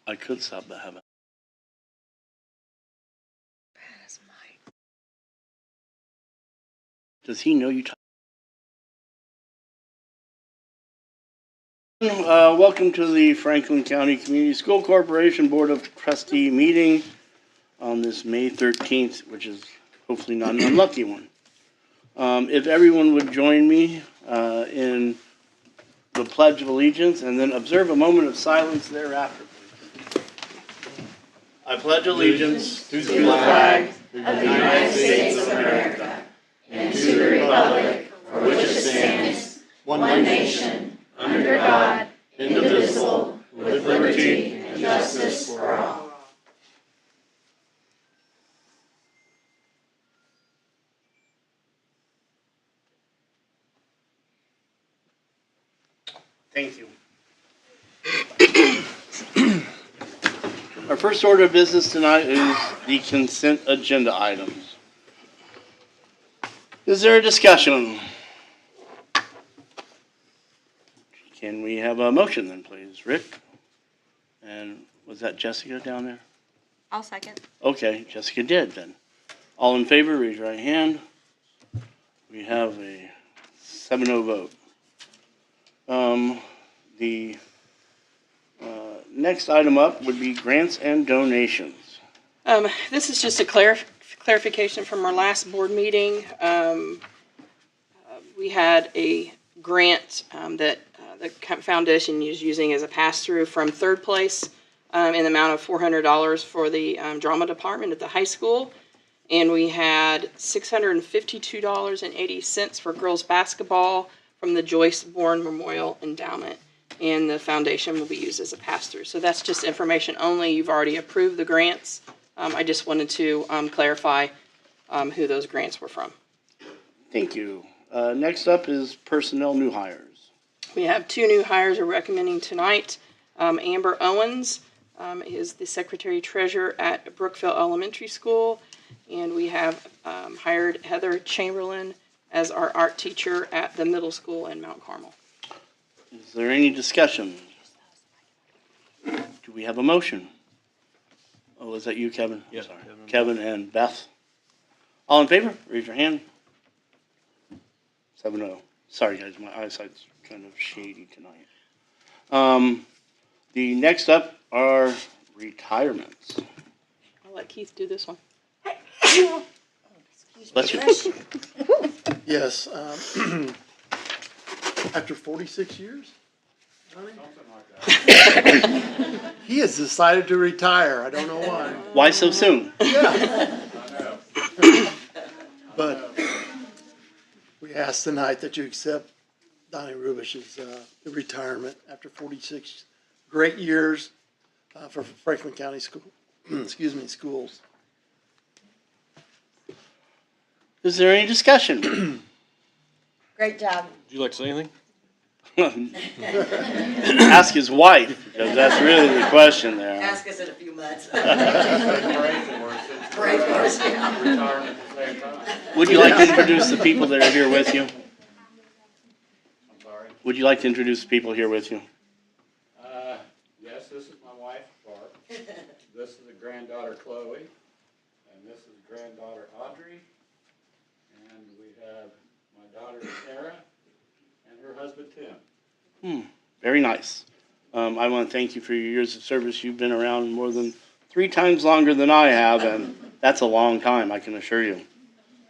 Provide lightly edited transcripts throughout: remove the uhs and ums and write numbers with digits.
I could stop, but haven't. Does he know you talk? Welcome to the Franklin County Community School Corporation Board of Trustee meeting on this May 13th, which is hopefully not an unlucky one. If everyone would join me in the Pledge of Allegiance and then observe a moment of silence thereafter. I pledge allegiance to the flag of the United States of America and to the republic for which it stands, one nation, under God, indivisible, with liberty and justice for all. Thank you. Our first order of business tonight is the consent agenda items. Is there a discussion? Can we have a motion then, please? Rick? And was that Jessica down there? I'll second. Okay, Jessica did then. All in favor, raise your right hand. We have a 7-0 vote. The next item up would be grants and donations. This is just a clarification from our last board meeting. We had a grant that the foundation is using as a pass-through from Third Place in the amount of $400 for the drama department at the high school. And we had $652.80 for girls basketball from the Joyce Bourne Memorial Endowment. And the foundation will be used as a pass-through. So that's just information only. You've already approved the grants. I just wanted to clarify who those grants were from. Thank you. Next up is personnel new hires. We have 2 new hires we're recommending tonight. Amber Owens is the Secretary Treasurer at Brookville Elementary School. And we have hired Heather Chamberlain as our art teacher at the middle school in Mount Carmel. Is there any discussion? Do we have a motion? Oh, is that you, Kevin? Yes. Sorry. Kevin and Beth. All in favor? Raise your hand. 7-0. Sorry, guys, my eyesight's kind of shady tonight. The next up are retirements. I'll let Keith do this one. Bless you. Yes, after 46 years, Johnny? He has decided to retire. I don't know why. Why so soon? Yeah. But we ask tonight that you accept Donnie Rubish's retirement after 46 great years for Franklin County School. Schools. Is there any discussion? Great job. Would you like to say anything? Ask his wife, because that's really the question there. Ask us in a few months. Pray for us, yeah. Would you like to introduce the people that are here with you? I'm sorry. Would you like to introduce the people here with you? Yes, this is my wife, Barb. This is a granddaughter, Chloe. And this is granddaughter, Audrey. And we have my daughter, Sarah, and her husband, Tim. Very nice. I want to thank you for your years of service. You've been around more than 3 times longer than I have, and that's a long time, I can assure you.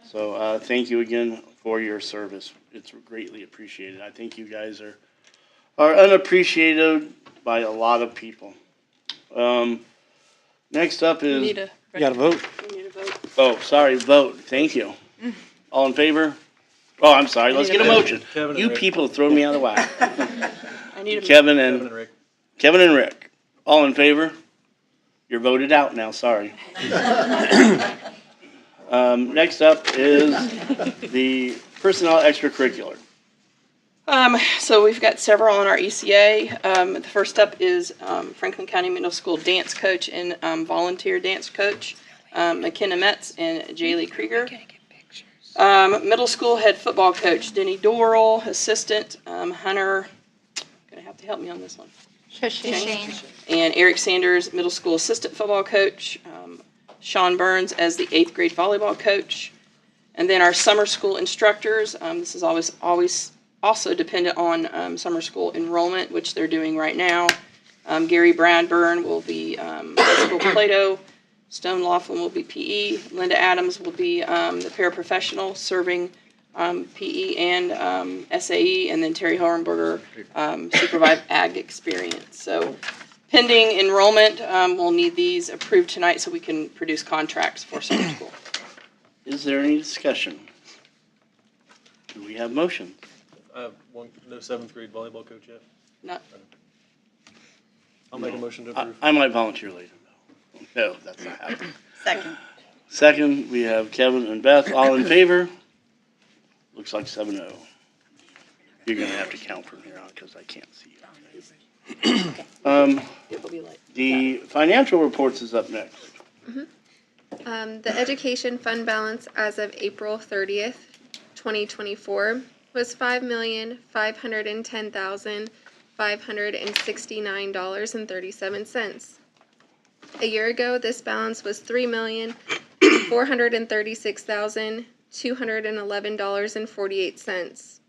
So thank you again for your service. It's greatly appreciated. I think you guys are unappreciated by a lot of people. Next up is... You got to vote. need a vote. Oh, sorry, vote. Thank you. All in favor? Oh, I'm sorry. Let's get a motion. Kevin and You Rick. people throw me out of whack. I need a Kevin Kevin and and Rick. Kevin and Rick. All in favor? You're voted out now. Sorry. Next up is the personnel extracurricular. So we've got several on our ECA. The first up is Franklin County Middle School dance coach and volunteer dance coach, McKenna Metz and Jaylee Krieger. Middle school head football coach, Denny Dorrell. Assistant, Hunter, gonna have to help me on this one. Shane. And Eric Sanders, middle school assistant football coach. Sean Burns as the 8th grade volleyball coach. And then our summer school instructors, this is always also dependent on summer school enrollment, which they're doing right now. Gary Bradburn will be high school Plato. Stone Laughlin will be PE. Linda Adams will be the paraprofessional serving PE and SAE. And then Terry Hohenberger, supervised ag experience. So pending enrollment, we'll need these approved tonight so we can produce contracts for summer school. Is there any discussion? Do we have motion? No 7th grade volleyball coach yet. Not, I'll make a motion to approve. I might volunteer later. No, that's not happening. Second. Second, we have Kevin and Beth, all in favor? Looks like 7-0. You're gonna have to count from here on, because I can't see you. it will be late. The financial reports is up next. The education fund balance as of April 30th, 2024 was $5,510,569.37. A year ago, this balance was $3,436,211.48.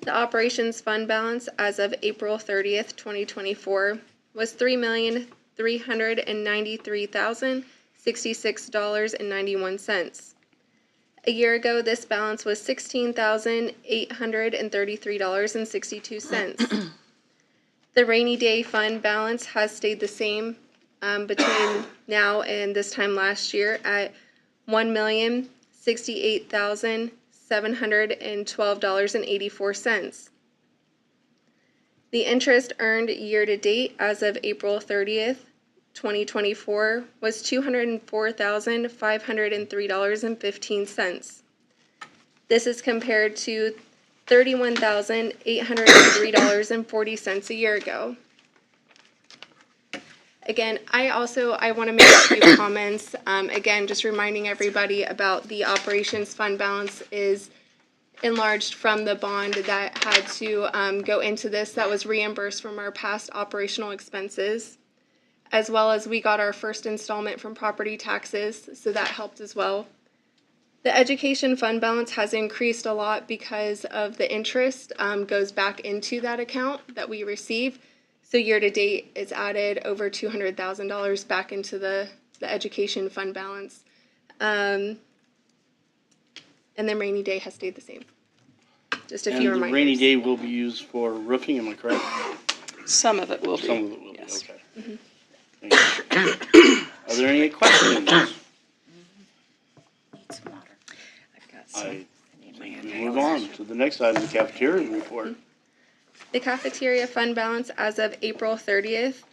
The operations fund balance as of April 30th, 2024 was $3,393,066.91. A year ago, this balance was $16,833.62. The rainy day fund balance has stayed the same between now and this time last year at $1,068,712.84. The interest earned year to date as of April 30th, 2024 was $204,503.15. This is compared to $31,803.40 a year ago. Again, I want to make a few comments. Again, just reminding everybody about the operations fund balance is enlarged from the bond that had to go into this that was reimbursed from our past operational expenses, as well as we got our first installment from property taxes, so that helped as well. The education fund balance has increased a lot because of the interest goes back into that account that we receive. So year to date, it's added over $200,000 back into the education fund balance. And then rainy day has stayed the same. Just a few And the reminders. rainy day will be used for roofing, am I correct? Some of it will be. Some of it will be, Yes. okay. Thank you. Are there any questions? I think we move on to the next item, the cafeteria report. The cafeteria fund balance as of April 30th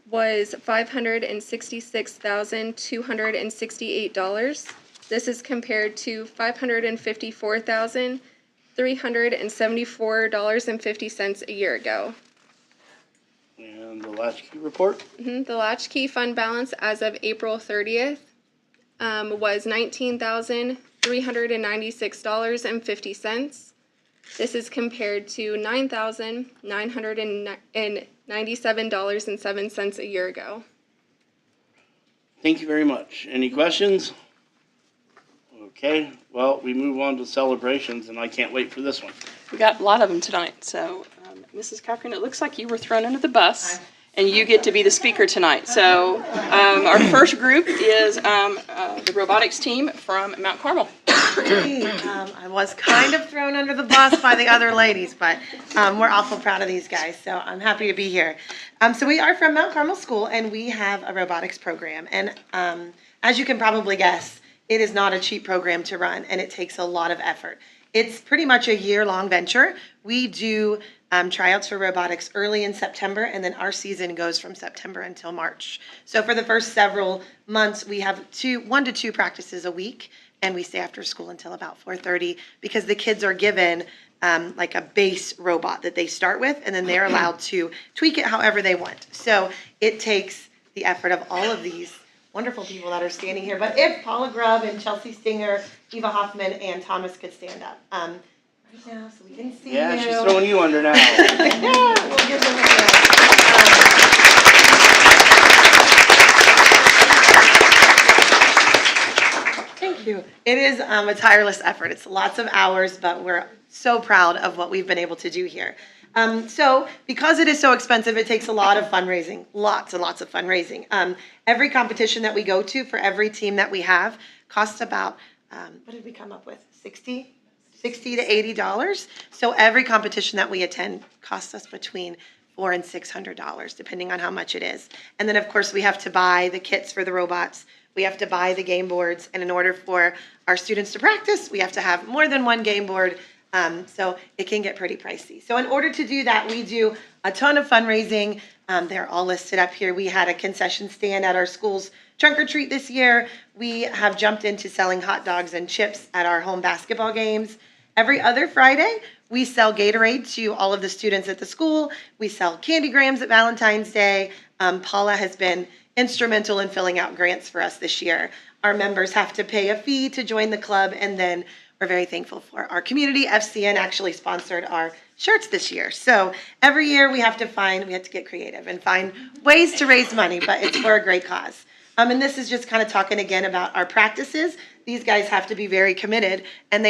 was $566,268. This is compared to $554,374.50 a year ago. And the latchkey report? The latchkey fund balance as of April 30th was $19,396.50. This is compared to $9,997.07 a year ago. Thank you very much. Any questions? Okay, well, we move on to celebrations, and I can't wait for this one. We got a lot of them tonight. So, Mrs. Cochran, it looks like you were thrown under the bus, and you get to be the speaker tonight. So, our first group is the robotics team from Mount Carmel. I was kind of thrown under the bus by the other ladies, but we're awful proud of these guys, so I'm happy to be here. So we are from Mount Carmel School, and we have a robotics program. And as you can probably guess, it is not a cheap program to run, and it takes a lot of effort. It's pretty much a year-long venture. We do tryouts for robotics early in September, and then our season goes from September until March. So for the first several months, we have 1 to 2 practices a week, and we stay after school until about 4:30 because the kids are given like a base robot that they start with, and then they're allowed to tweak it however they want. So it takes the effort of all of these wonderful people that are standing here. But if Paula Grubb and Chelsea Stinger, Eva Hoffman, and Thomas could stand up right now so we can see you. Yeah, she's throwing you under now. Yeah, we'll give them a hand. It is a tireless effort. It's lots of hours, but we're so proud of what we've been able to do here. So because it is so expensive, it takes a lot of fundraising, lots and lots of fundraising. Every competition that we go to for every team that we have costs about, what did we come up with, $60 to $80. So every competition that we attend costs us between $400 and $600, depending on how much it is. And then, of course, we have to buy the kits for the robots. We have to buy the game boards. And in order for our students to practice, we have to have more than one game board. So it can get pretty pricey. So in order to do that, we do a ton of fundraising. They're all listed up here. We had a concession stand at our school's trunk or treat this year. We have jumped into selling hot dogs and chips at our home basketball games. Every other Friday, we sell Gatorade to all of the students at the school. We sell candy grams at Valentine's Day. Paula has been instrumental in filling out grants for us this year. Our members have to pay a fee to join the club, and then we're very thankful for our community. FCN actually sponsored our shirts this year. So every year we have to get creative and find ways to raise money, but it's for a great cause. And this is just kind of talking again about our practices. These guys have to be very committed, and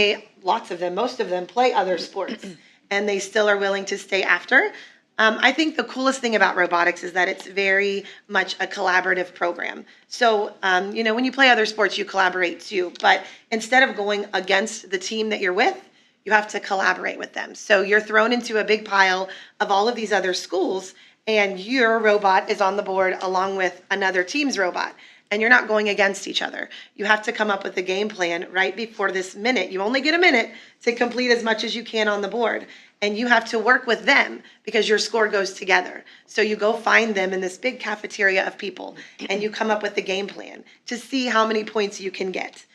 most of them play other sports, and they still are willing to stay after. I think the coolest thing about robotics is that it's very much a collaborative program. So, when you play other sports, you collaborate too. But instead of going against the team that you're with, you have to collaborate with them. So you're thrown into a big pile of all of these other schools, and your robot is on the board along with another team's robot. And you're not going against each other. You have to come up with a game plan right before this minute. You only get a minute to complete as much as you can on the board. And you have to work with them because your score goes together. So you go find them in this big cafeteria of people, and you come up with a game plan to see how many points you can get.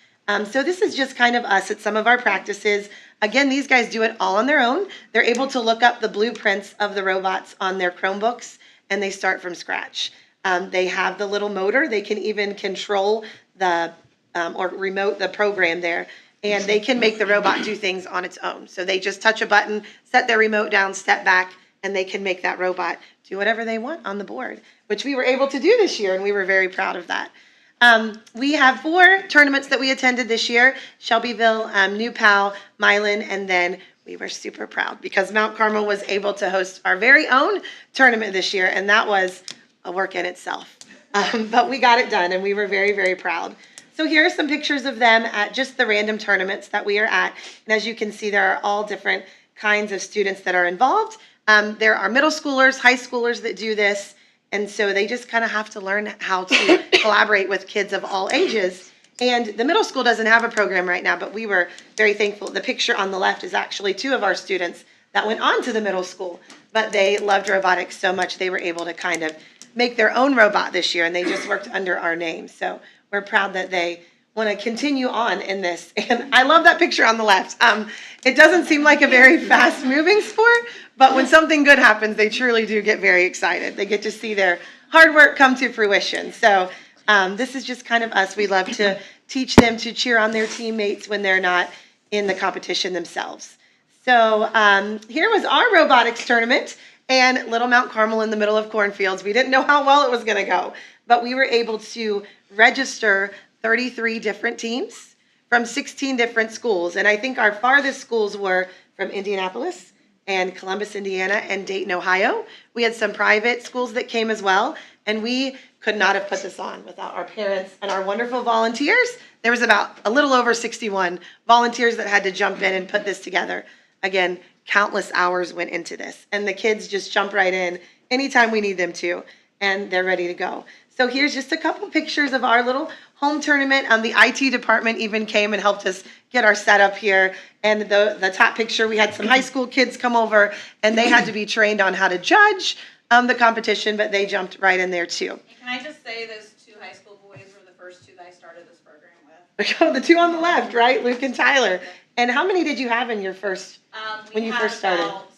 So this is just kind of us at some of our practices. Again, these guys do it all on their own. They're able to look up the blueprints of the robots on their Chromebooks, and they start from scratch. They have the little motor. They can even control or remote the program there. And they can make the robot do things on its own. So they just touch a button, set their remote down, step back, and they can make that robot do whatever they want on the board, which we were able to do this year, and we were very proud of that. We have 4 tournaments that we attended this year: Shelbyville, New Pal, Milan, and then we were super proud because Mount Carmel was able to host our very own tournament this year, and that was a work in itself. But we got it done, and we were very, very proud. So here are some pictures of them at just the random tournaments that we are at. And as you can see, there are all different kinds of students that are involved. There are middle schoolers, high schoolers that do this. And so they just kind of have to learn how to collaborate with kids of all ages. And the middle school doesn't have a program right now, but we were very thankful. The picture on the left is actually 2 of our students that went on to the middle school, but they loved robotics so much they were able to kind of make their own robot this year, and they just worked under our name. So we're proud that they want to continue on in this. And I love that picture on the left. It doesn't seem like a very fast-moving sport, but when something good happens, they truly do get very excited. They get to see their hard work come to fruition. So this is just kind of us. We love to teach them to cheer on their teammates when they're not in the competition themselves. So here was our robotics tournament, and Little Mount Carmel in the middle of cornfields. We didn't know how well it was going to go, but we were able to register 33 different teams from 16 different schools. And I think our farthest schools were from Indianapolis and Columbus, Indiana, and Dayton, Ohio. We had some private schools that came as well, and we could not have put this on without our parents and our wonderful volunteers. There was about a little over 61 volunteers that had to jump in and put this together. Again, countless hours went into this, and the kids just jump right in anytime we need them to, and they're ready to go. So here's just a couple pictures of our little home tournament. The IT department even came and helped us get our setup here. And the top picture, we had some high school kids come over, and they had to be trained on how to judge the competition, but they jumped right in there too. Can I just say those 2 high school boys were the first 2 that I started this program with? The 2 on the left, right? Luke and Tyler. And how many did you have in your first, when you first started? About,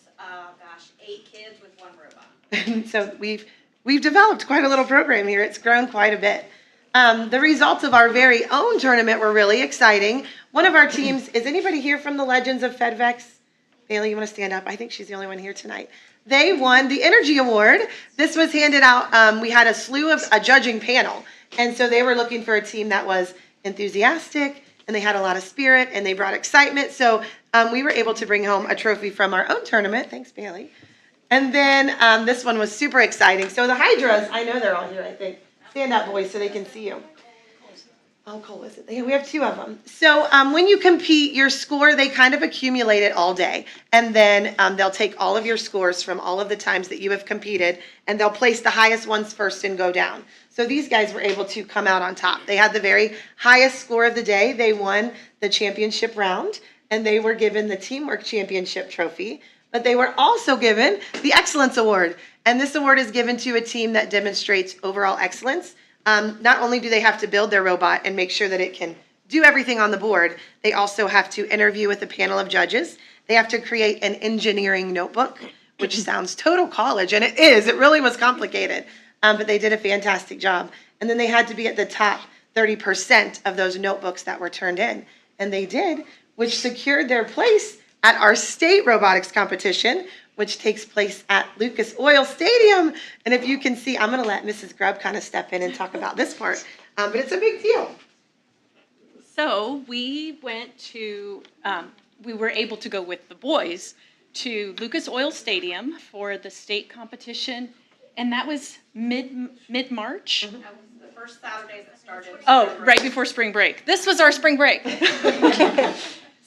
8 kids with 1 robot. So we've developed quite a little program here. It's grown quite a bit. The results of our very own tournament were really exciting. One of our teams, is anybody here from the Legends of FedVex? Bailey, you want to stand up? I think she's the only one here tonight. They won the Energy Award. This was handed out. We had a slew of a judging panel. And so they were looking for a team that was enthusiastic, and they had a lot of spirit, and they brought excitement. So we were able to bring home a trophy from our own tournament. Thanks, Bailey. And then this one was super exciting. So the Hydras, I know they're all here, I think. Stand up, boys, so they can see you. Oh, Cole, is it? We have two of them. So when you compete, your score, they kind of accumulate it all day. And then they'll take all of your scores from all of the times that you have competed, and they'll place the highest ones first and go down. So these guys were able to come out on top. They had the very highest score of the day. They won the championship round, and they were given the Teamwork Championship trophy. But they were also given the Excellence Award. And this award is given to a team that demonstrates overall excellence. Not only do they have to build their robot and make sure that it can do everything on the board, they also have to interview with a panel of judges. They have to create an engineering notebook, which sounds total college, and it is. It really was complicated, but they did a fantastic job. And then they had to be at the top 30% of those notebooks that were turned in, and they did, which secured their place at our state robotics competition, which takes place at Lucas Oil Stadium. And if you can see, I'm going to let Mrs. Grubb kind of step in and talk about this part, but it's a big deal. So we went to, we were able to go with the boys to Lucas Oil Stadium for the state competition, and that was mid-March. That was the first Saturday that started. Oh, right before spring break. This was our spring break.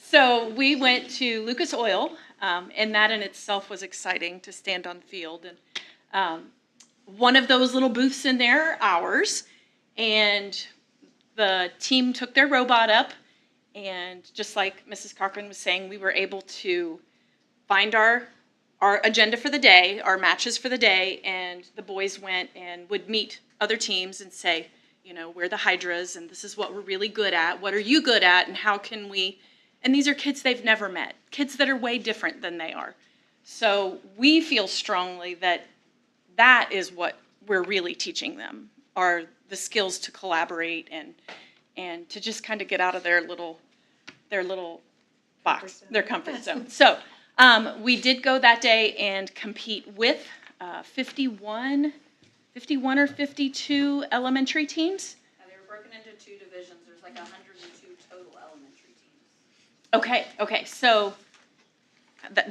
So we went to Lucas Oil, and that in itself was exciting to stand on the field. And one of those little booths in there, ours, and the team took their robot up, and just like Mrs. Cochran was saying, we were able to find our agenda for the day, our matches for the day, and the boys went and would meet other teams and say, you know, we're the Hydras, and this is what we're really good at. What are you good at, and how can we... And these are kids they've never met, kids that are way different than they are. So we feel strongly that that is what we're really teaching them, are the skills to collaborate and to just kind of get out of their little box, their comfort zone. So we did go that day and compete with 51 or 52 elementary teams. They were broken into two divisions. There's like 102 total elementary teams. Okay, so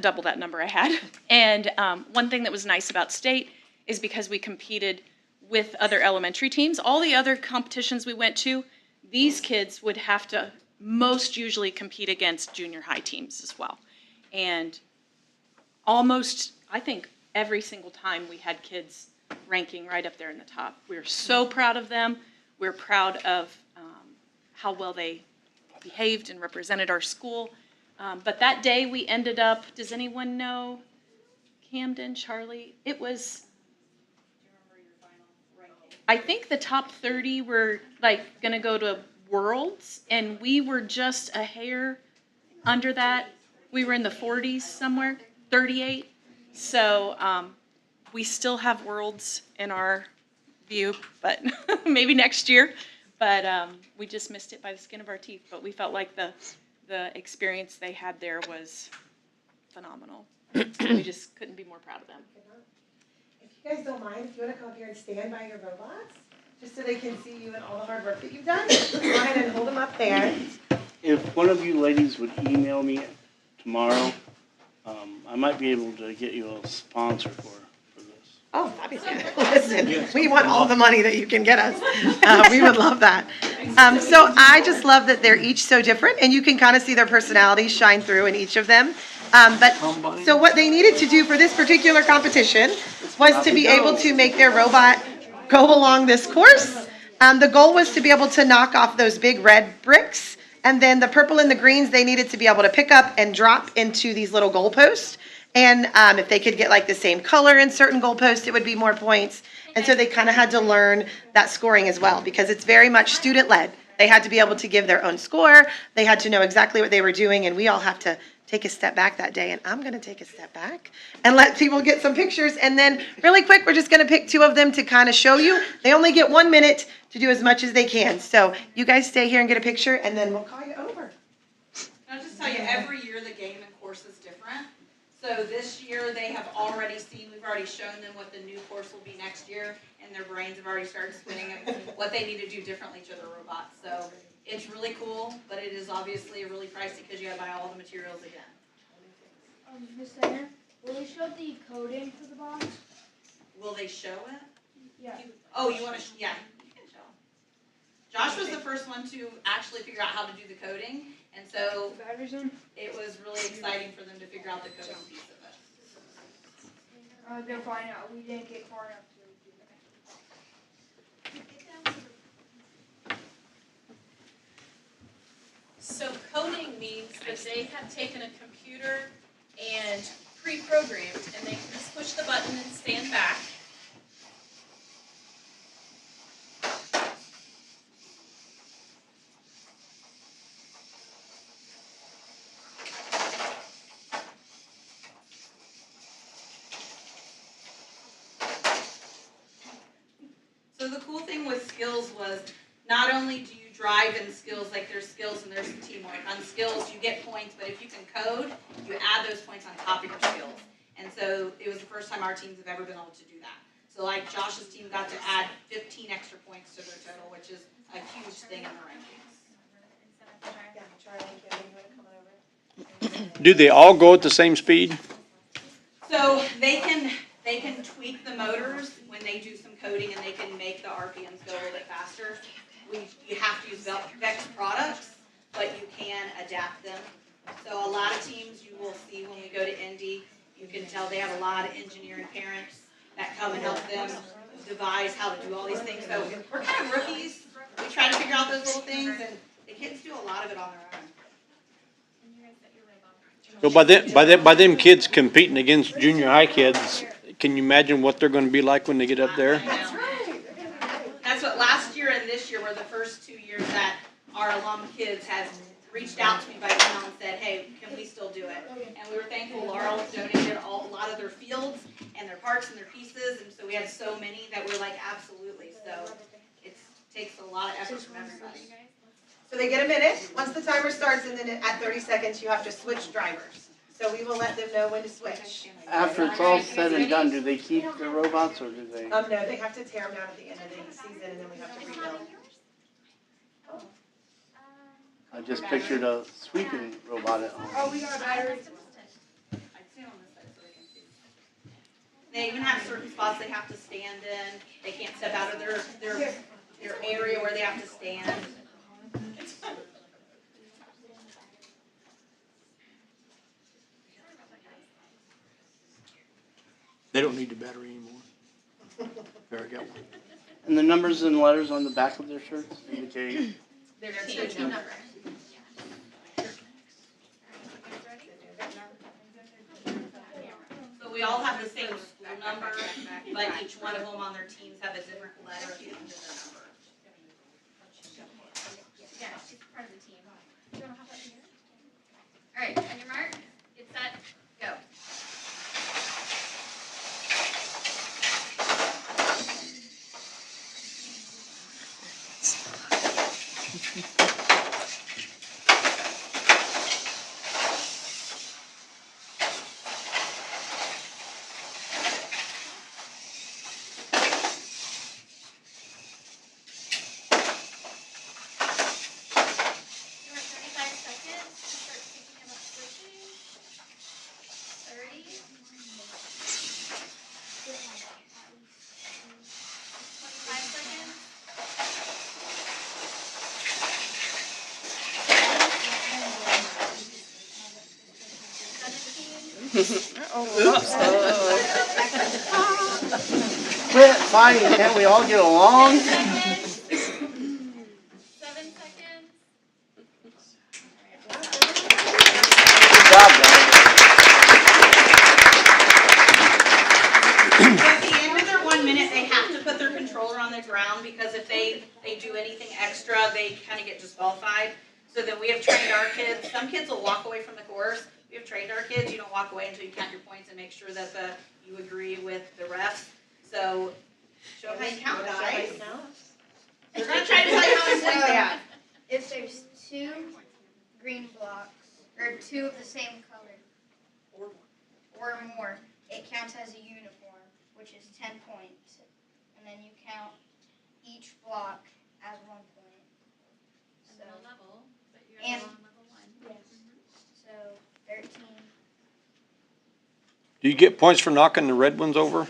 double that number I had. And one thing that was nice about state is because we competed with other elementary teams, all the other competitions we went to, these kids would have to most usually compete against junior high teams as well. And almost, I think, every single time we had kids ranking right up there in the top. We're so proud of them. We're proud of how well they behaved and represented our school. But that day we ended up, does anyone know, Camden, Charlie? It was, Do you remember your final ranking? I think the top 30 were like gonna go to Worlds, and we were just a hair under that. We were in the 40s somewhere, 38. So we still have Worlds in our view, but maybe next year. But we just missed it by the skin of our teeth. But we felt like the experience they had there was phenomenal. We just couldn't be more proud of them. If you guys don't mind, if you want to come up here and stand by your robots, just so they can see you and all the hard work that you've done, go ahead and hold them up there. If one of you ladies would email me tomorrow, I might be able to get you a sponsor for this. Oh, that'd be good. Listen, we want all the money that you can get us. We would love that. So I just love that they're each so different, and you can kind of see their personalities shine through in each of them. So what they needed to do for this particular competition was to be able to make their robot go along this course. The goal was to be able to knock off those big red bricks, and then the purple and the greens they needed to be able to pick up and drop into these little goalposts. And if they could get like the same color in certain goalposts, it would be more points. And so they kind of had to learn that scoring as well, because it's very much student-led. They had to be able to give their own score. They had to know exactly what they were doing, and we all have to take a step back that day. And I'm going to take a step back and let people get some pictures. And then really quick, we're just going to pick two of them to kind of show you. They only get 1 minute to do as much as they can. So you guys stay here and get a picture, and then we'll call you over. I'll just tell you, every year the game and course is different. So this year they have already seen, we've already shown them what the new course will be next year, and their brains have already started spinning of what they need to do differently to their robots. So It's really cool, but it is obviously really pricey because you gotta buy all the materials again. Miss Center, will they show the coding for the box? Will they show it? Yeah. Oh, you wanna, yeah, you can show 'em. Josh was the first one to actually figure out how to do the coding, and so it was really exciting for them to figure out the coding piece of it. They'll find out. We didn't get far enough to do that. So coding means that they have taken a computer and pre-programmed, and they can just push the button and stand back. So the cool thing with skills was, not only do you drive in skills, like there's skills and there's teamwork. On skills, you get points, but if you can code, you add those points on top of your skills. And so it was the first time our teams have ever been able to do that. So like Josh's team got to add 15 extra points to their total, which is a huge thing in the rankings. Do they all go at the same speed? So they can tweak the motors when they do some coding, and they can make the RPMs go a little bit faster. You have to use Vex products, but you can adapt them. So a lot of teams you will see when we go to Indy, you can tell they have a lot of engineering parents that come and help them devise how to do all these things. So we're kind of rookies. We try to figure out those little things, and the kids do a lot of it on their own. So by them kids competing against junior high kids, can you imagine what they're gonna be like when they get up there? That's what last year and this year were the first 2 years that our alum kids have reached out to me by email and said, hey, can we still do it? And we were thankful Laurel donated a lot of their fields and their parts and their pieces, and so we had so many that we're like, absolutely. So it takes a lot of effort from everybody. So they get a minute, once the timer starts, and then at 30 seconds, you have to switch drivers. So we will let them know when to switch. After it's all said and done, do they keep the robots or do they? No, they have to tear them down at the end of the season, and then we have to rebuild. I just pictured a sweeping robot at home. Oh, we got batteries. I'd stand on this side so they can see. They even have certain spots they have to stand in. They can't step out of their area where they have to stand. They don't need the battery anymore. There, I got one. And the numbers and letters on the back of their shirts indicate. Their team number. So we all have the same school number, but each one of them on their teams have a different letter at the end of their number. Yeah, she's part of the team. Do you want to hop up here? All right, on your mark, get set, go. Quit fighting, can't we all get along? 7 seconds. Good job, guys. So at the end of their 1 minute, they have to put their controller on the ground, because if they do anything extra, they kind of get disqualified. So then we have trained our kids. Some kids will walk away from the course. We have trained our kids, you don't walk away until you count your points and make sure that you agree with the refs. So show them how you count, guys. They're gonna try to tell you how many points they have. If there's 2 green blocks, or 2 of the same color, or more, it counts as a uniform, which is 10 points. And then you count each block as 1 point. So, level, but you And- guys are on level 1. yes. So 13. Do you get points for knocking the red ones over? So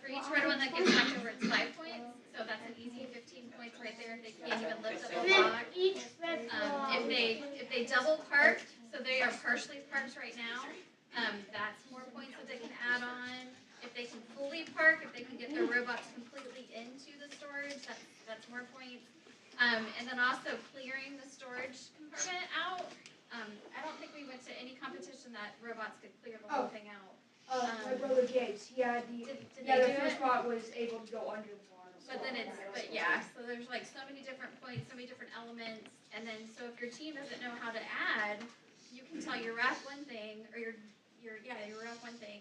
for each red one that gets knocked over, it's 5 points. So that's an easy 15 points right there if they can't even lift up And a then block. each red ball. If they double park, so they are partially parked right now, that's more points that they can add on. If they can fully park, if they can get their robots completely into the storage, that's more points. And then also clearing the storage compartment out. I don't think we went to any competition that robots could clear the whole thing out. My brother James, he had the, Did yeah, they the do first it? spot was able to go under the barn. But then so there's like so many different points, so many different elements, and then so if your team doesn't know how to add, you can tell your ref one thing, or your ref one thing,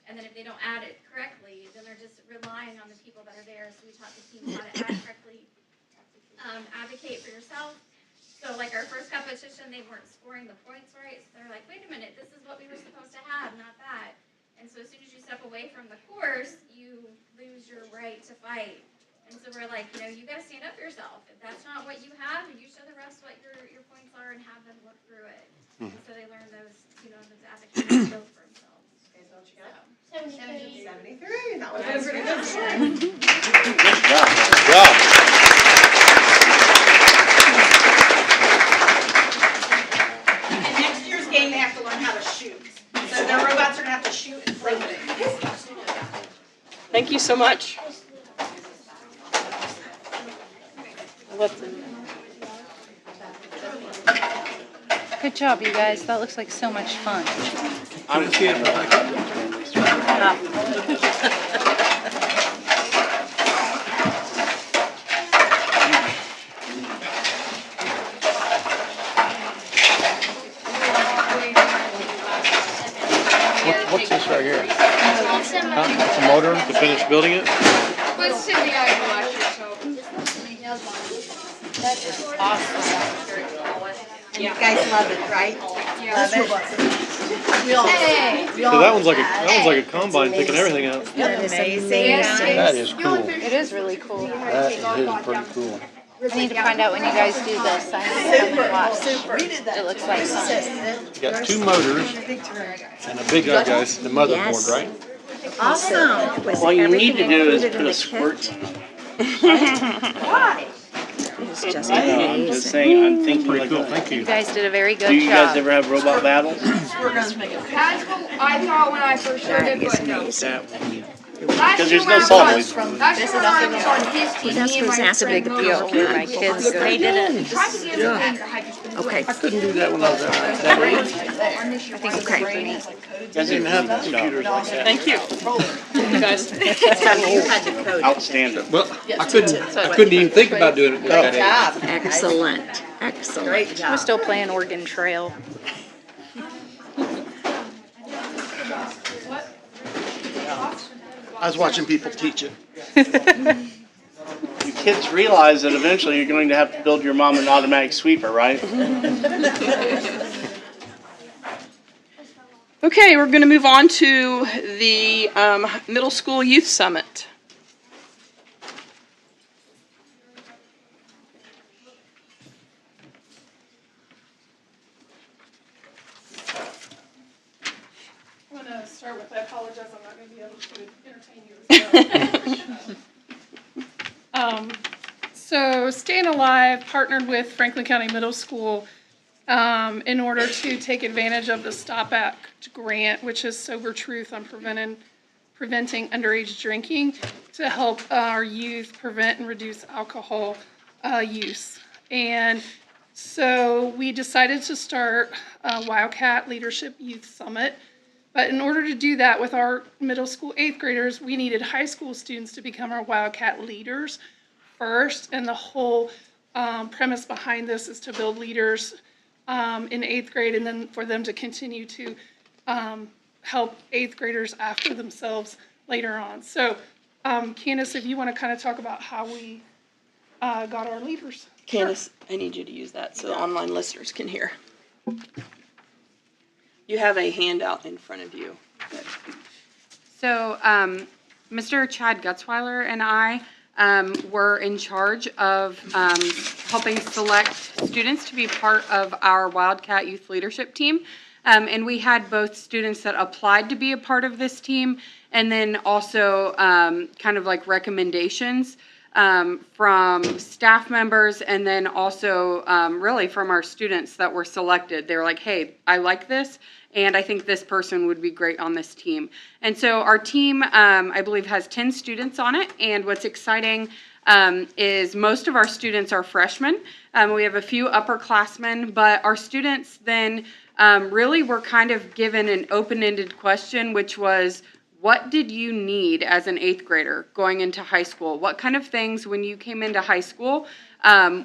and then if they don't add it correctly, then they're just relying on the people that are there, so we taught the team how to add correctly. Advocate for yourself. So like our first competition, they weren't scoring the points right, so they're like, wait a minute, this is what we were supposed to have, not that. And so as soon as you step away from the course, you lose your right to fight. And so we're like, you gotta stand up for yourself. If that's not what you have, you show the refs what your points are and have them look through it. And so they learn those, those advocacy skills for themselves. Okay, so what you got? 73. 73, that was a pretty good score. Good job. Good job. And next year's game, they have to learn how to shoot. So their robots are gonna have to shoot and throw things. Thank you so much. Let them- Good job, you guys. That looks like so much fun. I'm a kid, but I What's this right here? It's a Huh? It's a motor to finish building it? Let's send the guy who last year, so. That is awesome. You guys love it, right? Love it. So that one's like a combine picking everything out. Amazing. That is cool. It is really cool. That is pretty cool. I need to find out when you guys do this. I need to come and watch. It looks like fun. You got two motors and a big guys, the motherboard, right? Awesome. all you need to do is put a squirt. It's just I know, I'm just saying, I'm thinking Pretty like cool, that. thank You you. guys did a very Do good you guys job. ever have robot battles? That's what I thought when I first started, but no. Because there's no salt always. Last year when I was on his team, me and my That's a friend big Mo deal were for my kids. They did it. tried to get us in the high school. Okay. I couldn't do that when I was that age. I think it's great for me. You guys didn't have computers like that. Thank you. You guys. Outstanding. Well, I couldn't even think about doing it. Great job. Excellent. Excellent. Great We're job. still playing Oregon Trail. I was watching people teach it. You kids realize that eventually you're going to have to build your mom an automatic sweeper, right? Okay, we're going to move on to the Middle School Youth Summit. I'm going to start with, I apologize, I'm not going to be able to entertain you as well. So Staying Alive partnered with Franklin County Middle School in order to take advantage of the Stop Act grant, which is Sober Truth on preventing underage drinking, to help our youth prevent and reduce alcohol use. And so we decided to start Wildcat Leadership Youth Summit. But in order to do that with our middle school 8th graders, we needed high school students to become our Wildcat leaders first. And the whole premise behind this is to build leaders in 8th grade and then for them to continue to help 8th graders after themselves later on. So Candace, if you want to kind of talk about how we got our leaders. Candace, I need you to use that so the online listeners can hear. You have a handout in front of you. So, Mr. Chad Gutzweiler and I were in charge of helping select students to be part of our Wildcat Youth Leadership Team. And we had both students that applied to be a part of this team and then also kind of like recommendations from staff members and then also really from our students that were selected. They were like, hey, I like this and I think this person would be great on this team. And so our team, I believe, has 10 students on it. And what's exciting is most of our students are freshmen. We have a few upperclassmen, but our students then really were kind of given an open-ended question, which was, what did you need as an 8th grader going into high school? What kind of things when you came into high school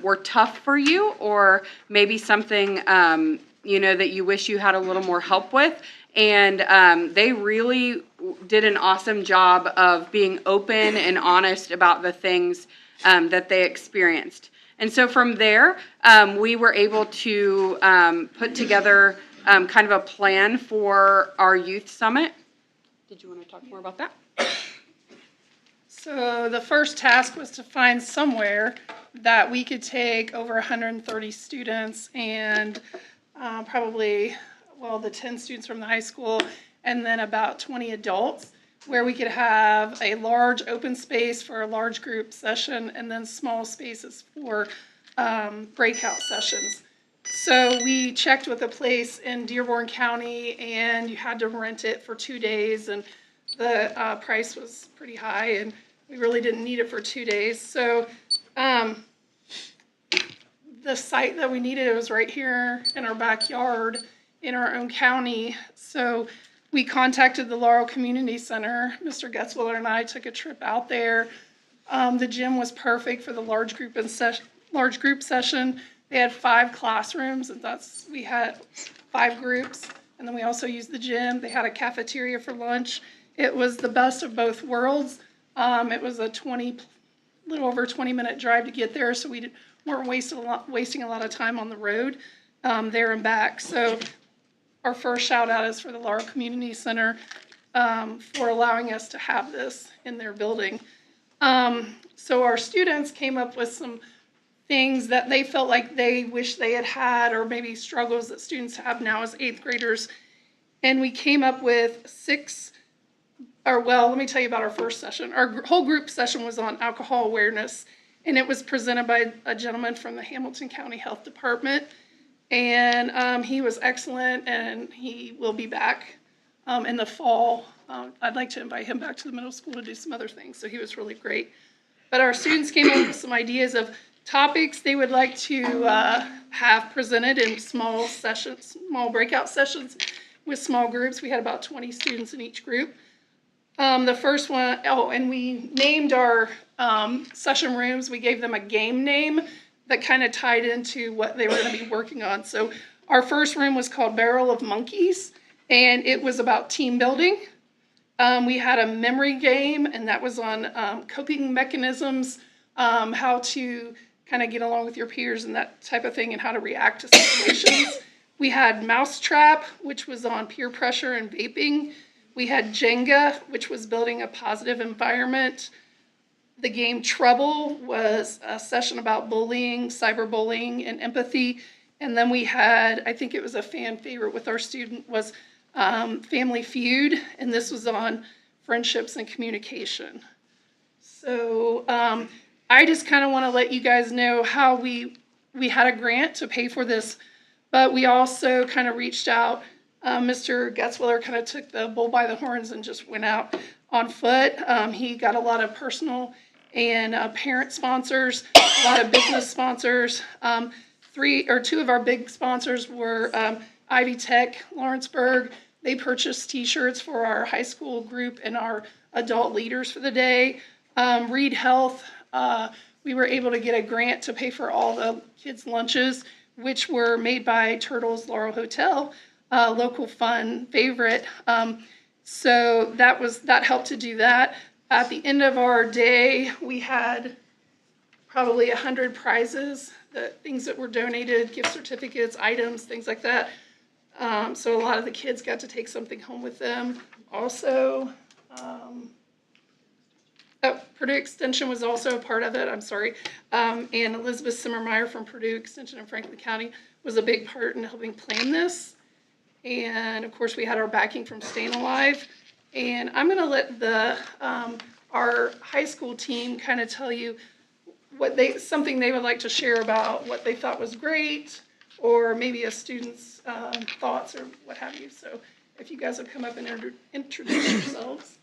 were tough for you, or maybe something that you wish you had a little more help with? And they really did an awesome job of being open and honest about the things that they experienced. And so from there, we were able to put together kind of a plan for our youth summit. Did you want to talk more about that? So the first task was to find somewhere that we could take over 130 students and probably, the 10 students from the high school and then about 20 adults, where we could have a large open space for a large group session and then small spaces for breakout sessions. So we checked with a place in Dearborn County, and you had to rent it for 2 days, and the price was pretty high, and we really didn't need it for 2 days. So the site that we needed was right here in our backyard in our own county. So we contacted the Laurel Community Center. Mr. Getzwiller and I took a trip out there. The gym was perfect for the large group session. They had 5 classrooms, and we had 5 groups. And then we also used the gym. They had a cafeteria for lunch. It was the best of both worlds. It was a little over 20-minute drive to get there, so we weren't wasting a lot of time on the road there and back. So our first shout out is for the Laurel Community Center for allowing us to have this in their building. So our students came up with some things that they felt like they wish they had had, or maybe struggles that students have now as 8th graders. And we came up with let me tell you about our first session. Our whole group session was on alcohol awareness, and it was presented by a gentleman from the Hamilton County Health Department. And he was excellent, and he will be back in the fall. I'd like to invite him back to the middle school to do some other things, so he was really great. But our students came up with some ideas of topics they would like to have presented in small breakout sessions with small groups. We had about 20 students in each group. The first one, and we named our session rooms. We gave them a game name that kind of tied into what they were going to be working on. So our first room was called Barrel of Monkeys, and it was about team building. We had a memory game, and that was on coping mechanisms, how to kind of get along with your peers and that type of thing, and how to react to situations. We had Mousetrap, which was on peer pressure and vaping. We had Jenga, which was building a positive environment. The game Trouble was a session about bullying, cyberbullying, and empathy. And then we had, I think it was a fan favorite with our student, was Family Feud, and this was on friendships and communication. So I just kind of want to let you guys know how we had a grant to pay for this, but we also kind of reached out. Mr. Getzwiller kind of took the bull by the horns and just went out on foot. He got a lot of personal and parent sponsors, a lot of business sponsors. 2 of our big sponsors were Ivy Tech, Lawrenceburg. They purchased t-shirts for our high school group and our adult leaders for the day. Reed Health, we were able to get a grant to pay for all the kids' lunches, which were made by Turtles Laurel Hotel, local fun favorite. So that helped to do that. At the end of our day, we had probably 100 prizes, things that were donated, gift certificates, items, things like that. So a lot of the kids got to take something home with them. Also, Purdue Extension was also a part of it, I'm sorry. And Elizabeth Simmermeyer from Purdue Extension in Franklin County was a big part in helping plan this. And of course, we had our backing from Staying Alive. And I'm gonna let our high school team kind of tell you something they would like to share about what they thought was great, or maybe a student's thoughts or what have you. So if you guys would come up and introduce yourselves.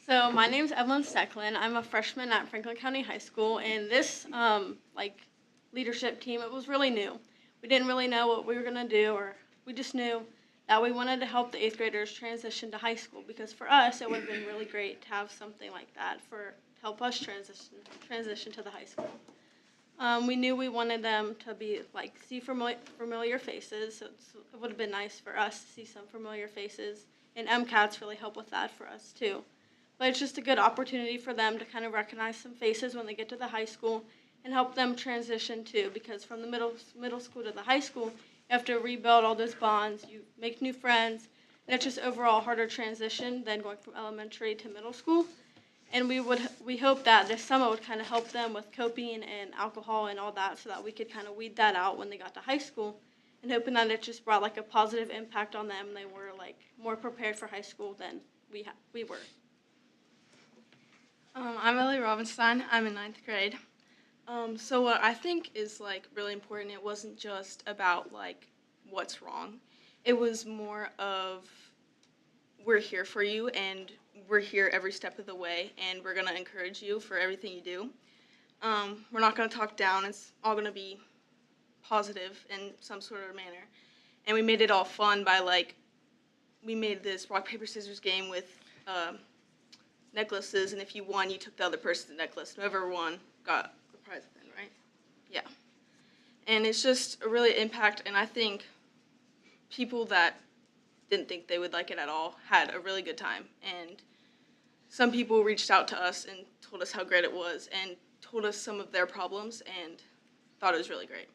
So my name's Evelyn Stecklin. I'm a freshman at Franklin County High School, and this leadership team, it was really new. We didn't really know what we were gonna do, or we just knew that we wanted to help the 8th graders transition to high school, because for us it would have been really great to have something like that to help us transition to the high school. We knew we wanted them to be see familiar faces, so it would have been nice for us to see some familiar faces, and MCATs really help with that for us too. But it's just a good opportunity for them to kind of recognize some faces when they get to the high school and help them transition too, because from the middle school to the high school, you have to rebuild all those bonds, you make new friends, and it's just overall a harder transition than going from elementary to middle school. And we hope that this summer would kind of help them with coping and alcohol and all that, so that we could kind of weed that out when they got to high school, and hoping that it just brought a positive impact on them. They were more prepared for high school than we were. I'm Ellie Robinstein. I'm in 9th grade. So what I think is really important, it wasn't just about what's wrong. It was more of, we're here for you, and we're here every step of the way, and we're gonna encourage you for everything you do. We're not gonna talk down. It's all gonna be positive in some sort of manner. And we made it all fun by we made this rock, paper, scissors game with necklaces, and if you won, you took the other person's necklace. Whoever won got the prize then, right? Yeah. And it's just a really impact, and I think people that didn't think they would like it at all had a really good time. And some people reached out to us and told us how great it was, and told us some of their problems, and thought it was really great.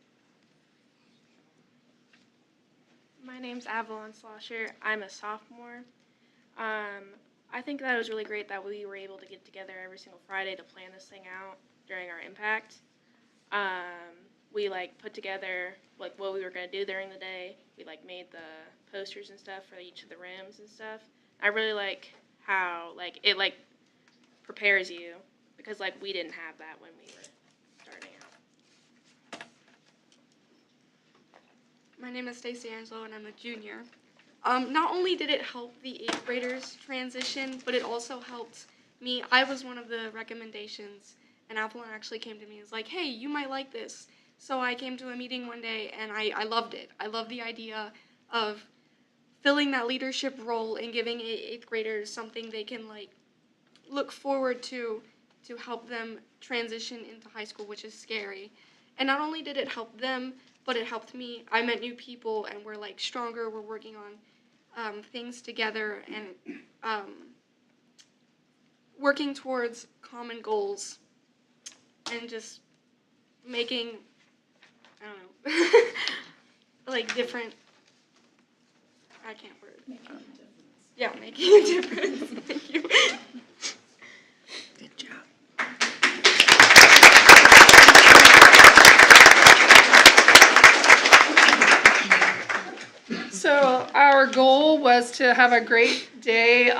My name's Avalon Slosher. I'm a sophomore. I think that it was really great that we were able to get together every single Friday to plan this thing out during our impact. We put together what we were going to do during the day. We made the posters and stuff for each of the rooms and stuff. I really like how it prepares you, because we didn't have that when we were starting out. My name is Stacey Angelo, and I'm a junior. Not only did it help the 8th graders transition, but it also helped me. I was one of the recommendations, and Avalon actually came to me and was like, hey, you might like this. So I came to a meeting one day, and I loved it. I loved the idea of filling that leadership role and giving 8th graders something they can look forward to help them transition into high school, which is scary. And not only did it help them, but it helped me. I met new people, and we're stronger. We're working on things together, and working towards common goals, and just making, I don't know, different, I can't word it. Yeah, making a difference. Thank you. Good job. So our goal was to have a great day.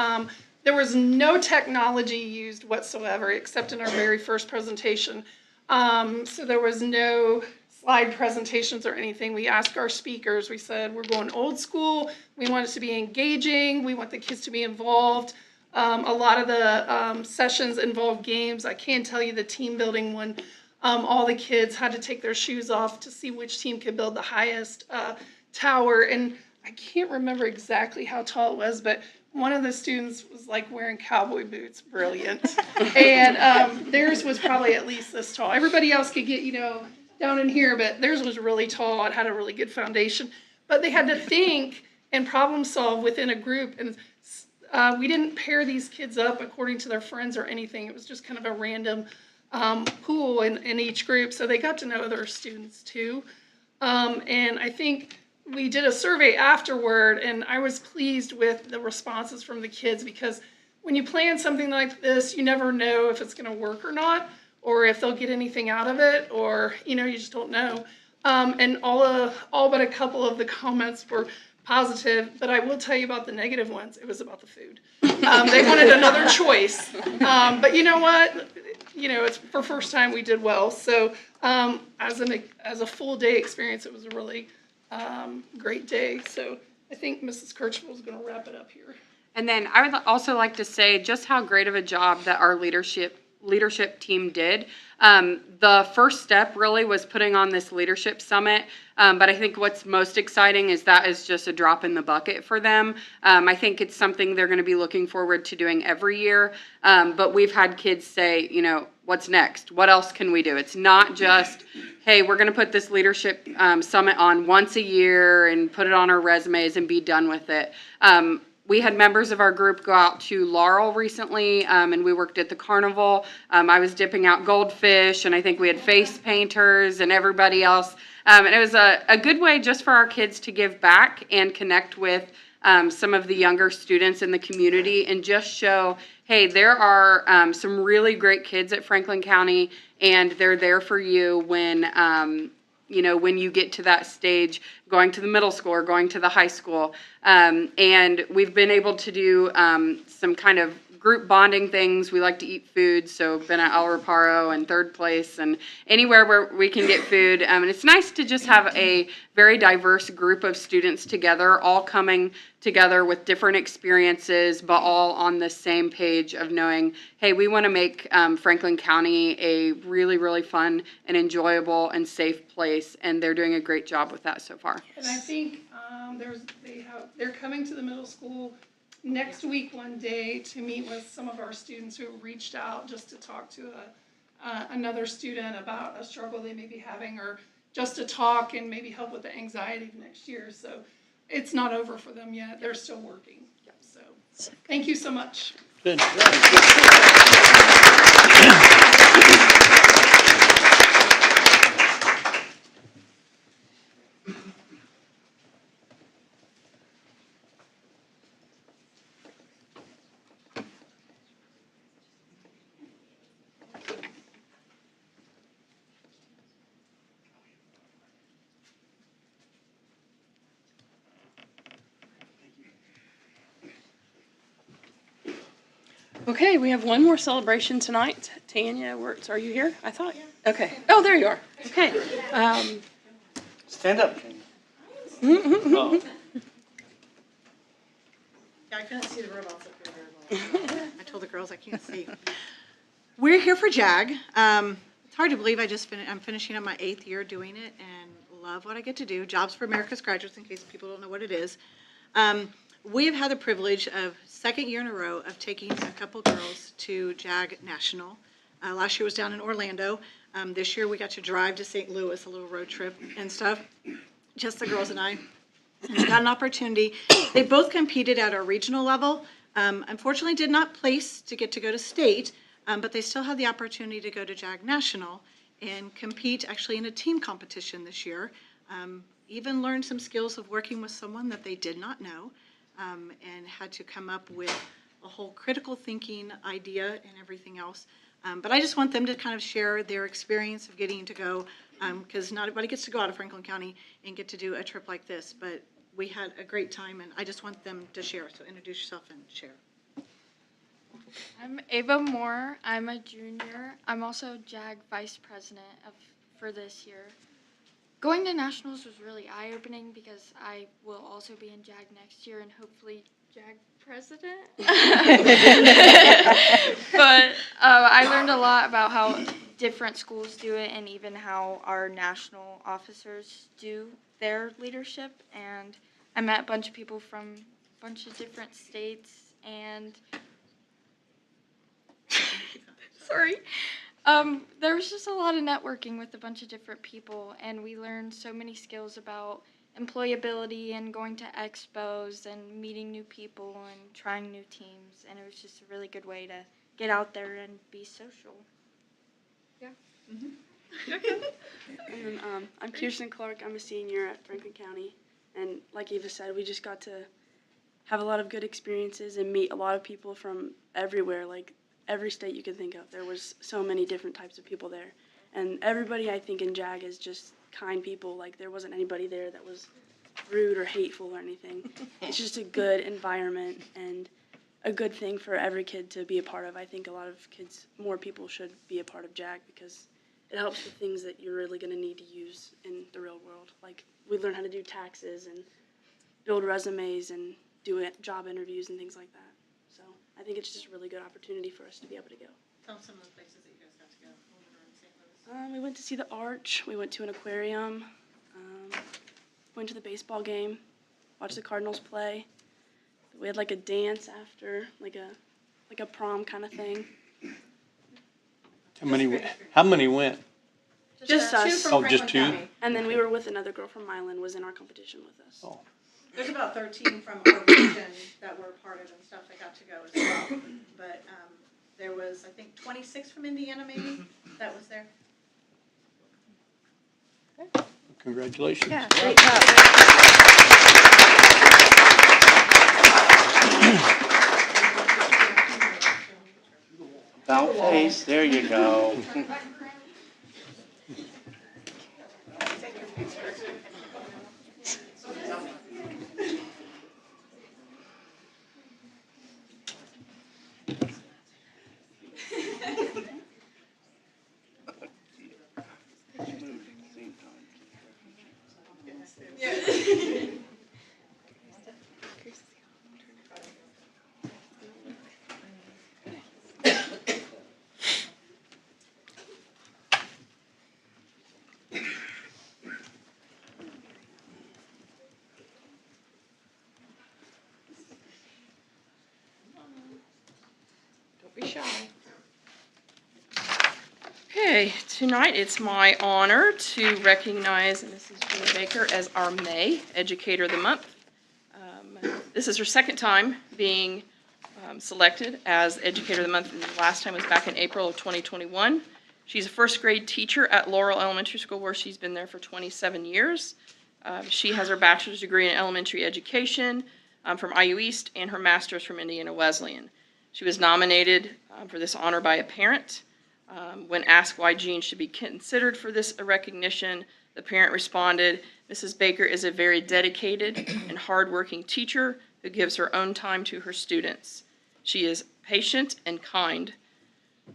There was no technology used whatsoever except in our very first presentation. So there was no slide presentations or anything. We asked our speakers, we said, we're going old school. We want it to be engaging. We want the kids to be involved. A lot of the sessions involved games. I can tell you the team building one, all the kids had to take their shoes off to see which team could build the highest tower. And I can't remember exactly how tall it was, but one of the students was wearing cowboy boots. Brilliant. And theirs was probably at least this tall. Everybody else could get, down in here, but theirs was really tall. It had a really good foundation. But they had to think and problem solve within a group. And we didn't pair these kids up according to their friends or anything. It was just kind of a random pool in each group. So they got to know other students too. And I think we did a survey afterward, and I was pleased with the responses from the kids, because when you plan something like this, you never know if it's going to work or not, or if they'll get anything out of it, or you just don't know. And all but a couple of the comments were positive, but I will tell you about the negative ones. It was about the food. They wanted another choice, but you know what? It's for first time we did well. So as a full day experience, it was a really great day. So I think Mrs. Kirchhoff is going to wrap it up here. And then I would also like to say just how great of a job that our leadership team did. The first step really was putting on this leadership summit. But I think what's most exciting is that is just a drop in the bucket for them. I think it's something they're going to be looking forward to doing every year. But we've had kids say, what's next? What else can we do? It's not just, hey, we're going to put this leadership summit on once a year and put it on our resumes and be done with it. We had members of our group go out to Laurel recently, and we worked at the carnival. I was dipping out goldfish, and I think we had face painters and everybody else. And it was a good way just for our kids to give back and connect with some of the younger students in the community and just show, hey, there are some really great kids at Franklin County, and they're there for you when when you get to that stage, going to the middle school or going to the high school. And we've been able to do some kind of group bonding things. We like to eat food, so been at El Reparo and Third Place and anywhere where we can get food. And it's nice to just have a very diverse group of students together, all coming together with different experiences, but all on the same page of knowing, hey, we want to make Franklin County a really, really fun and enjoyable and safe place, and they're doing a great job with that so far. And I think they're coming to the middle school next week one day to meet with some of our students who reached out just to talk to another student about a struggle they may be having, or just to talk and maybe help with the anxiety next year. So it's not over for them yet. They're still working. So thank you so much. Good. Okay, we have one more celebration tonight. Tanya Wirtz, are you here? I thought. Okay. Oh, there you are. Okay. Stand up, Tanya. Oh. Yeah, I couldn't see the robots up here very well. I told the girls I can't see. We're here for JAG. It's hard to believe I'm finishing up my 8th year doing it and love what I get to do. Jobs for America's Graduates, in case people don't know what it is. We have had the privilege of 2nd year in a row of taking a couple girls to JAG National. Last year was down in Orlando. This year we got to drive to St. Louis, a little road trip and stuff, just the girls and I. And we got an opportunity. They both competed at our regional level. Unfortunately did not place to get to go to state, but they still had the opportunity to go to JAG National and compete actually in a team competition this year. Even learned some skills of working with someone that they did not know. And had to come up with a whole critical thinking idea and everything else. But I just want them to kind of share their experience of getting to go, because not everybody gets to go out of Franklin County and get to do a trip like this. But we had a great time, and I just want them to share. So introduce yourself and share. I'm Ava Moore. I'm a junior. I'm also JAG Vice President for this year. Going to nationals was really eye-opening because I will also be in JAG next year and hopefully JAG president. But I learned a lot about how different schools do it and even how our national officers do their leadership. And I met a bunch of people from a bunch of different states and sorry. There was just a lot of networking with a bunch of different people, and we learned so many skills about employability and going to expos and meeting new people and trying new teams, and it was just a really good way to get out there and be social. Yeah. Mm-hmm. I'm Kirsten Clark. I'm a senior at Franklin County. And like Eva said, we just got to have a lot of good experiences and meet a lot of people from everywhere, like every state you can think of. There was so many different types of people there. And everybody, I think, in JAG is just kind people. Like, there wasn't anybody there that was rude or hateful or anything. It's just a good environment and a good thing for every kid to be a part of. I think a lot of kids, more people should be a part of JAG because it helps with things that you're really going to need to use in the real world. Like, we learn how to do taxes and build resumes and do job interviews and things like that. So I think it's just a really good opportunity for us to be able to go. Tell some of the places that you guys got to go when we were in St. Louis. We went to see the Arch. We went to an aquarium. Went to the baseball game. Watched the Cardinals play. We had like a dance after, like a prom kind of thing. How many went? Just us. Oh, just two? And then we were with another girl from Milan was in our competition with us. Oh. There's about 13 from our region that were part of it and stuff that got to go as well. But there was, I think, 26 from Indiana maybe that was there. Congratulations. Yeah, great job. About face, there you go. Don't be shy. Okay, tonight it's my honor to recognize Mrs. Jean Baker as our May Educator of the Month. This is her second time being selected as Educator of the Month, and the last time was back in April of 2021. She's a first grade teacher at Laurel Elementary School where she's been there for 27 years. She has her bachelor's degree in elementary education from IU East and her master's from Indiana Wesleyan. She was nominated for this honor by a parent. When asked why Jean should be considered for this recognition, the parent responded, "Mrs. Baker is a very dedicated and hardworking teacher who gives her own time to her students. She is patient and kind.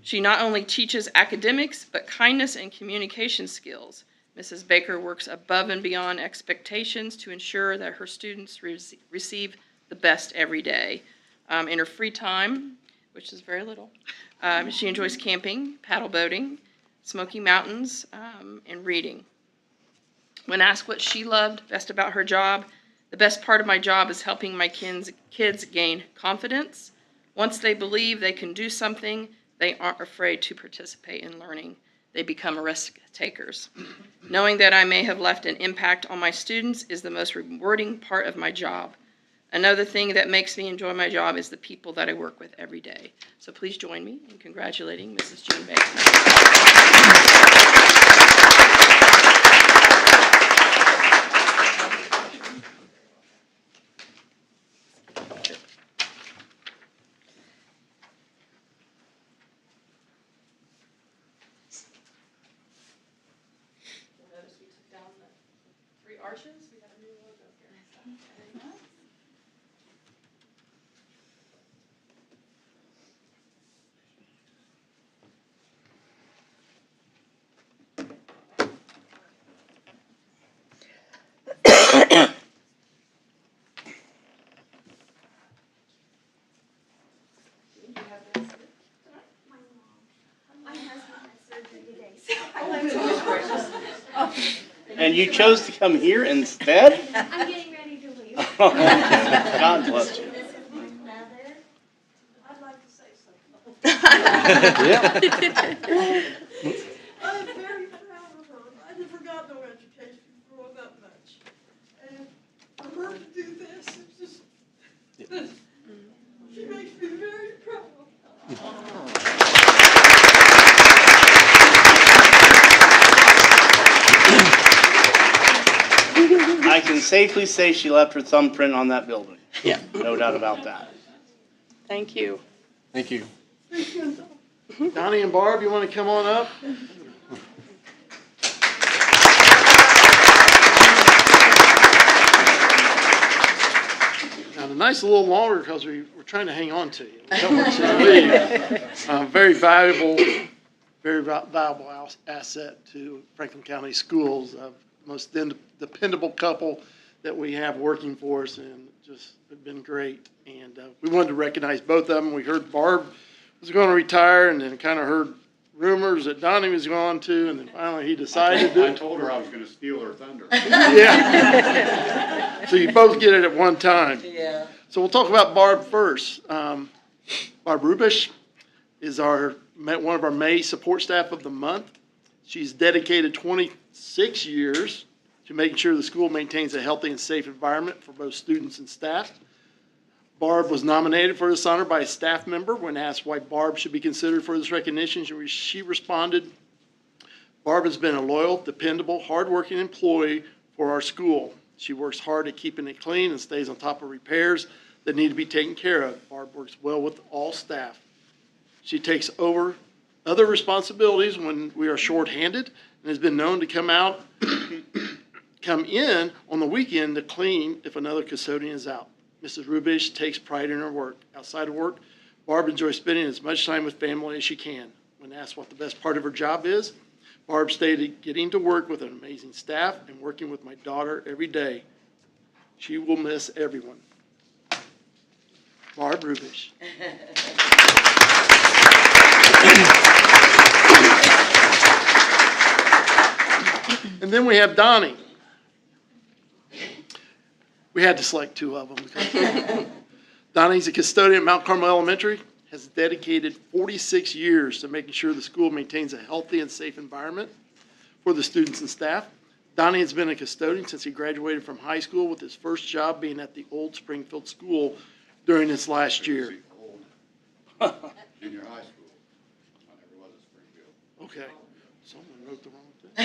She not only teaches academics, but kindness and communication skills. Mrs. Baker works above and beyond expectations to ensure that her students receive the best every day. In her free time, which is very little, she enjoys camping, paddle boating, Smoky Mountains, and reading. When asked what she loved best about her job, the best part of my job is helping my kids gain confidence. Once they believe they can do something, they aren't afraid to participate in learning. They become risk takers. Knowing that I may have left an impact on my students is the most rewarding part of my job. Another thing that makes me enjoy my job is the people that I work with every day." So please join me in congratulating Mrs. Jean Baker. Notice we took down the 3 arches. We have a new logo here. Very nice. And you chose to come here instead? I'm getting ready to leave. God bless you. This is my mother. I'd like to say something. I'm very proud of her. I never got no education growing up much. And for her to do this, it's just, she makes me very proud. I can safely say she left her thumbprint on that building. Yeah. No doubt about that. Thank you. Thank you. Donnie and Barb, you want to come on up? Now, the night's a little longer because we're trying to hang on to you. We don't want you to leave. Very valuable asset to Franklin County Schools. Most dependable couple that we have working for us, and just have been great. And we wanted to recognize both of them. We heard Barb was going to retire, and then kind of heard rumors that Donnie was going to, and then finally he decided I told her I was going to steal her thunder. Yeah. So you both get it at one time. Yeah. So we'll talk about Barb first. Barb Rubish is one of our May support staff of the month. She's dedicated 26 years to making sure the school maintains a healthy and safe environment for both students and staff. Barb was nominated for this honor by a staff member. When asked why Barb should be considered for this recognition, she responded, "Barb has been a loyal, dependable, hardworking employee for our school. She works hard at keeping it clean and stays on top of repairs that need to be taken care of. Barb works well with all staff. She takes over other responsibilities when we are shorthanded and has been known to come in on the weekend to clean if another custodian is out. Mrs. Rubish takes pride in her work. Outside of work, Barb enjoys spending as much time with family as she can. When asked what the best part of her job is, Barb stated, getting to work with an amazing staff and working with my daughter every day. She will miss everyone." Barb Rubish. And then we have Donnie. We had to select two of them. Donnie's a custodian at Mount Carmel Elementary, has dedicated 46 years to making sure the school maintains a healthy and safe environment for the students and staff. Donnie has been a custodian since he graduated from high school, with his first job being at the old Springfield School during his last year. Junior high school. I never was at Springfield. Okay, someone wrote the wrong thing.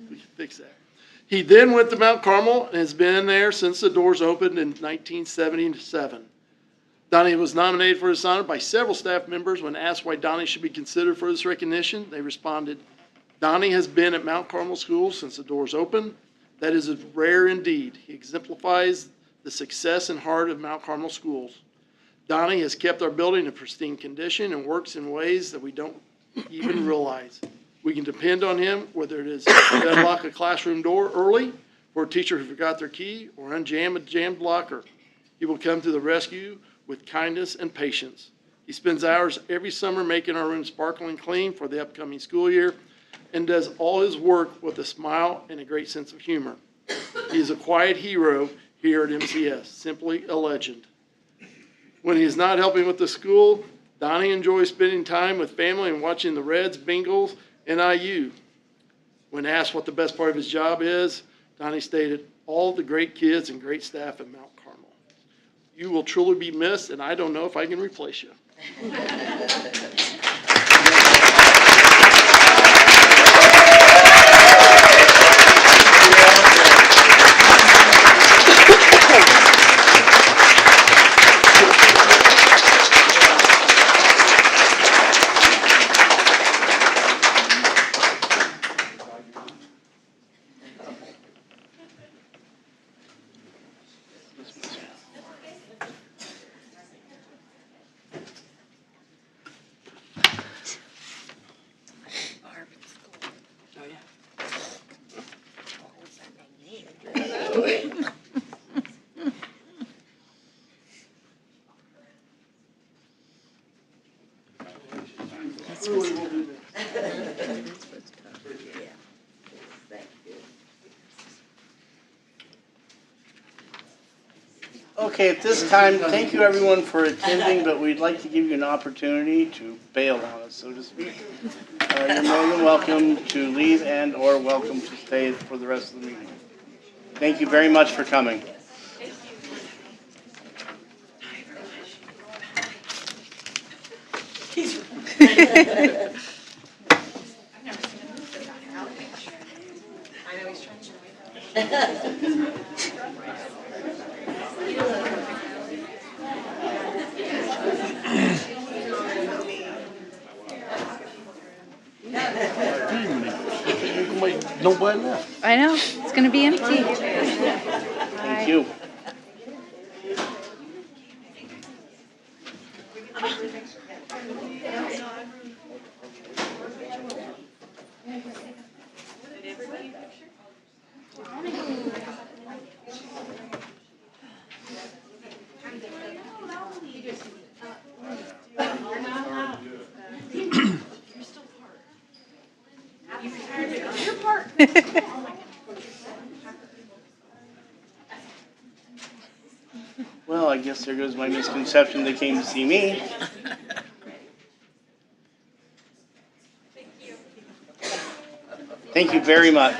We can fix that. He then went to Mount Carmel and has been there since the doors opened in 1977. Donnie was nominated for this honor by several staff members. When asked why Donnie should be considered for this recognition, they responded, "Donnie has been at Mount Carmel School since the doors opened. That is rare indeed. He exemplifies the success and heart of Mount Carmel Schools. Donnie has kept our building in pristine condition and works in ways that we don't even realize. We can depend on him, whether it is to unlock a classroom door early for a teacher who forgot their key or unjam a jammed locker. He will come to the rescue with kindness and patience. He spends hours every summer making our room sparkling clean for the upcoming school year and does all his work with a smile and a great sense of humor. He is a quiet hero here at MCS, simply a legend. When he is not helping with the school, Donnie enjoys spending time with family and watching the Reds, Bengals, and IU. When asked what the best part of his job is, Donnie stated, all the great kids and great staff at Mount Carmel. You will truly be missed, and I don't know if I can replace you." Okay, at this time, thank you everyone for attending, but we'd like to give you an opportunity to bail on us, so to speak. You're more than welcome to leave and or welcome to stay for the rest of the meeting. Thank you very much for coming. I know he's trying to. Nobody left. I know, it's gonna be empty. Thank you. Well, I guess there goes my misconception they came to see me. Thank you very much.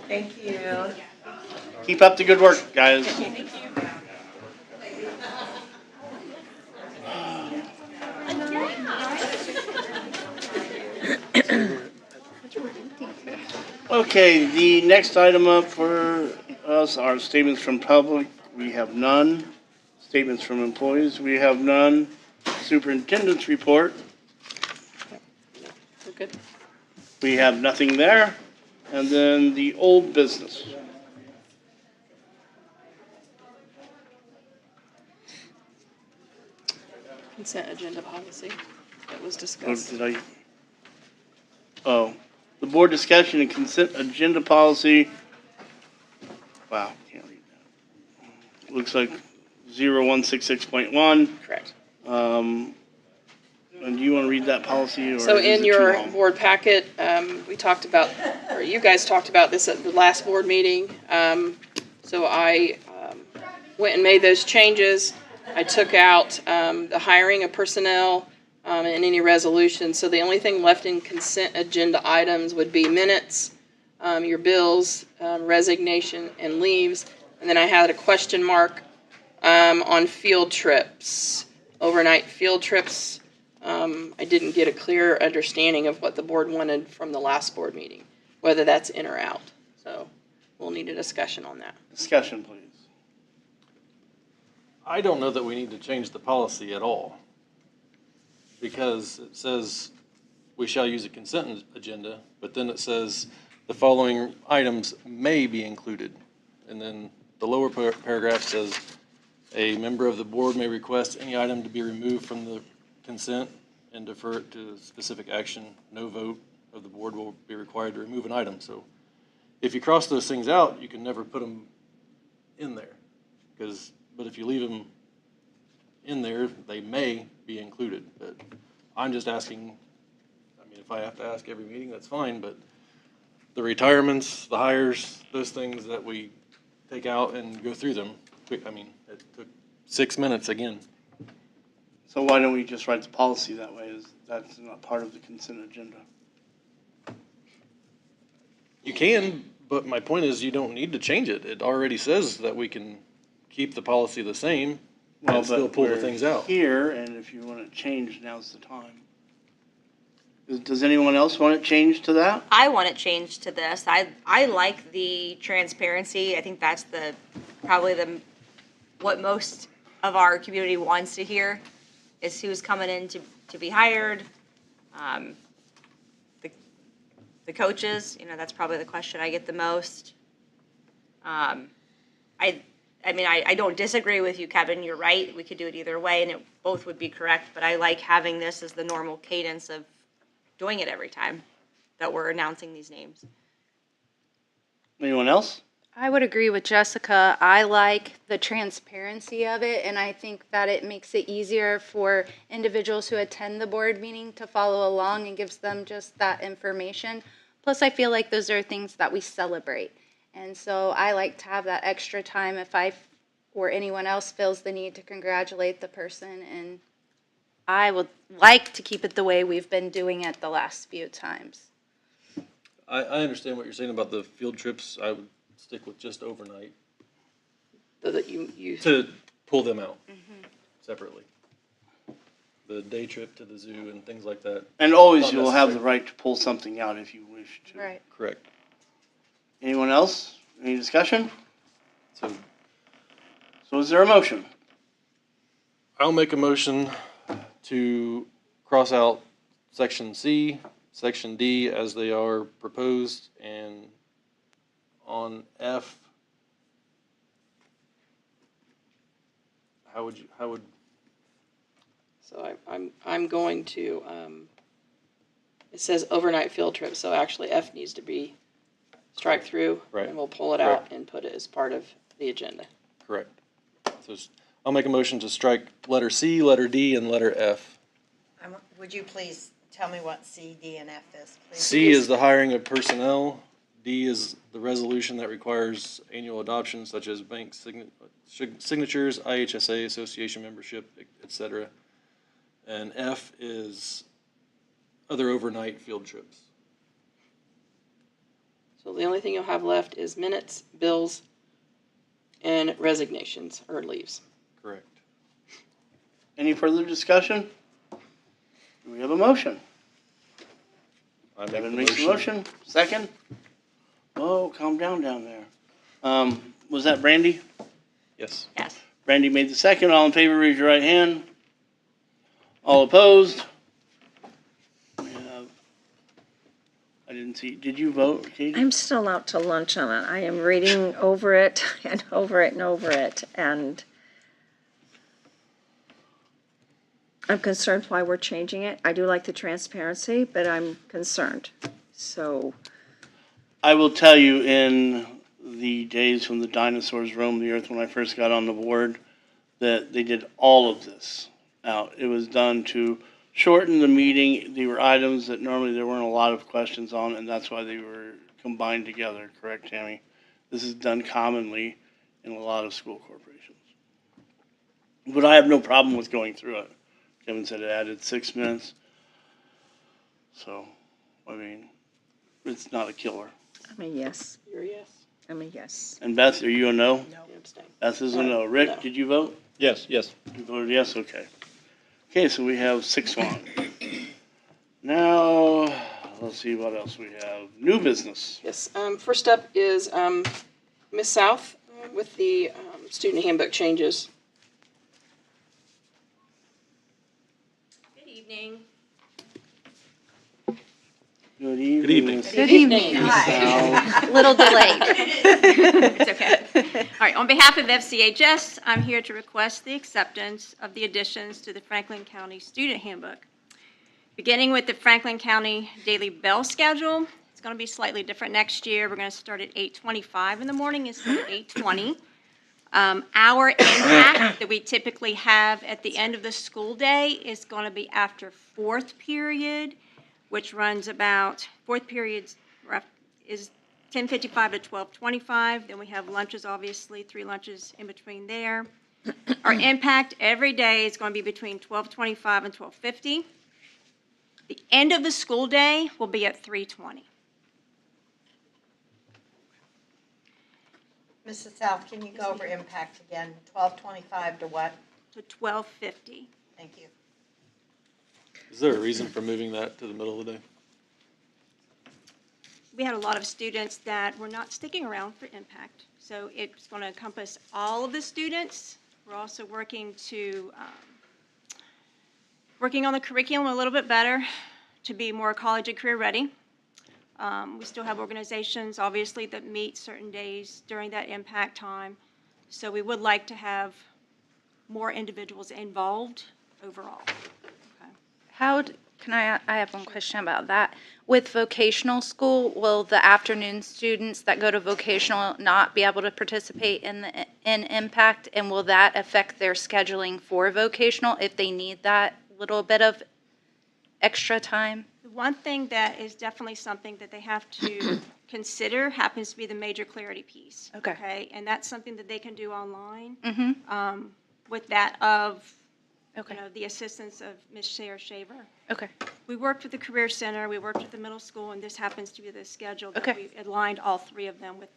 Thank you. Keep up the good work, guys. Okay, the next item up for us are statements from public. We have none. Statements from employees. We have none. Superintendent's report. We're good. We have nothing there. And then the old business. Consent agenda policy that was Oh, discussed. the board discussion and consent agenda policy. Wow, can't read that. Looks like 0166.1. Correct. And do you want to read that policy or So is it in too your long? board packet, we talked about, or you guys talked about this at the last board meeting. So I went and made those changes. I took out the hiring of personnel and any resolutions. So the only thing left in consent agenda items would be minutes, your bills, resignation, and leaves. And then I had a question mark on field trips, overnight field trips. I didn't get a clear understanding of what the board wanted from the last board meeting, whether that's in or out. So we'll need a discussion on that. Discussion, please. I don't know that we need to change the policy at all. Because it says we shall use a consent agenda, but then it says the following items may be included. And then the lower paragraph says a member of the board may request any item to be removed from the consent and defer it to specific action. No vote of the board will be required to remove an item. So if you cross those things out, you can never put them in there. But if you leave them in there, they may be included. But I'm just asking, I mean, if I have to ask every meeting, that's fine, but the retirements, the hires, those things that we take out and go through them, I mean, it took 6 minutes again. So why don't we just write the policy that way? That's not part of the consent agenda. You can, but my point is you don't need to change it. It already says that we can keep the policy the same and still pull the things out. Here, and if you want it changed, now's the time. Does anyone else want it changed to that? I want it changed to this. I like the transparency. I think that's probably what most of our community wants to hear is who's coming in to be hired. The coaches, that's probably the question I get the most. I mean, I don't disagree with you, Kevin. You're right. We could do it either way, and it both would be correct. But I like having this as the normal cadence of doing it every time that we're announcing these names. Anyone else? I would agree with Jessica. I like the transparency of it, and I think that it makes it easier for individuals who attend the board meeting to follow along and gives them just that information. Plus, I feel like those are things that we celebrate. And so I like to have that extra time if I or anyone else feels the need to congratulate the person. And I would like to keep it the way we've been doing it the last few times. I understand what you're saying about the field trips. I would stick with just overnight. So that you to pull them out separately. The day trip to the zoo and things like that. And always Not you'll have the necessary. right to pull something out if you wish to. Right. Correct. Anyone else? Any discussion? So So is there a motion? I'll make a motion to cross out Section C, Section D as they are proposed, and on F, how would, So I'm going to, it says overnight field trip, so actually F needs to be strike through. Right. And we'll pull it out and put it as part of the agenda. correct. So I'll make a motion to strike letter C, letter D, and letter F. Would you please tell me what C, D, and F is, please? C is the hiring of personnel. D is the resolution that requires annual adoption such as bank signatures, IHSA, association membership, etc. And F is other overnight field trips. So the only thing you'll have left is minutes, bills, and resignations or leaves. Correct. Any further discussion? Do we have a motion? Kevin makes a motion. Second? Oh, calm down there. Was that Brandy? Yes. Yes. Brandy made the second. All in favor, raise your right hand. All opposed? We have, I didn't see, did you vote, Katie? I'm still out to lunch on it. I am reading over it and over it and over it, and I'm concerned why we're changing it. I do like the transparency, but I'm concerned. So, I will tell you, in the days when the dinosaurs roamed the earth, when I first got on the board, that they did all of this out. It was done to shorten the meeting. They were items that normally there weren't a lot of questions on, and that's why they were combined together, correct, Tammy? This is done commonly in a lot of school corporations. But I have no problem with going through it. Kevin said it added 6 minutes. So, I mean, it's not a killer. I'm a yes. You're a yes. I'm a yes. And Beth, are you a no? No. Abstain. Beth is a no. Rick, No. did you vote? Yes, yes. You voted yes, okay. Okay, so we have 6-1. Now, let's see what else we have. New business. Yes. First up is Ms. South with the student handbook changes. Good evening. Good evening. Good evening. Good evening. Hi. Little delayed. It's okay. All right, on behalf of FCHS, I'm here to request the acceptance of the additions to the Franklin County Student Handbook. Beginning with the Franklin County Daily Bell schedule, it's going to be slightly different next year. We're going to start at 8:25 in the morning instead of 8:20. Our impact that we typically have at the end of the school day is going to be after fourth period, which runs about, fourth period is 10:55 to 12:25. Then we have lunches, obviously, 3 lunches in between there. Our impact every day is going to be between 12:25 and 12:50. The end of the school day will be at 3:20. Mrs. South, can you go over impact again? 12:25 to what? To 12:50. Thank you. Is there a reason for moving that to the middle of the day? We had a lot of students that were not sticking around for impact, so it's going to encompass all of the students. We're also working on the curriculum a little bit better to be more college and career ready. We still have organizations, obviously, that meet certain days during that impact time, so we would like to have more individuals involved overall. I have one question about that. With vocational school, will the afternoon students that go to vocational not be able to participate in impact? And will that affect their scheduling for vocational if they need that little bit of extra time? The one thing that is definitely something that they have to consider happens to be the major clarity piece. Okay. And that's something that they can do online. Mm-hmm. With that of Okay. the assistance of Ms. Sarah Shaver. Okay. We worked with the Career Center, we worked with the middle school, and this happens to be the schedule that Okay. we aligned all 3 of them with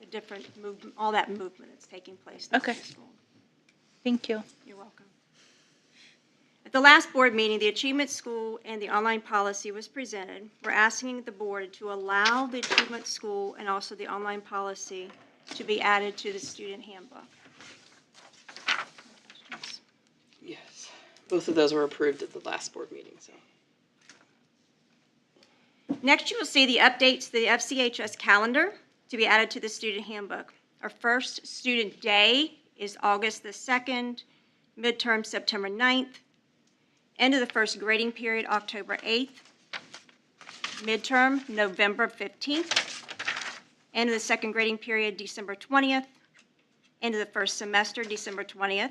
the different movement, all that movement that's taking place in Okay. the school. Thank you. You're welcome. At the last board meeting, the Achievement School and the online policy was presented. We're asking the board to allow the Achievement School and also the online policy to be added to the student handbook. Yes. Both of those were approved at the last board meeting, so. Next, you will see the updates to the FCHS calendar to be added to the student handbook. Our first student day is August the 2nd, midterm September 9th, end of the first grading period October 8th, midterm November 15th, end of the second grading period December 20th, end of the first semester December 20th,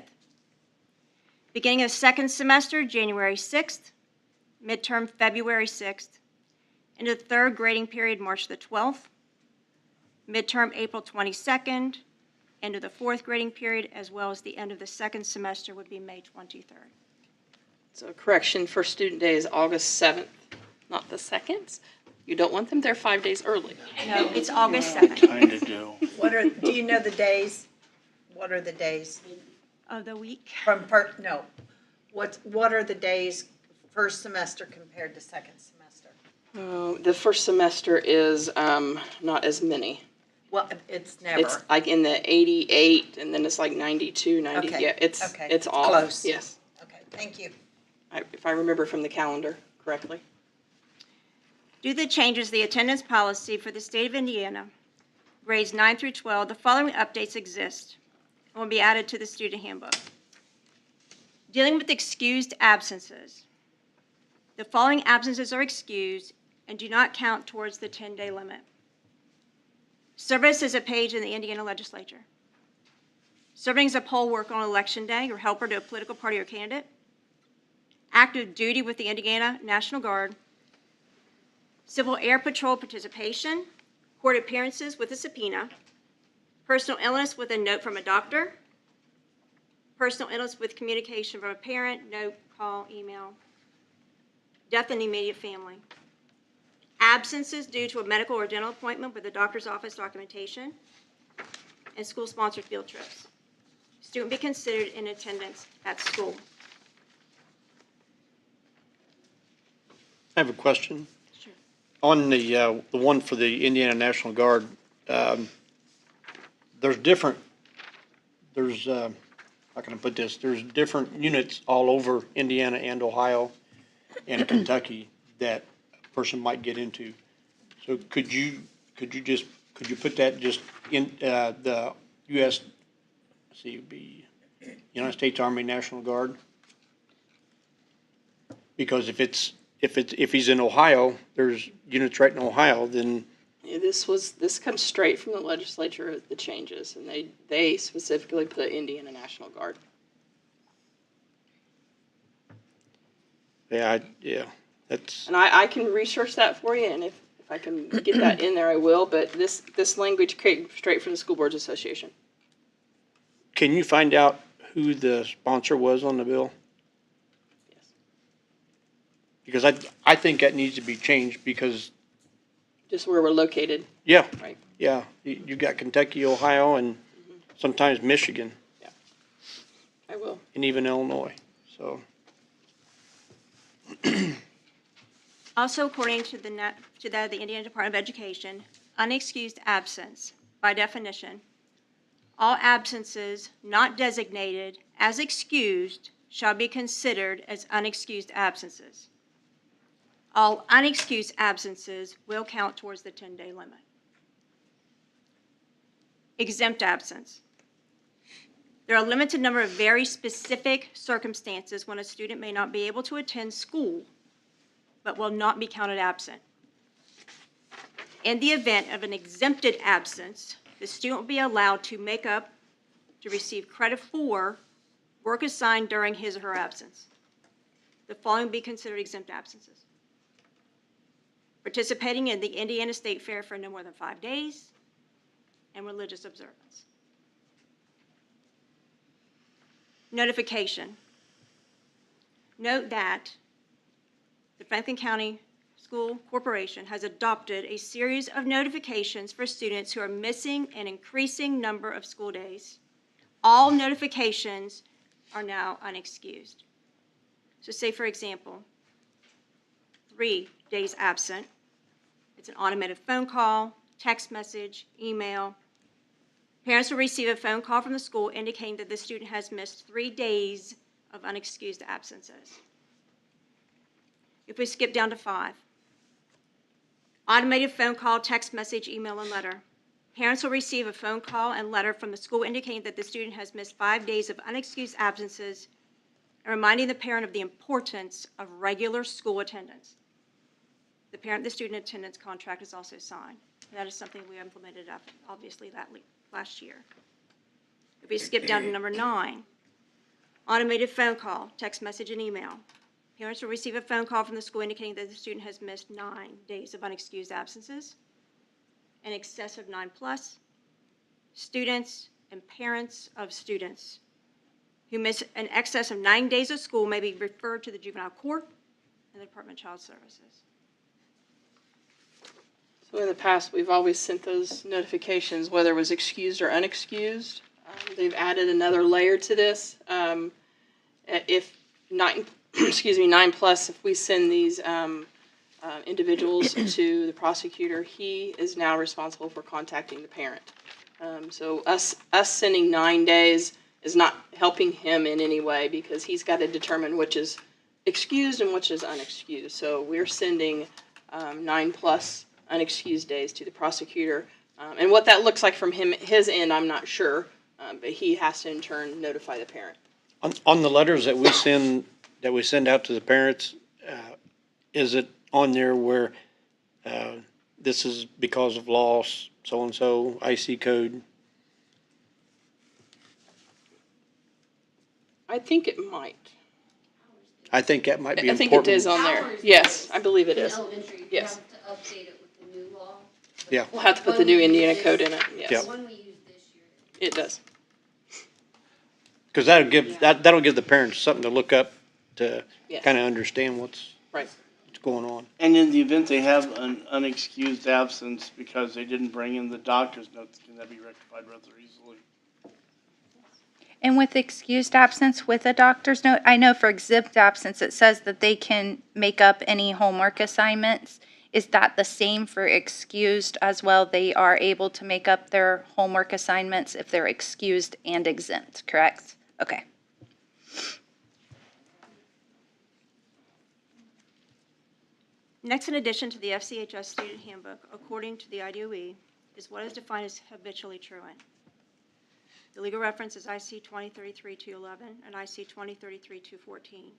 beginning of second semester January 6th, midterm February 6th, end of the third grading period March the 12th, midterm April 22nd, end of the fourth grading period, as well as the end of the second semester would be May 23rd. So a correction, for student day is August 7th, not the 2nd. You don't want them there 5 days early. No, it's August 7th. Kind of do. Do you know the days? What are the days? Of the week? No. What are the days first semester compared to second semester? Oh, the first semester is not as many. Well, it's never. It's like in the 88, and then it's like 92, 90. Okay. Yeah, it's off. Close. Yes, Okay, thank you. if I remember from the calendar correctly. Due to the changes to the attendance policy for the state of Indiana, grades 9 through 12, the following updates exist and will be added to the student handbook. Dealing with excused absences. The following absences are excused and do not count towards the 10-day limit. Service is a page in the Indiana legislature. Serving as a poll worker on election day or helper to a political party or candidate. Active duty with the Indiana National Guard. Civil Air Patrol participation. Court appearances with a subpoena. Personal illness with a note from a doctor. Personal illness with communication from a parent, note, call, email. Death in the immediate family. Absences due to a medical or dental appointment with the doctor's office documentation. And school-sponsored field trips. Student be considered in attendance at school. I have a question. Sure. On the one for the Indiana National Guard, there's how can I put this? There's different units all over Indiana and Ohio and Kentucky that a person might get into. So could you put that just in the United States Army National Guard? Because if he's in Ohio, there's units right in Ohio, then Yeah, this comes straight from the legislature, the changes, and they specifically put Indiana National Guard. that's. And I can research that for you, and if I can get that in there, I will, but this language came straight from the School Boards Association. Can you find out who the sponsor was on the bill? Yes. Because I think that needs to be changed because. Just where we're located. Yeah. Right. Yeah, you got Kentucky, Ohio, and sometimes Michigan. Yeah. I will. And even Illinois, so. Also, according to the Indiana Department of Education, unexcused absence, by definition, all absences not designated as excused shall be considered as unexcused absences. All unexcused absences will count towards the 10-day limit. Exempt absence. There are a limited number of very specific circumstances when a student may not be able to attend school, but will not be counted absent. In the event of an exempted absence, the student will be allowed to make up to receive credit for work assigned during his or her absence. The following will be considered exempt absences. Participating in the Indiana State Fair for no more than 5 days, and religious observance. Notification. Note that the Franklin County School Corporation has adopted a series of notifications for students who are missing an increasing number of school days. All notifications are now unexcused. So say, for example, 3 days absent. It's an automated phone call, text message, email. Parents will receive a phone call from the school indicating that the student has missed 3 days of unexcused absences. If we skip down to 5, Automated phone call, text message, email, and letter. Parents will receive a phone call and letter from the school indicating that the student has missed 5 days of unexcused absences and reminding the parent of the importance of regular school attendance. The parent-the-student attendance contract is also signed. And that is something we implemented, obviously, last year. If we skip down to number 9, automated phone call, text message, and email. Parents will receive a phone call from the school indicating that the student has missed 9 days of unexcused absences, in excess of 9+. Students and parents of students who miss an excess of 9 days of school may be referred to the juvenile court and the Department of Child Services. So in the past, we've always sent those notifications, whether it was excused or unexcused. They've added another layer to this. If 9, 9+, if we send these individuals to the prosecutor, he is now responsible for contacting the parent. So us sending 9 days is not helping him in any way because he's got to determine which is excused and which is unexcused. So we're sending 9+ unexcused days to the prosecutor. And what that looks like from his end, I'm not sure, but he has to in turn notify the parent. On the letters that we send out to the parents, is it on there where this is because of loss, so-and-so, IC code? I think it might. I think that might be I important. think it is on there. Yes, I believe it is. Elementary, Yes. you have to update it with the new law. Yeah. We'll have to put the new Indiana code in it, yes. Yeah. The one we used this year. It does. Because that'll give the parents something to look up to Yes. kind of understand what's Right. going on. And in the event they have an unexcused absence because they didn't bring in the doctor's notes, can that be rectified rather easily? And with excused absence with a doctor's note, I know for exempt absence, it says that they can make up any homework assignments. Is that the same for excused as well? They are able to make up their homework assignments if they're excused and exempt, correct? Okay. Next, in addition to the FCHS student handbook, according to the IDOE, is what is defined as habitually truant. The legal reference is IC 2033-211 and IC 2033-214.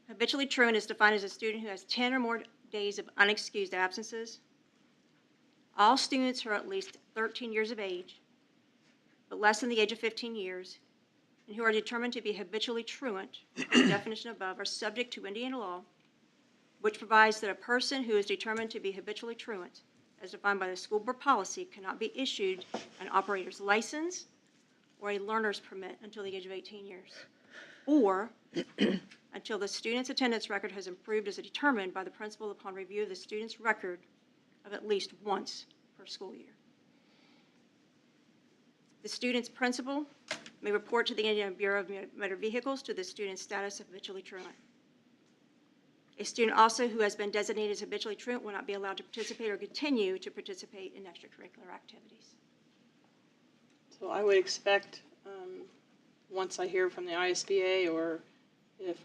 Habitually truant is defined as a student who has 10 or more days of unexcused absences. All students who are at least 13 years of age, but less than the age of 15 years, and who are determined to be habitually truant, the definition above, are subject to Indiana law, which provides that a person who is determined to be habitually truant, as defined by the school board policy, cannot be issued an operator's license or a learner's permit until the age of 18 years, or until the student's attendance record has improved as determined by the principal upon review of the student's record of at least once per school year. The student's principal may report to the Indiana Bureau of Motor Vehicles to the student's status of habitually truant. A student also who has been designated as habitually truant will not be allowed to participate or continue to participate in extracurricular activities. So I would expect, once I hear from the ISBA or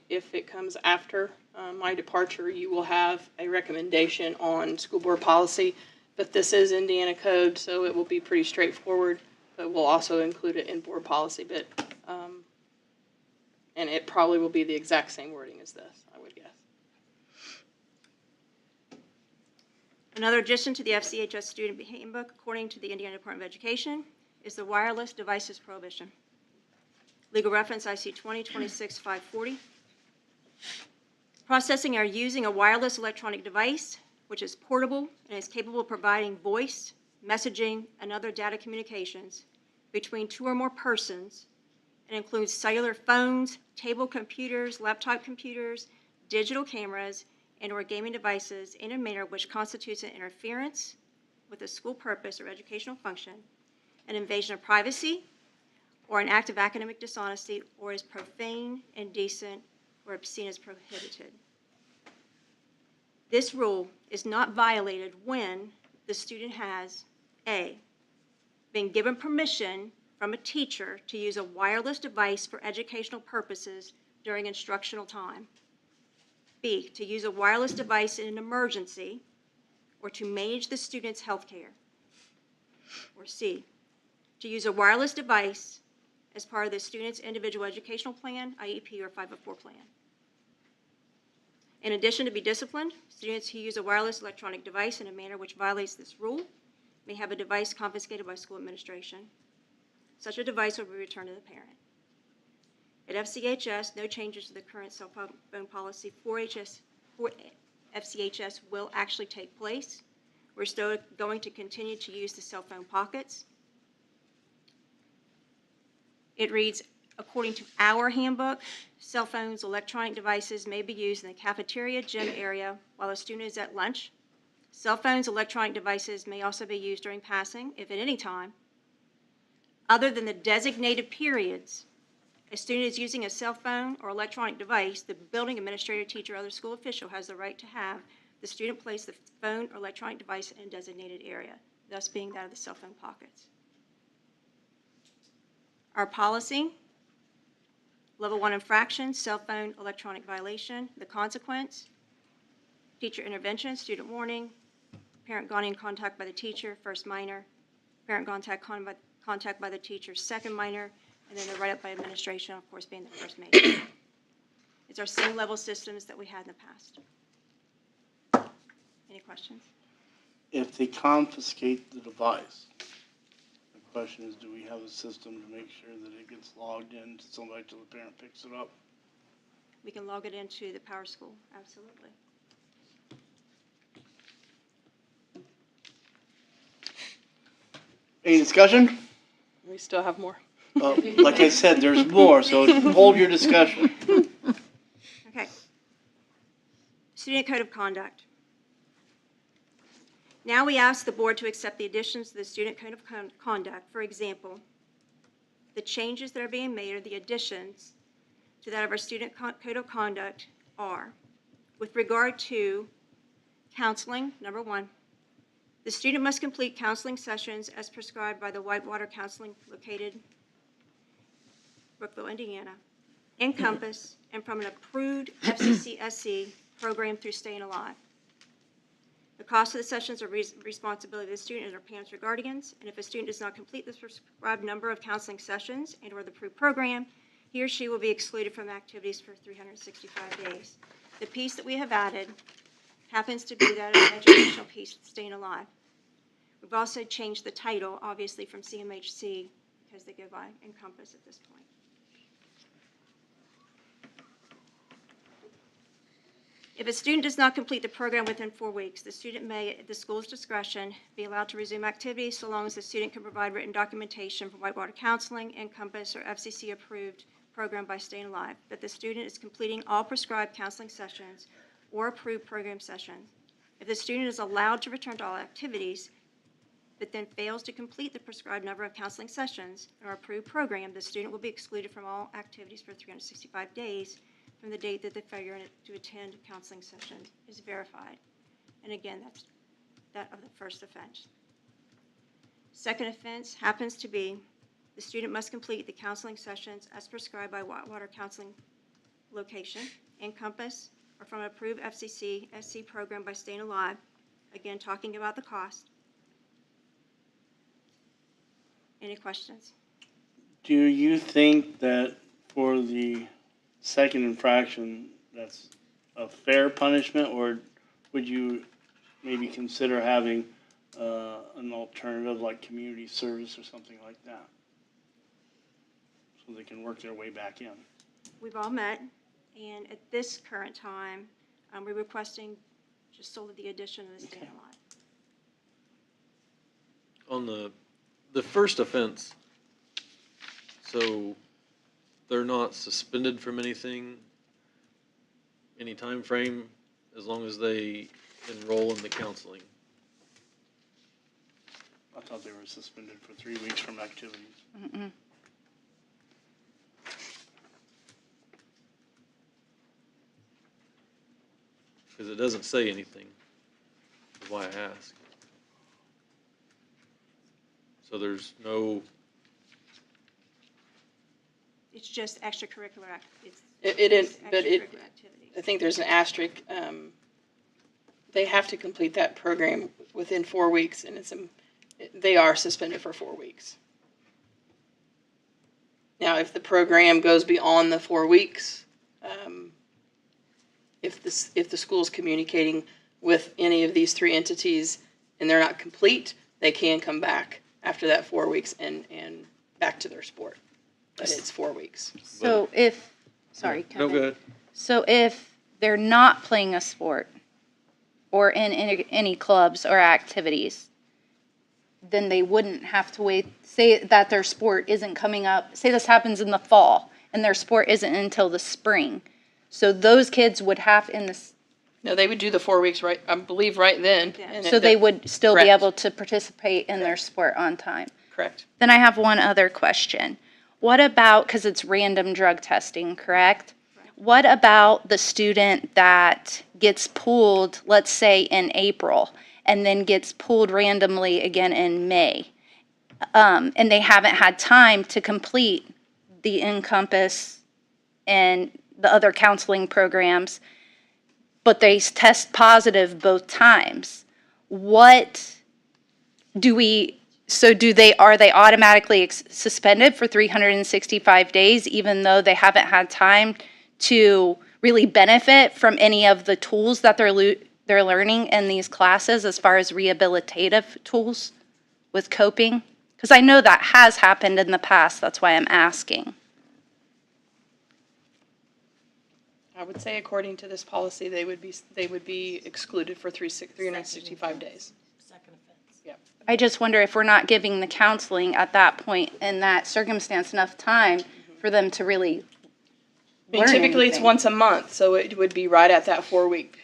if it comes after my departure, you will have a recommendation on school board policy. But this is Indiana code, so it will be pretty straightforward, but we'll also include it in board policy. But and it probably will be the exact same wording as this, I would guess. Another addition to the FCHS student handbook, according to the Indiana Department of Education, is the wireless devices prohibition. Legal reference IC 2026-540. Processing or using a wireless electronic device, which is portable and is capable of providing voice, messaging, and other data communications between 2 or more persons, and includes cellular phones, table computers, laptop computers, digital cameras, and/or gaming devices in a manner which constitutes an interference with a school purpose or educational function, an invasion of privacy, or an act of academic dishonesty, or is profane, indecent, or obscene as prohibited. This rule is not violated when the student has, A, been given permission from a teacher to use a wireless device for educational purposes during instructional time, B, to use a wireless device in an emergency, or to manage the student's health care. Or C, to use a wireless device as part of the student's individual educational plan, IEP, or 504 plan. In addition, to be disciplined, students who use a wireless electronic device in a manner which violates this rule may have a device confiscated by school administration. Such a device will be returned to the parent. At FCHS, no changes to the current cell phone policy for FCHS will actually take place. We're still going to continue to use the cell phone pockets. It reads, according to our handbook, cell phones, electronic devices may be used in the cafeteria, gym area while a student is at lunch. Cell phones, electronic devices may also be used during passing, if at any time, other than the designated periods a student is using a cell phone or electronic device, the building administrator, teacher, or other school official has the right to have the student place the phone or electronic device in a designated area, thus being that of the cell phone pockets. Our policy, level 1 infraction, cell phone, electronic violation. The consequence, teacher intervention, student warning, parent gone in contact by the teacher, first minor, parent contact by the teacher, second minor, and then the write-up by administration, of course, being the first major. It's our same level systems that we had in the past. Any questions? If they confiscate the device, the question is, do we have a system to make sure that it gets logged in to somebody till the parent picks it up? We can log it into the Power School, absolutely. Any discussion? We still have more. Like I said, there's more, so hold your discussion. Okay. Student Code of Conduct. Now we ask the board to accept the additions to the Student Code of Conduct. For example, the changes that are being made or the additions to that of our Student Code of Conduct are, with regard to counseling, number 1, the student must complete counseling sessions as prescribed by the Whitewater Counseling located Brookville, Indiana, Encompass, and from an approved FCCSC program through Staying Alive. The cost of the sessions are responsibility of the student and their parents or guardians, and if a student does not complete the prescribed number of counseling sessions and or the approved program, he or she will be excluded from activities for 365 days. The piece that we have added happens to be that educational piece, Staying Alive. We've also changed the title, obviously, from CMHC because they go by Encompass at this point. If a student does not complete the program within 4 weeks, the student may, at the school's discretion, be allowed to resume activities so long as the student can provide written documentation from Whitewater Counseling, Encompass, or FCC-approved program by Staying Alive that the student is completing all prescribed counseling sessions or approved program sessions. If the student is allowed to return to all activities, but then fails to complete the prescribed number of counseling sessions or approved program, the student will be excluded from all activities for 365 days from the date that the failure to attend counseling sessions is verified. And again, that's that of the first offense. Second offense happens to be the student must complete the counseling sessions as prescribed by Whitewater Counseling location, Encompass, or from an approved FCCSC program by Staying Alive. Again, talking about the cost. Any questions? Do you think that for the second infraction, that's a fair punishment, or would you maybe consider having an alternative like community service or something like that, so they can work their way back in? We've all met, and at this current time, we're requesting just solely the addition of the Staying Alive. On the first offense, so they're not suspended from anything, any time frame, as long as they enroll in the counseling. I thought they were suspended for 3 weeks from activities. Mm-mm. Because it doesn't say anything, is why I ask. So there's no, It's just extracurricular activities. It is, but Extracurricular activities. I think there's an asterisk. They have to complete that program within 4 weeks, and they are suspended for 4 weeks. Now, if the program goes beyond the 4 weeks, if the school's communicating with any of these three entities and they're not complete, they can come back after that 4 weeks and back to their sport. But it's 4 weeks. So sorry. No, go ahead. So if they're not playing a sport or in any clubs or activities, then they wouldn't have to wait, say that their sport isn't coming up, say this happens in the fall and their sport isn't until the spring. So those kids would have No, they would do the 4 weeks right, I believe, right then. and so they would still be Correct. able to participate in their sport on time. Correct. Then I have one other question. What about, because it's random drug testing, correct? What about the student that gets pulled, let's say in April, and then gets pulled randomly again in May? And they haven't had time to complete the Encompass and the other counseling programs, but they test positive both times. Are they automatically suspended for 365 days, even though they haven't had time to really benefit from any of the tools that they're learning in these classes as far as rehabilitative tools with coping? Because I know that has happened in the past, that's why I'm asking. I would say according to this policy, they would be excluded for 365 days. I just wonder if we're not giving the counseling at that point in that circumstance enough time for them to really learn Typically, it's anything. once a month, so it would be right at that 4 week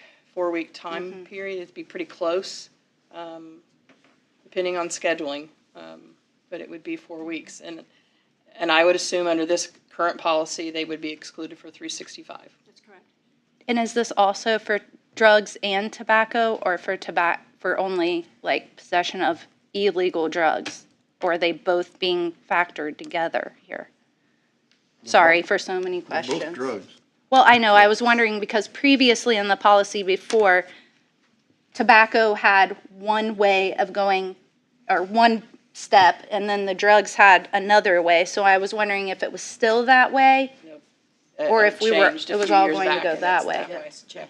time period. It'd be pretty close, depending on scheduling. But it would be 4 weeks, and I would assume under this current policy, they would be excluded for 365. That's correct. And is this also for drugs and tobacco, or for only like possession of illegal drugs? Or are they both being factored together here? Sorry for so many questions. Both drugs. Well, I know, I was wondering because previously in the policy before, tobacco had one way of going, or one step, and then the drugs had another way. So I was wondering if it was still that way, or if Changed a it was few all years going to back, go and that it's way.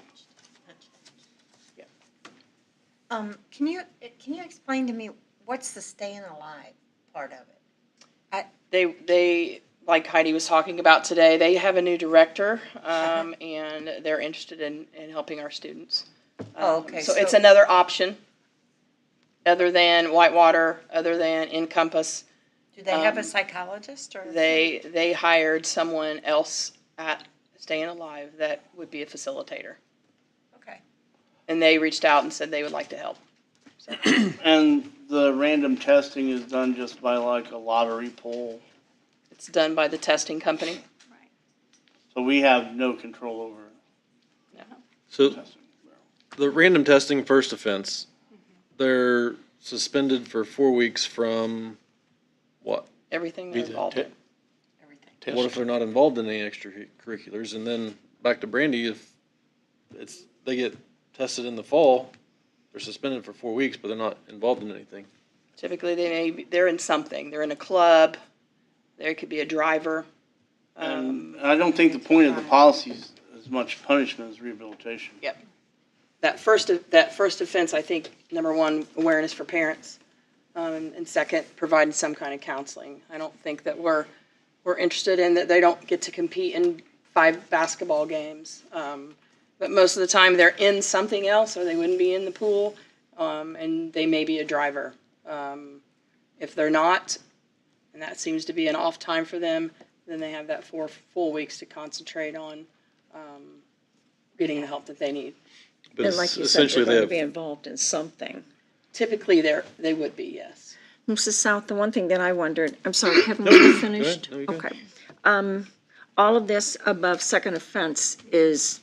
Can you explain to me what's the staying alive part of it? They like Heidi was talking about today, they have a new director, and they're interested in helping our students. Okay, So it's another option, other than Whitewater, other than Encompass. Do they have a psychologist or? They hired someone else at Staying Alive that would be a facilitator. Okay. And they reached out and said they would like to help. And the random testing is done just by like a lottery poll, It's done by the testing company. so we have no control over So the random testing first offense, they're suspended for 4 weeks from what? Everything they're involved in. What if they're not involved in any extracurriculars? And then back to Brandy, if they get tested in the fall, they're suspended for 4 weeks, but they're not involved in anything. Typically, they're in something. They're in a club. There could be a driver. And I don't think the point of the policy is as much punishment as rehabilitation. Yep. That first offense, I think, number one, awareness for parents, and second, providing some kind of counseling. I don't think that we're interested in that they don't get to compete in 5 basketball games. But most of the time, they're in something else, or they wouldn't be in the pool, and they may be a driver. If they're not, and that seems to be an off time for them, then they have that 4 full weeks to concentrate on getting the help that they need. But And like you said, essentially they're they going to have, be involved in something. Typically, they would be, yes. Mrs. South, the one thing that I wondered, I'm sorry, haven't we finished? No, you go ahead. Okay. All of this above second offense is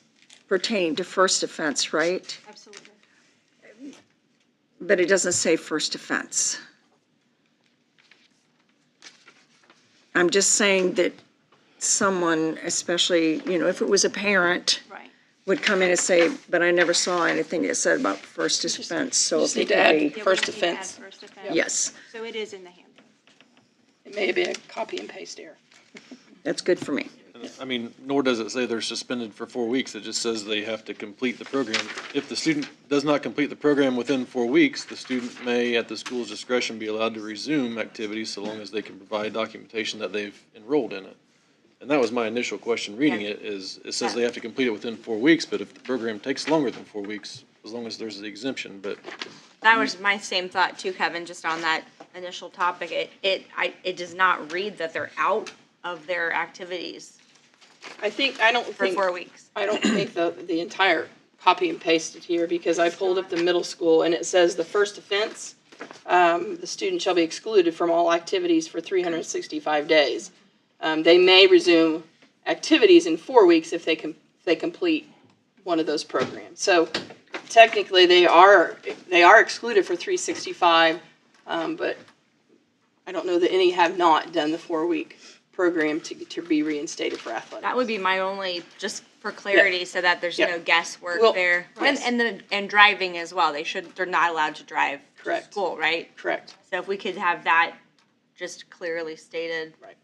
pertaining to first offense, right? Absolutely. But it doesn't say first offense. I'm just saying that someone, especially, if it was a parent, Right. would come in and say, but I never saw anything that said about first offense, so just if it need to could add be, Yeah, we first need to add offense. first offense. yes, So it is in the handbook. It may be a copy and paste error. that's good for me. I mean, nor does it say they're suspended for 4 weeks. It just says they have to complete the program. If the student does not complete the program within 4 weeks, the student may, at the school's discretion, be allowed to resume activities so long as they can provide documentation that they've enrolled in it. And that was my initial question reading it, is it says they have to complete it within 4 weeks, but if the program takes longer than 4 weeks, as long as there's the exemption, but That was my same thought too, Kevin, just on that initial topic. It does not read that they're out of their activities I don't for think 4 weeks. I don't think the entire copy and pasted here, because I pulled up the middle school and it says the first offense, the student shall be excluded from all activities for 365 days. They may resume activities in 4 weeks if they complete one of those programs. So technically, they are excluded for 365, but I don't know that any have not done the 4-week program to be reinstated for athletics. That would be my only, just for clarity, so that there's Yeah. no guesswork Well, there. yes. And driving as well. They're not allowed to drive to Correct. school, right? Correct. So if we could have that just clearly stated. Right.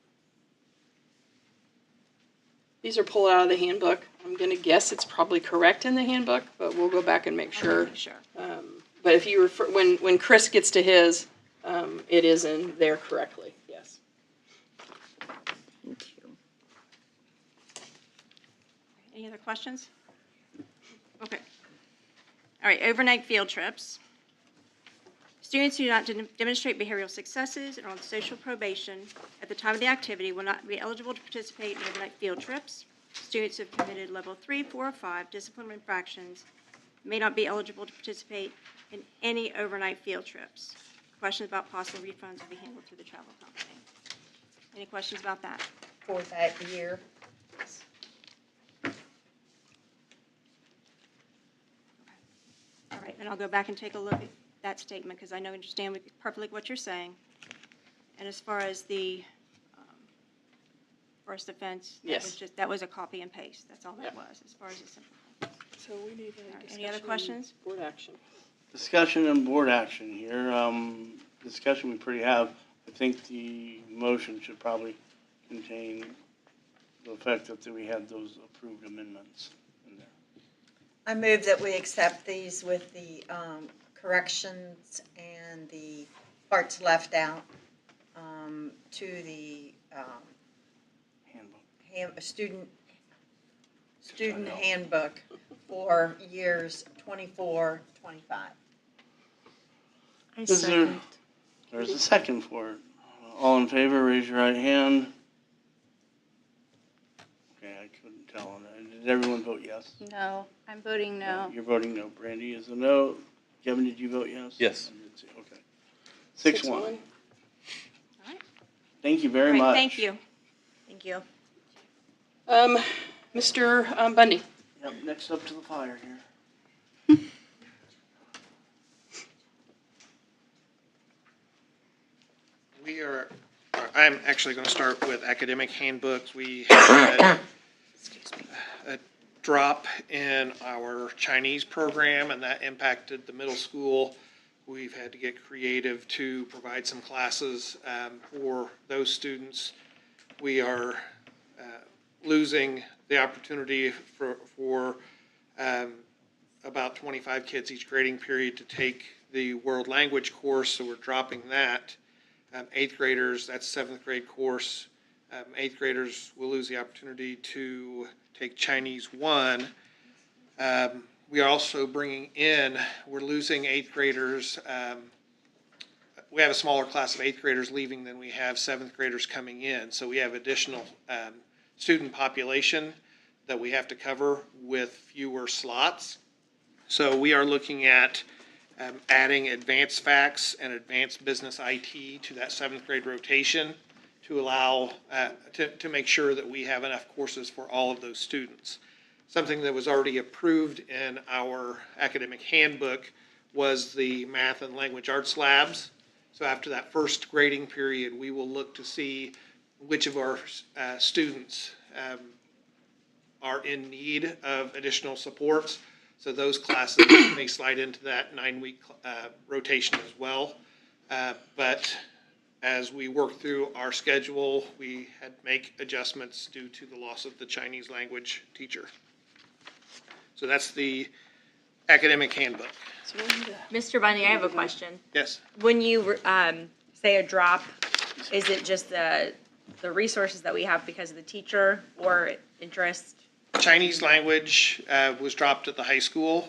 These are pulled out of the handbook. I'm gonna guess it's probably correct in the handbook, but we'll go back and make sure. Sure. But if you refer, when Chris gets to his, it is in there correctly, yes. Thank you. Any other questions? Okay. All right, overnight field trips. Students who do not demonstrate behavioral successes and are on social probation at the time of the activity will not be eligible to participate in overnight field trips. Students who have committed level 3, 4, or 5 disciplinary infractions may not be eligible to participate in any overnight field trips. Questions about possible refunds will be handled through the travel company. Any questions about that? For that year. All right, and I'll go back and take a look at that statement, because I understand perfectly what you're saying. And as far as the first offense, Yes. that was a copy and paste. That's all that was, as far as the simple. So we need All right, any other questions? Board action. Discussion and board action here. Discussion we pretty have. I think the motion should probably contain the fact that we had those approved amendments in there. I move that we accept these with the corrections and the parts left out to the Handbook. student handbook for years 24, 25. There's a second for it. All in favor, raise your right hand. Okay, I couldn't tell. Did everyone vote yes? No, I'm voting no. You're voting no. Brandy is a no. Kevin, did you vote yes? Yes. I did too. Okay. 6-1. All right. Thank you very All right, much. thank you. Thank you. Mr. Bundy. Yep, next up to the fire here. I'm actually going to start with academic handbooks. We had a drop in our Chinese program, and that impacted the middle school. We've had to get creative to provide some classes for those students. We are losing the opportunity for about 25 kids each grading period to take the world language course, so we're dropping that. 8th graders, that's 7th grade course. 8th graders will lose the opportunity to take Chinese 1. We are also bringing in, we're losing 8th graders. We have a smaller class of 8th graders leaving than we have 7th graders coming in. So we have additional student population that we have to cover with fewer slots. So we are looking at adding advanced facts and advanced business IT to that 7th grade rotation to allow, to make sure that we have enough courses for all of those students. Something that was already approved in our academic handbook was the math and language arts labs. So after that first grading period, we will look to see which of our students are in need of additional supports. So those classes may slide into that 9-week rotation as well. But as we work through our schedule, we had to make adjustments due to the loss of the Chinese language teacher. So that's the academic handbook. Mr. Bundy, I have a question. Yes. When you say a drop, is it just the resources that we have because of the teacher or interest? Chinese language was dropped at the high school.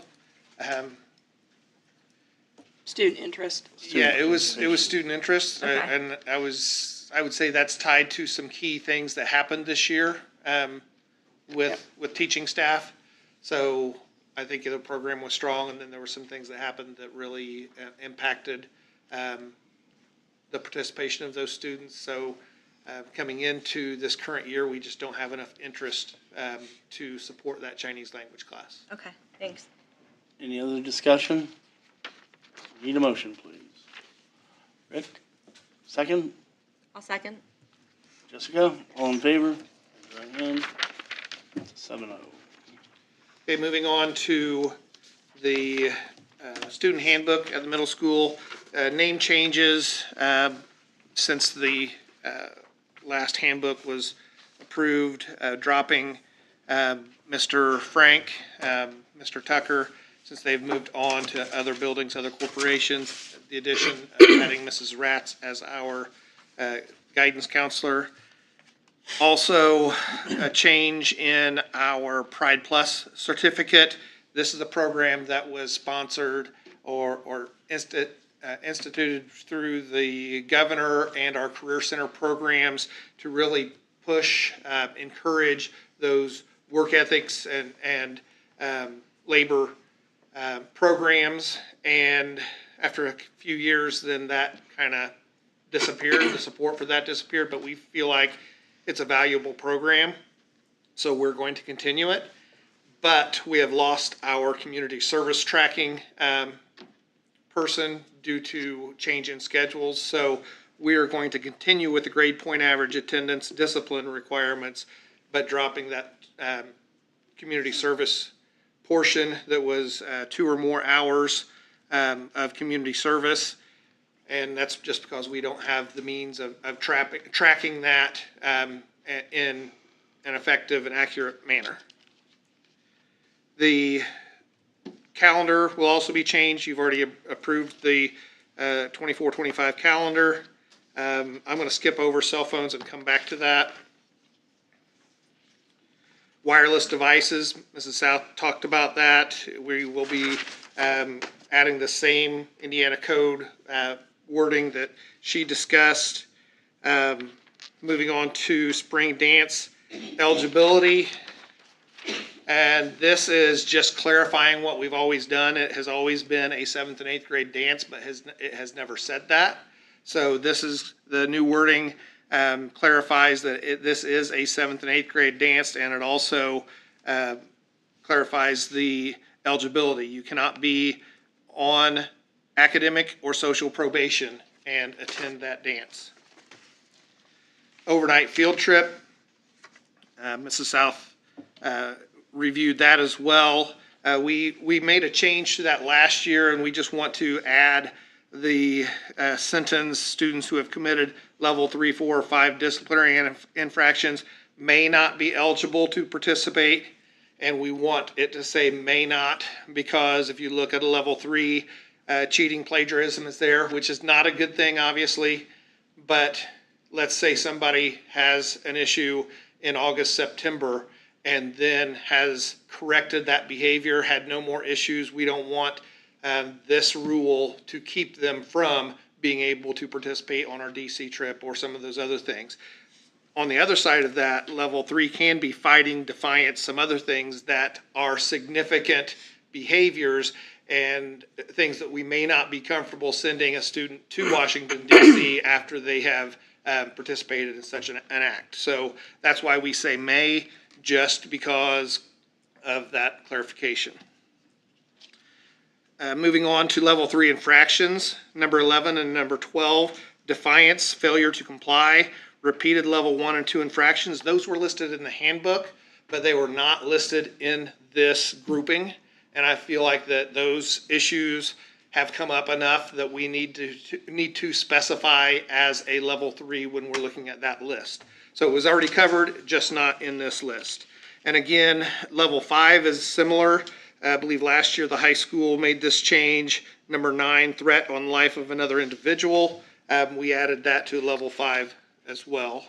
Student interest. Yeah, it was student interest, Okay. and I would say that's tied to some key things that happened this year with teaching staff. So I think the program was strong, and then there were some things that happened that really impacted the participation of those students. So coming into this current year, we just don't have enough interest to support that Chinese language class. Okay, thanks. Any other discussion? Need a motion, please. Rick, second? I'll second. Jessica, all in favor? Raise your right hand. 7-0. Okay, moving on to the student handbook at the middle school. Name changes since the last handbook was approved, dropping Mr. Frank, Mr. Tucker, since they've moved on to other buildings, other corporations. The addition of adding Mrs. Ratz as our guidance counselor. Also, a change in our Pride Plus certificate. This is a program that was sponsored or instituted through the governor and our Career Center programs to really push, encourage those work ethics and labor programs. And after a few years, then that kind of disappeared. The support for that disappeared, but we feel like it's a valuable program, so we're going to continue it. But we have lost our community service tracking person due to change in schedules. So we are going to continue with the grade point average attendance discipline requirements, but dropping that community service portion that was 2 or more hours of community service. And that's just because we don't have the means of tracking that in an effective and accurate manner. The calendar will also be changed. You've already approved the 24-25 calendar. I'm going to skip over cell phones and come back to that. Wireless devices, Mrs. South talked about that. We will be adding the same Indiana code wording that she discussed. Moving on to spring dance eligibility. And this is just clarifying what we've always done. It has always been a 7th and 8th grade dance, but it has never said that. So this is the new wording. Clarifies that this is a 7th and 8th grade dance, and it also clarifies the eligibility. You cannot be on academic or social probation and attend that dance. Overnight field trip. Mrs. South reviewed that as well. We made a change to that last year, and we just want to add the sentence: students who have committed level 3, 4, or 5 disciplinary infractions may not be eligible to participate. And we want it to say may not, because if you look at a level 3, cheating, plagiarism is there, which is not a good thing, obviously. But let's say somebody has an issue in August, September, and then has corrected that behavior, had no more issues. We don't want this rule to keep them from being able to participate on our DC trip or some of those other things. On the other side of that, level 3 can be fighting, defiance, some other things that are significant behaviors and things that we may not be comfortable sending a student to Washington, DC after they have participated in such an act. So that's why we say may, just because of that clarification. Moving on to level 3 infractions, number 11 and number 12, defiance, failure to comply, repeated level 1 and 2 infractions. Those were listed in the handbook, but they were not listed in this grouping. And I feel like that those issues have come up enough that we need to specify as a level 3 when we're looking at that list. So it was already covered, just not in this list. And again, level 5 is similar. I believe last year the high school made this change. Number 9, threat on life of another individual. We added that to level 5 as well.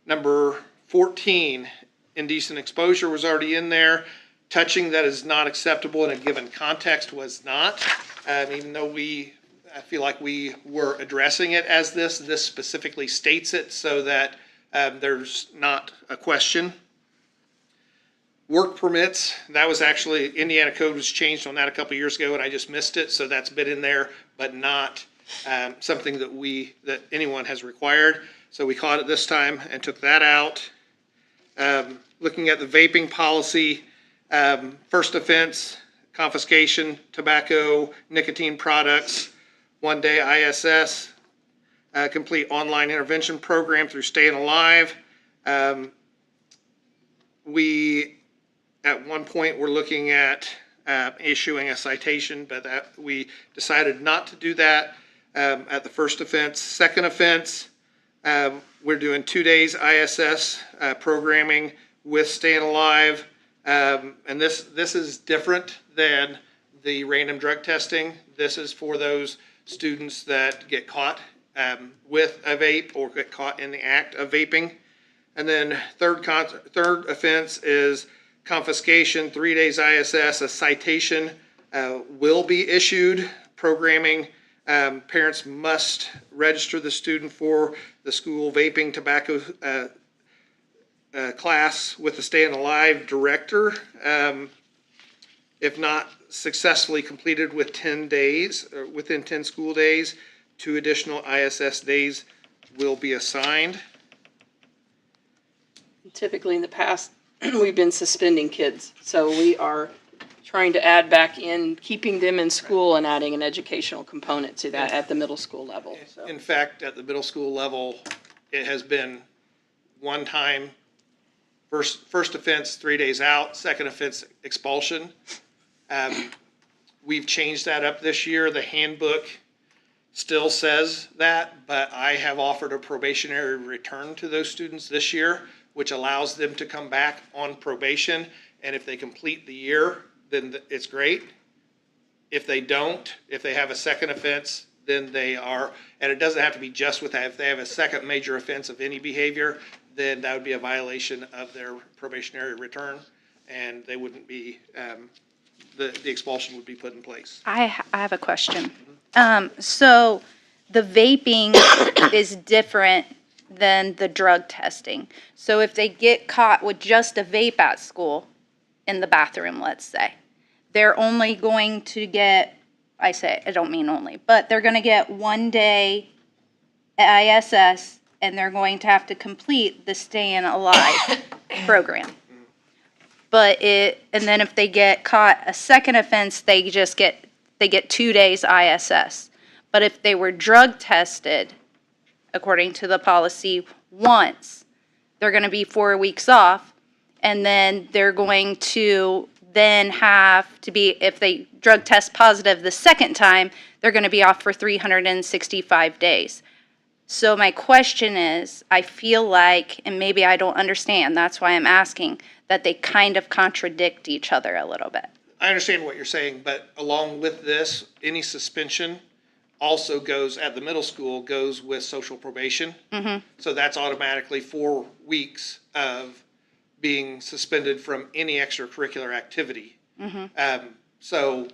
Number 14, indecent exposure was already in there. Touching that is not acceptable in a given context was not. Even though I feel like we were addressing it as this specifically states it so that there's not a question. Work permits, that was actually, Indiana code was changed on that a couple years ago and I just missed it, so that's been in there, but not something that anyone has required. So we caught it this time and took that out. Looking at the vaping policy, first offense, confiscation, tobacco, nicotine products, 1-day ISS, complete online intervention program through Staying Alive. We, at one point, were looking at issuing a citation, but we decided not to do that at the first offense. Second offense, we're doing 2 days ISS programming with Staying Alive. And this is different than the random drug testing. This is for those students that get caught with a vape or get caught in the act of vaping. And then third offense is confiscation, 3 days ISS. A citation will be issued. Programming, parents must register the student for the school vaping tobacco class with the Staying Alive director. If not successfully completed with 10 days, or within 10 school days, 2 additional ISS days will be assigned. Typically in the past, we've been suspending kids, so we are trying to add back in, keeping them in school and adding an educational component to that at the middle school level. So. In fact, at the middle school level, it has been one time, first offense, 3 days out, second offense, expulsion. We've changed that up this year. The handbook still says that, but I have offered a probationary return to those students this year, which allows them to come back on probation. And if they complete the year, then it's great. If they don't, if they have a second offense, then they are, and it doesn't have to be just with that. If they have a second major offense of any behavior, then that would be a violation of their probationary return, and they wouldn't be, the expulsion would be put in place. I have a question. So the vaping is different than the drug testing. So if they get caught with just a vape at school in the bathroom, let's say, they're only going to get, I don't mean only, but they're going to get 1 day ISS and they're going to have to complete the Staying Alive program. But and then if they get caught a second offense, they get 2 days ISS. But if they were drug tested, according to the policy, once, they're going to be 4 weeks off, and then they're going to then have to be, if they drug test positive the second time, they're going to be off for 365 days. So my question is, I feel like, and maybe I don't understand, that's why I'm asking, that they kind of contradict each other a little bit. I understand what you're saying, but along with this, any suspension also goes, at the middle school, goes with social probation. Mm-hmm. So that's automatically 4 weeks of being suspended from any extracurricular activity. Mm-hmm. So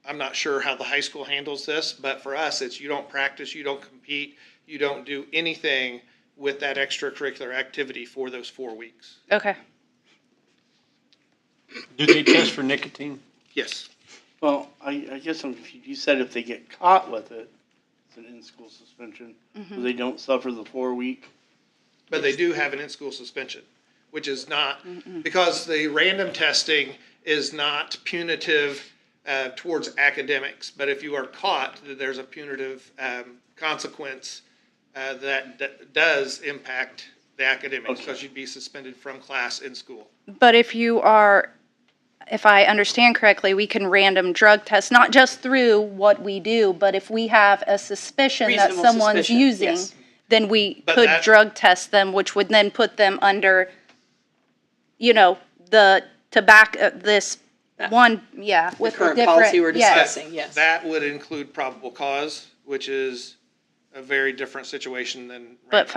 I'm not sure how the high school handles this, but for us, it's you don't practice, you don't compete, you don't do anything with that extracurricular activity for those 4 weeks. Okay. Do they test for nicotine? Yes. Well, I guess you said if they get caught with it, it's an in-school suspension. Mm-hmm. So they don't suffer the 4 week. But they do have an in-school suspension, which is not, because the random testing is not punitive towards academics. But if you are caught, there's a punitive consequence that does impact the academics, because you'd be suspended from class in school. But if I understand correctly, we can random drug test, not just through what we do, but if we have a suspicion that Reasonable someone's suspicion, using, yes. then we But could that- drug test them, which would then put them under, the tobacco, this one, with the current different. policy we're yes. discussing, yes. That would include probable cause, which is a very different situation than. But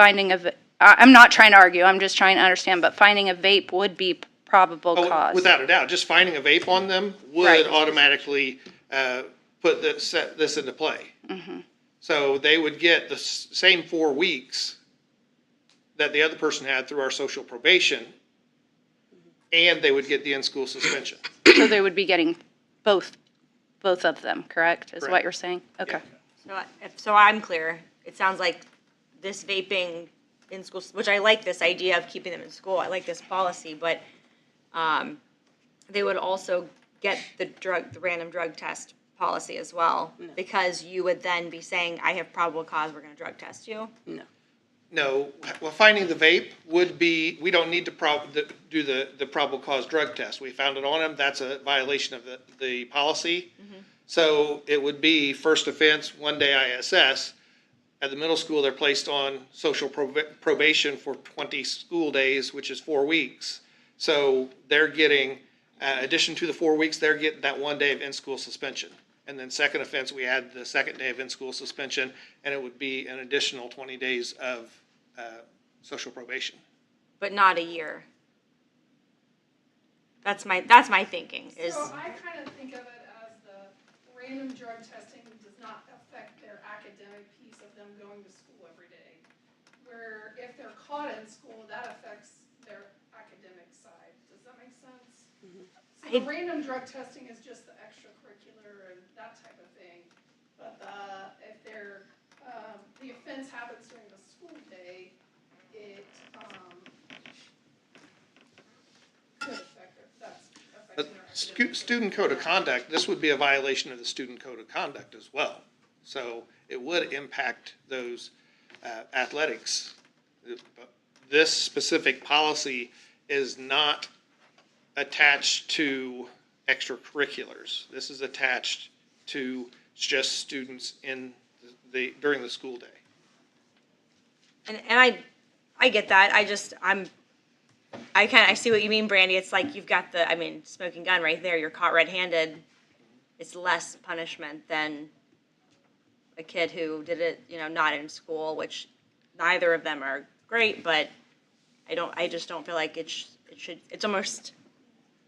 I'm not trying to argue, I'm just trying to understand, but finding a vape would be probable Oh, cause. without a doubt, just finding a vape on them Right. would automatically set this into play. Mhm. So they would get the same 4 weeks that the other person had through our social probation, and they would get the in-school suspension. So they would be getting both of them, correct, is what Correct. you're saying? Okay. So I'm clear, it sounds like this vaping in school, which I like this idea of keeping them in school, I like this policy, but they would also get the random drug test policy as well, because you would then be saying, I have probable cause, we're gonna drug test you. No, well, finding the vape would be, we don't need to do the probable cause drug test. We found it on them, that's a violation of the policy. So it would be first offense, 1-day ISS. At the middle school, they're placed on social probation for 20 school days, which is 4 weeks. So they're getting, addition to the 4 weeks, they're getting that 1 day of in-school suspension. And then second offense, we add the second day of in-school suspension, and it would be an additional 20 days of social probation. But not a year. That's my thinking, is. So I kind of think of it as the random drug testing does not affect their academic piece of them going to school every day. Where if they're caught in school, that affects their academic side. Does that make sense? So the random drug testing is just the extracurricular and that type of thing. But if the offense happens during the school day, it could affect it. That's affecting their academic. Student code of conduct, this would be a violation of the student code of conduct as well. So it would impact those athletics. This specific policy is not attached to extracurriculars. This is attached to just students during the school day. And I get that, I see what you mean, Brandy, it's like you've got smoking gun right there, you're caught red-handed. It's less punishment than a kid who did it, not in school, which neither of them are great, but I just don't feel like it's almost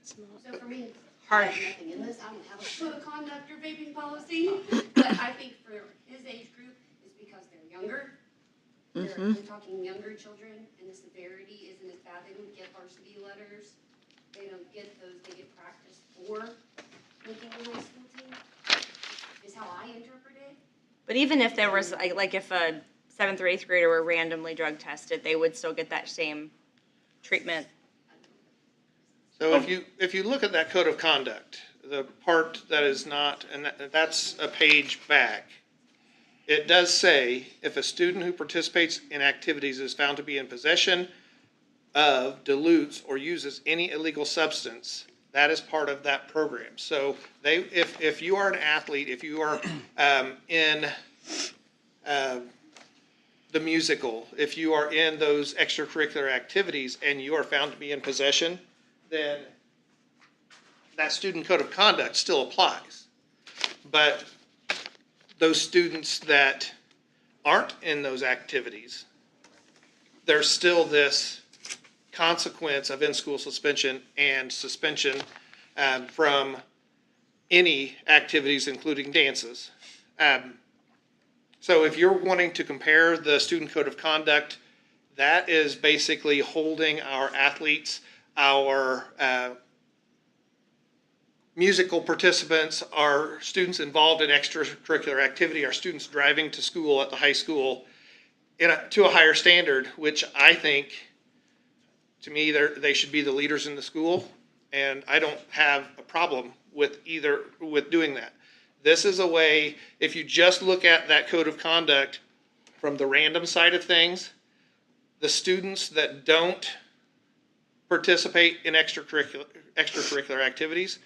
So for me, harsh. I have nothing in this, I don't have a code of conduct or vaping policy, but I think for his age group, it's because they're younger. We're talking younger children, and the severity isn't as bad, they don't get varsity letters, they don't get those, they get practice for making the high school team, is how I interpret it. But even if there was, like if a 7th or 8th grader were randomly drug tested, they would still get that same treatment. So if you look at that code of conduct, the part that is not, and that's a page back, it does say, if a student who participates in activities is found to be in possession of, dilutes, or uses any illegal substance, that is part of that program. So if you are an athlete, if you are in the musical, if you are in those extracurricular activities and you are found to be in possession, then that student code of conduct still applies. But those students that aren't in those activities, there's still this consequence of in-school suspension and suspension from any activities, including dances. So if you're wanting to compare the student code of conduct, that is basically holding our athletes, our musical participants, our students involved in extracurricular activity, our students driving to school at the high school to a higher standard, which I think, to me, they should be the leaders in the school, and I don't have a problem with doing that. This is a way, if you just look at that code of conduct from the random side of things, the students that don't participate in extracurricular activities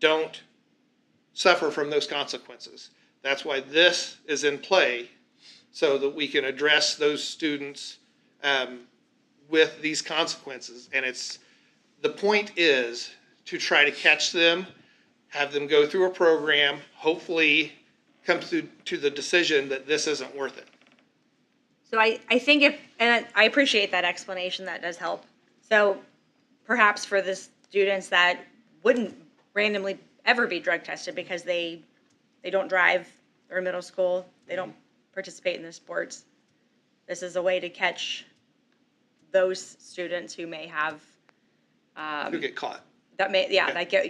don't suffer from those consequences. That's why this is in play, so that we can address those students with these consequences. And the point is to try to catch them, have them go through a program, hopefully come to the decision that this isn't worth it. So I think and I appreciate that explanation, that does help. So perhaps for the students that wouldn't randomly ever be drug tested because they don't drive, they're in middle school, they don't participate in the sports, this is a way to catch those students who may have Who get caught. that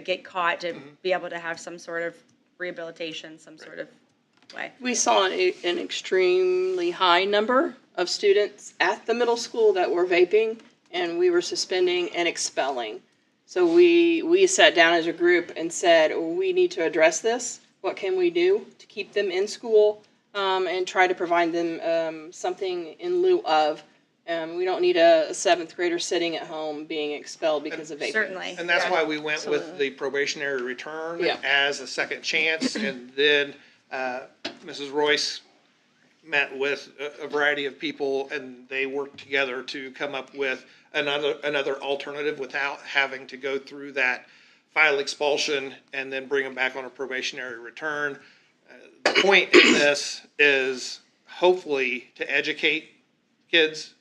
get caught, to be able to have some sort of rehabilitation, some sort of way. We saw an extremely high number of students at the middle school that were vaping, and we were suspending and expelling. So we sat down as a group and said, we need to address this. What can we do to keep them in school, and try to provide them something in lieu of. We don't need a seventh grader sitting at home being expelled because of vaping. Certainly. And that's why we went with the probationary return as a second chance. And then Mrs. Royce met with a variety of people, and they worked together to come up with another alternative without having to go through that file expulsion and then bring them back on a probationary return. The point in this is hopefully to educate kids,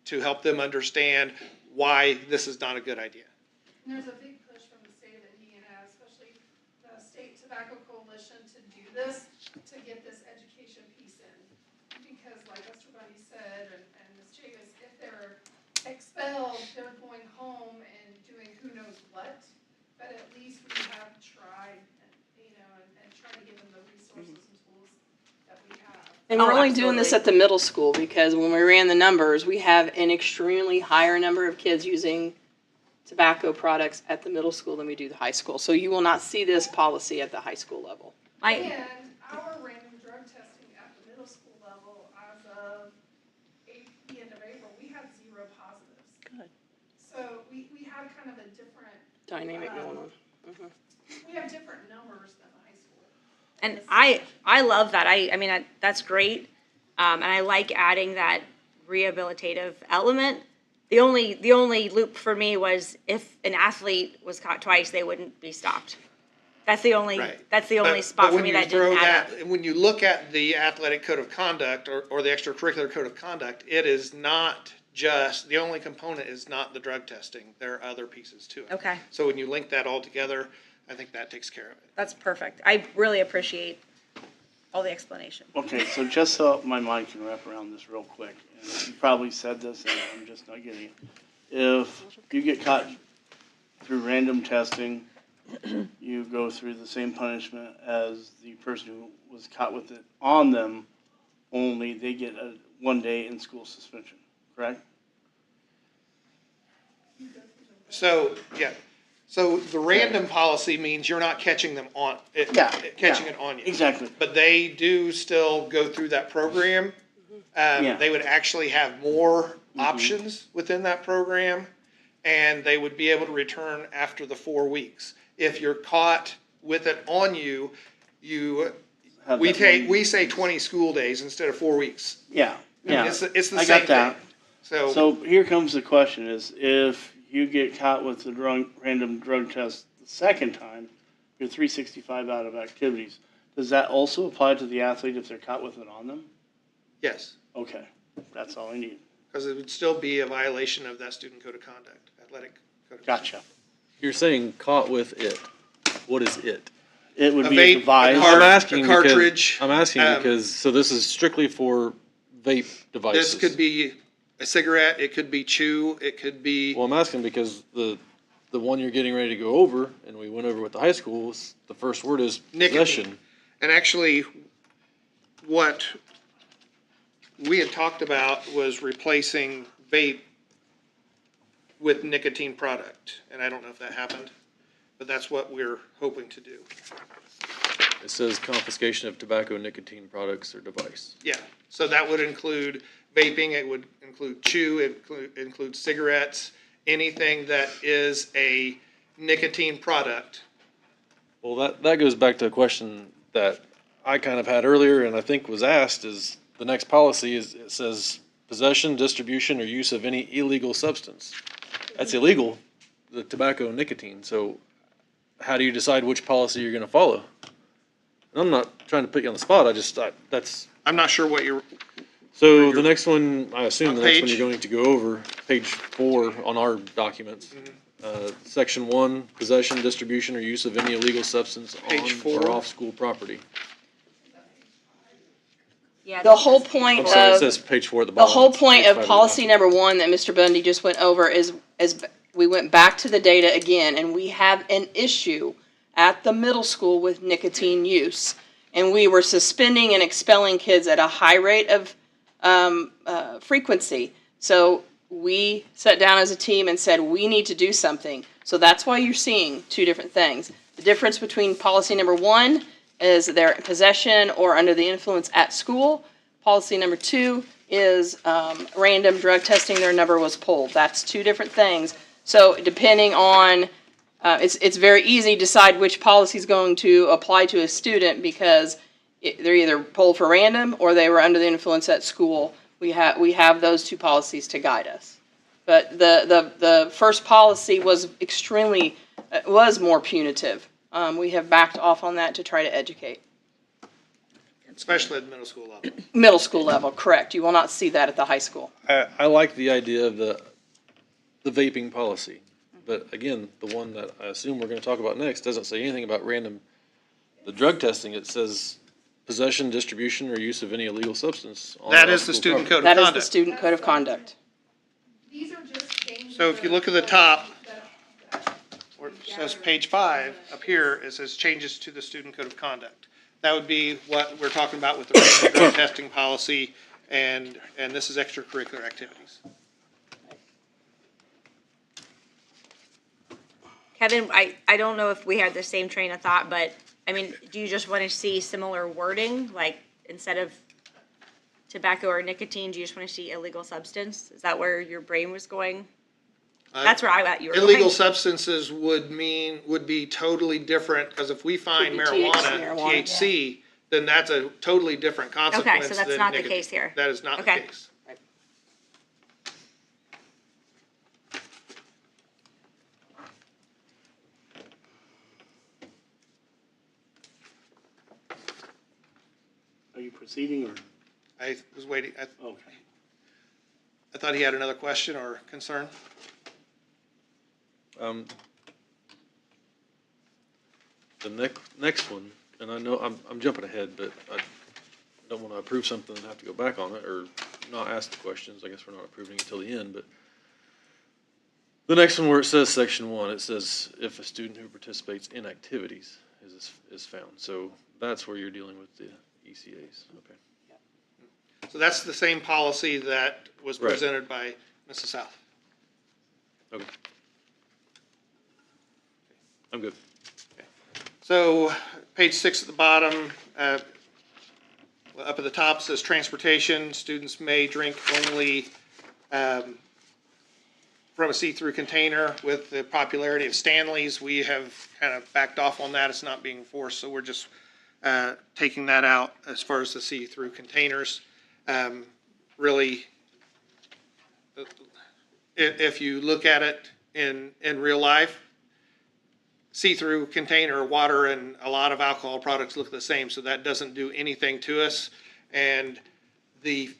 to help them understand why this is not a good idea. And there's a big push from the state of Indiana, especially the State Tobacco Coalition, to do this, to get this education piece in. Because like Mr. Bundy said, and Ms. Chavis, if they're expelled, they're going home and doing who knows what. But at least we have tried, and try to give them the resources and tools that we have. And we're only doing this at the middle school because when we ran the numbers, we have an extremely higher number of kids using tobacco products at the middle school than we do the high school. So you will not see this policy at the high school level. And our random drug testing at the middle school level, as of the end of April, we had 0 positives. Good. So we have kind of a different Dynamic going on. We have different numbers than the high school. And I love that. I mean, that's great. And I like adding that rehabilitative element. The only loop for me was if an athlete was caught twice, they wouldn't be stopped. That's the only spot for me that didn't add up. When you look at the athletic code of conduct or the extracurricular code of conduct, it is not just, the only component is not the drug testing. There are other pieces to it. Okay. So when you link that all together, I think that takes care of it. That's perfect. I really appreciate all the explanation. Okay, so just so my mind can wrap around this real quick, and you probably said this, and I'm just not getting it. If you get caught through random testing, you go through the same punishment as the person who was caught with it on them, only they get a 1 day in school suspension, correct? So, yeah. So the random policy means you're not catching them on, it on you. Exactly. But they do still go through that program. They would actually have more options within that program, and they would be able to return after the 4 weeks. If you're caught with it on you, we say 20 school days instead of 4 weeks. Yeah, I mean, it's the same I got that. thing. So here comes the question is, if you get caught with the random drug test the second time, you're 365 out of activities. Does that also apply to the athlete if they're caught with it on them? Yes. Okay, that's all I need. Because it would still be a violation of that student code of conduct, athletic code of conduct. Gotcha. You're saying caught with it. What is it? It would A be vape, a device. a I'm asking a cartridge. because so this is strictly for vape devices. This could be a cigarette, it could be chew, it could be. Well, I'm asking because the one you're getting ready to go over, and we went over with the high school, the first word is possession. And actually, what we had talked about was replacing vape with nicotine product. And I don't know if that happened, but that's what we're hoping to do. it says confiscation of tobacco, nicotine products, or device. Yeah, so that would include vaping, it would include chew, it includes cigarettes, anything that is a nicotine product. Well, that goes back to a question that I kind of had earlier and I think was asked is the next policy is, it says possession, distribution, or use of any illegal substance. That's illegal, the tobacco and nicotine. So how do you decide which policy you're going to follow? And I'm not trying to put you on the spot. That's. I'm not sure what you're. So the next one, I assume the next one page? you're going to go over, page 4 on our documents. Section 1, possession, distribution, or use of any illegal substance Page on 4. or off school property. Yeah, The whole point I'm sorry, it of, says page 4 at the the bottom. whole It's point page of 5 policy document. number 1 that Mr. Bundy just went over is we went back to the data again, and we have an issue at the middle school with nicotine use. And we were suspending and expelling kids at a high rate of frequency. So we sat down as a team and said, we need to do something. So that's why you're seeing two different things. The difference between policy number 1 is their possession or under the influence at school. Policy number 2 is random drug testing, their number was pulled. That's two different things. So depending on, it's very easy to decide which policy is going to apply to a student because they're either pulled for random or they were under the influence at school. We have those two policies to guide us. But the first policy was extremely, was more punitive. We have backed off on that to try to educate. Especially at the middle school level. Middle school level, correct. You will not see that at the high school. I like the idea of the vaping policy. But again, the one that I assume we're going to talk about next doesn't say anything about random, the drug testing. It says possession, distribution, or use of any illegal substance. That is the student code of That is conduct. the student code of conduct. These are just changes. So if you look at the top, where it says page 5, up here, it says changes to the student code of conduct. That would be what we're talking about with the random drug testing policy, and this is extracurricular activities. Kevin, I don't know if we had the same train of thought, but, I mean, do you just want to see similar wording? Like, instead of tobacco or nicotine, do you just want to see illegal substance? Is that where your brain was going? That's where I you were Illegal going. substances would be totally different, because if we find Could be marijuana, THC, then that's a totally different consequence Okay, so that's than not the nicotine. case here. That is not the Okay. case. Are you proceeding or? I was waiting, Okay. I thought he had another question or concern. The next one, and I know I'm jumping ahead, but I don't want to approve something and have to go back on it or not ask the questions. I guess we're not approving it until the end, but the next one where it says section 1, it says if a student who participates in activities is found. So that's where you're dealing with the ECAs. Okay. So that's the same policy that was Right. presented by Mrs. South. Okay. I'm good. So page 6 at the bottom, up at the top says transportation, students may drink only from a see-through container. With the popularity of Stanley's, we have kind of backed off on that. It's not being enforced, so we're just taking that out as far as the see-through containers. Really, if you look at it in real life, see-through container, water, and a lot of alcohol products look the same, so that doesn't do anything to us. And the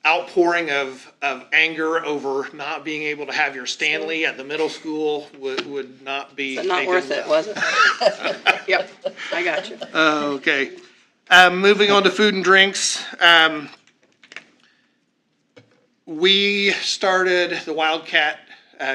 outpouring of anger over not being able to have your Stanley at the middle school would not be Is it not taken worth it, well. was it? Yep, I got you. Okay. Moving on to food and drinks. We started the Wildcat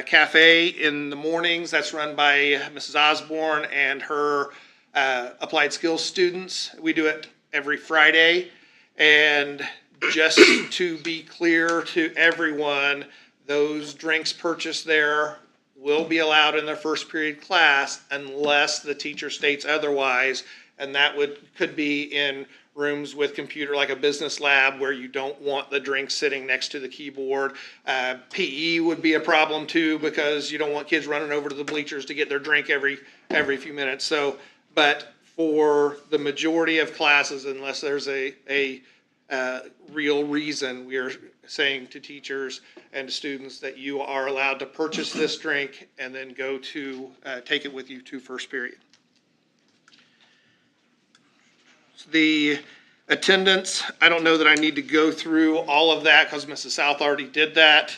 Cafe in the mornings. That's run by Mrs. Osborne and her applied skills students. We do it every Friday. And just to be clear to everyone, those drinks purchased there will be allowed in their first period class unless the teacher states otherwise. And that could be in rooms with computer, like a business lab, where you don't want the drink sitting next to the keyboard. PE would be a problem too, because you don't want kids running over to the bleachers to get their drink every few minutes. So, but for the majority of classes, unless there's a real reason, we are saying to teachers and students that you are allowed to purchase this drink and then go to take it with you to first period. The attendance, I don't know that I need to go through all of that because Mrs. South already did that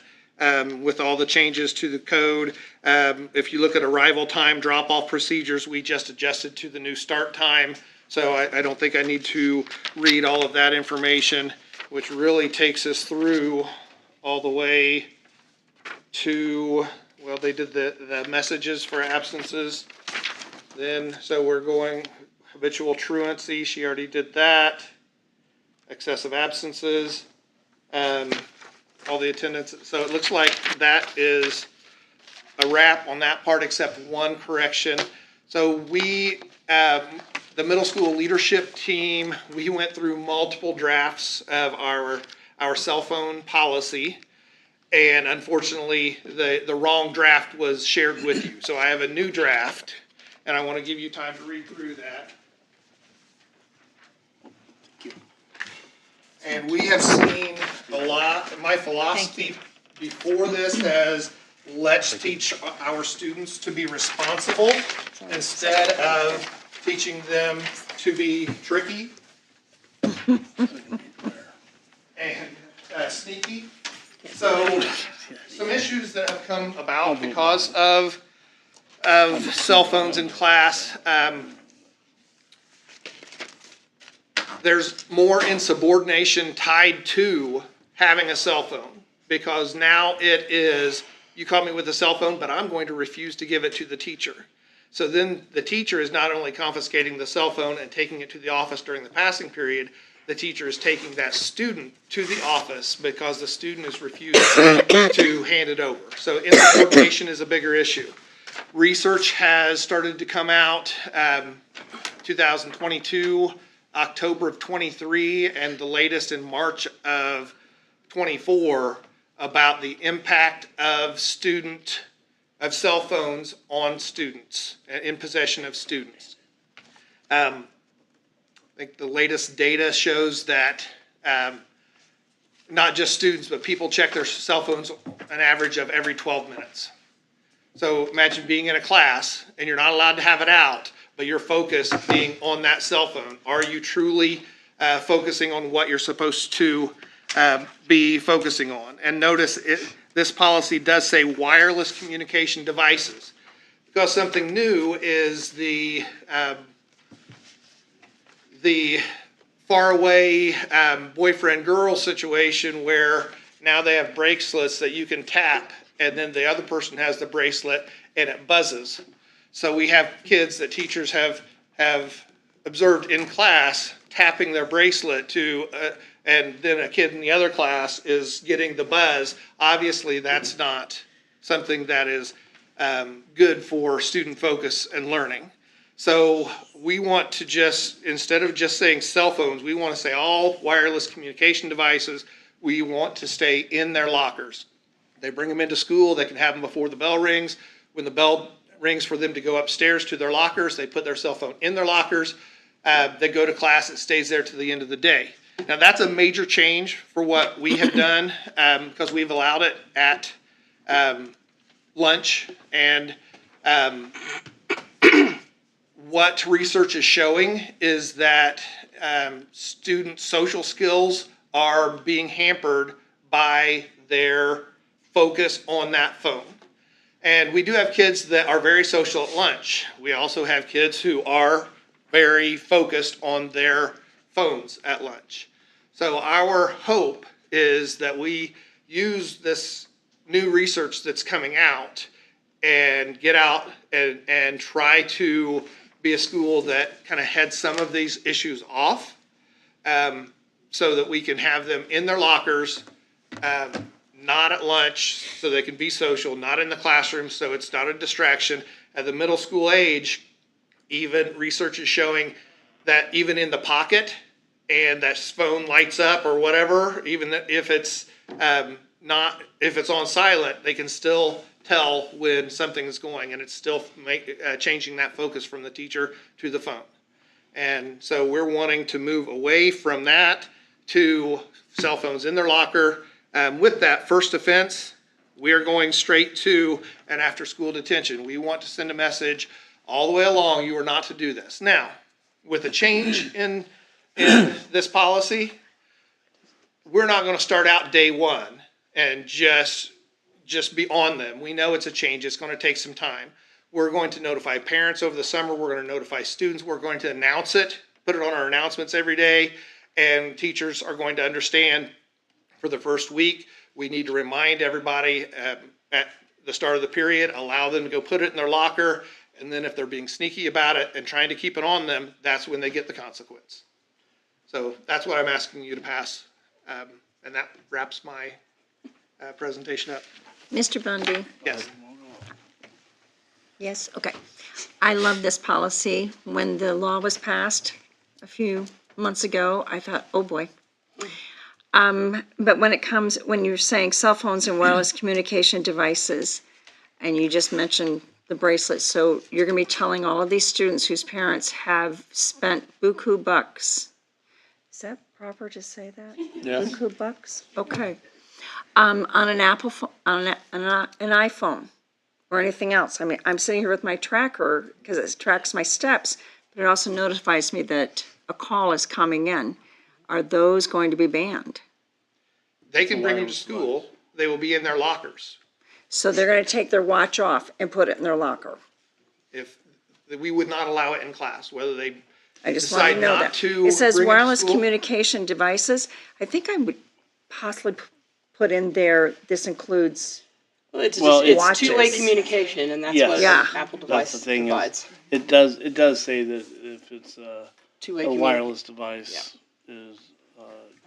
with all the changes to the code. If you look at arrival time, drop-off procedures, we just adjusted to the new start time. So I don't think I need to read all of that information, which really takes us through all the way to, well, they did the messages for absences. Then, so we're going habitual truancy, she already did that. Excessive absences, all the attendance. So it looks like that is a wrap on that part, except one correction. So we, the middle school leadership team, we went through multiple drafts of our cell phone policy. And unfortunately, the wrong draft was shared with you. So I have a new draft, and I want to give you time to read through that. And we have seen a lot. My philosophy before this has, let's teach our students to be responsible instead of teaching them to be tricky and sneaky. So some issues that have come about because of cell phones in class. There's more insubordination tied to having a cell phone, because now it is, you call me with a cell phone, but I'm going to refuse to give it to the teacher. So then the teacher is not only confiscating the cell phone and taking it to the office during the passing period, the teacher is taking that student to the office because the student is refusing to hand it over. So insubordination is a bigger issue. Research has started to come out, 2022, October of 23, and the latest in March of 24, about the impact of cell phones on students, in possession of students. I think the latest data shows that not just students, but people check their cell phones an average of every 12 minutes. So imagine being in a class and you're not allowed to have it out, but your focus being on that cell phone. Are you truly focusing on what you're supposed to be focusing on? And notice this policy does say wireless communication devices, because something new is the faraway boyfriend-girl situation where now they have bracelets that you can tap, and then the other person has the bracelet and it buzzes. So we have kids that teachers have observed in class tapping their bracelet to, and then a kid in the other class is getting the buzz. Obviously, that's not something that is good for student focus and learning. So we want to just, instead of just saying cell phones, we want to say all wireless communication devices. We want to stay in their lockers. They bring them into school. They can have them before the bell rings. When the bell rings for them to go upstairs to their lockers, they put their cell phone in their lockers. They go to class. It stays there to the end of the day. Now, that's a major change for what we have done, because we've allowed it at lunch. And what research is showing is that student social skills are being hampered by their focus on that phone. And we do have kids that are very social at lunch. We also have kids who are very focused on their phones at lunch. So our hope is that we use this new research that's coming out and get out and try to be a school that kind of heads some of these issues off, so that we can have them in their lockers, not at lunch, so they can be social, not in the classroom, so it's not a distraction. At the middle school age, even research is showing that even in the pocket, and that phone lights up or whatever, even if it's if it's on silent, they can still tell when something's going, and it's still changing that focus from the teacher to the phone. And so we're wanting to move away from that to cell phones in their locker. With that first offense, we are going straight to an after-school detention. We want to send a message all the way along, you are not to do this. Now, with a change in this policy, we're not going to start out day one and just be on them. We know it's a change. It's going to take some time. We're going to notify parents over the summer. We're going to notify students. We're going to announce it, put it on our announcements every day, and teachers are going to understand for the first week. We need to remind everybody at the start of the period, allow them to go put it in their locker, and then if they're being sneaky about it and trying to keep it on them, that's when they get the consequence. So that's what I'm asking you to pass, and that wraps my presentation up. Mr. Bundy? Yes. Yes, okay. I love this policy. When the law was passed a few months ago, I thought, oh boy. But when you're saying cell phones and wireless communication devices, and you just mentioned the bracelets, so you're gonna be telling all of these students whose parents have spent buku bucks. Is that proper to say that? Yeah. Buku bucks? Okay. On an Apple phone, on an iPhone or anything else. I mean, I'm sitting here with my tracker because it tracks my steps, but it also notifies me that a call is coming in. Are those going to be banned? They can bring them to school. They will be in their lockers. So they're going to take their watch off and put it in their locker. If we would not allow it in class, whether they I just want to decide know not that. to It says bring wireless to school. communication devices. I think I would possibly put in there, this includes Well, it's watches. two-way communication, and that's Yes. what Yeah. an Apple That's device the thing provides. is, it does say that if it's a Two-way wireless device is I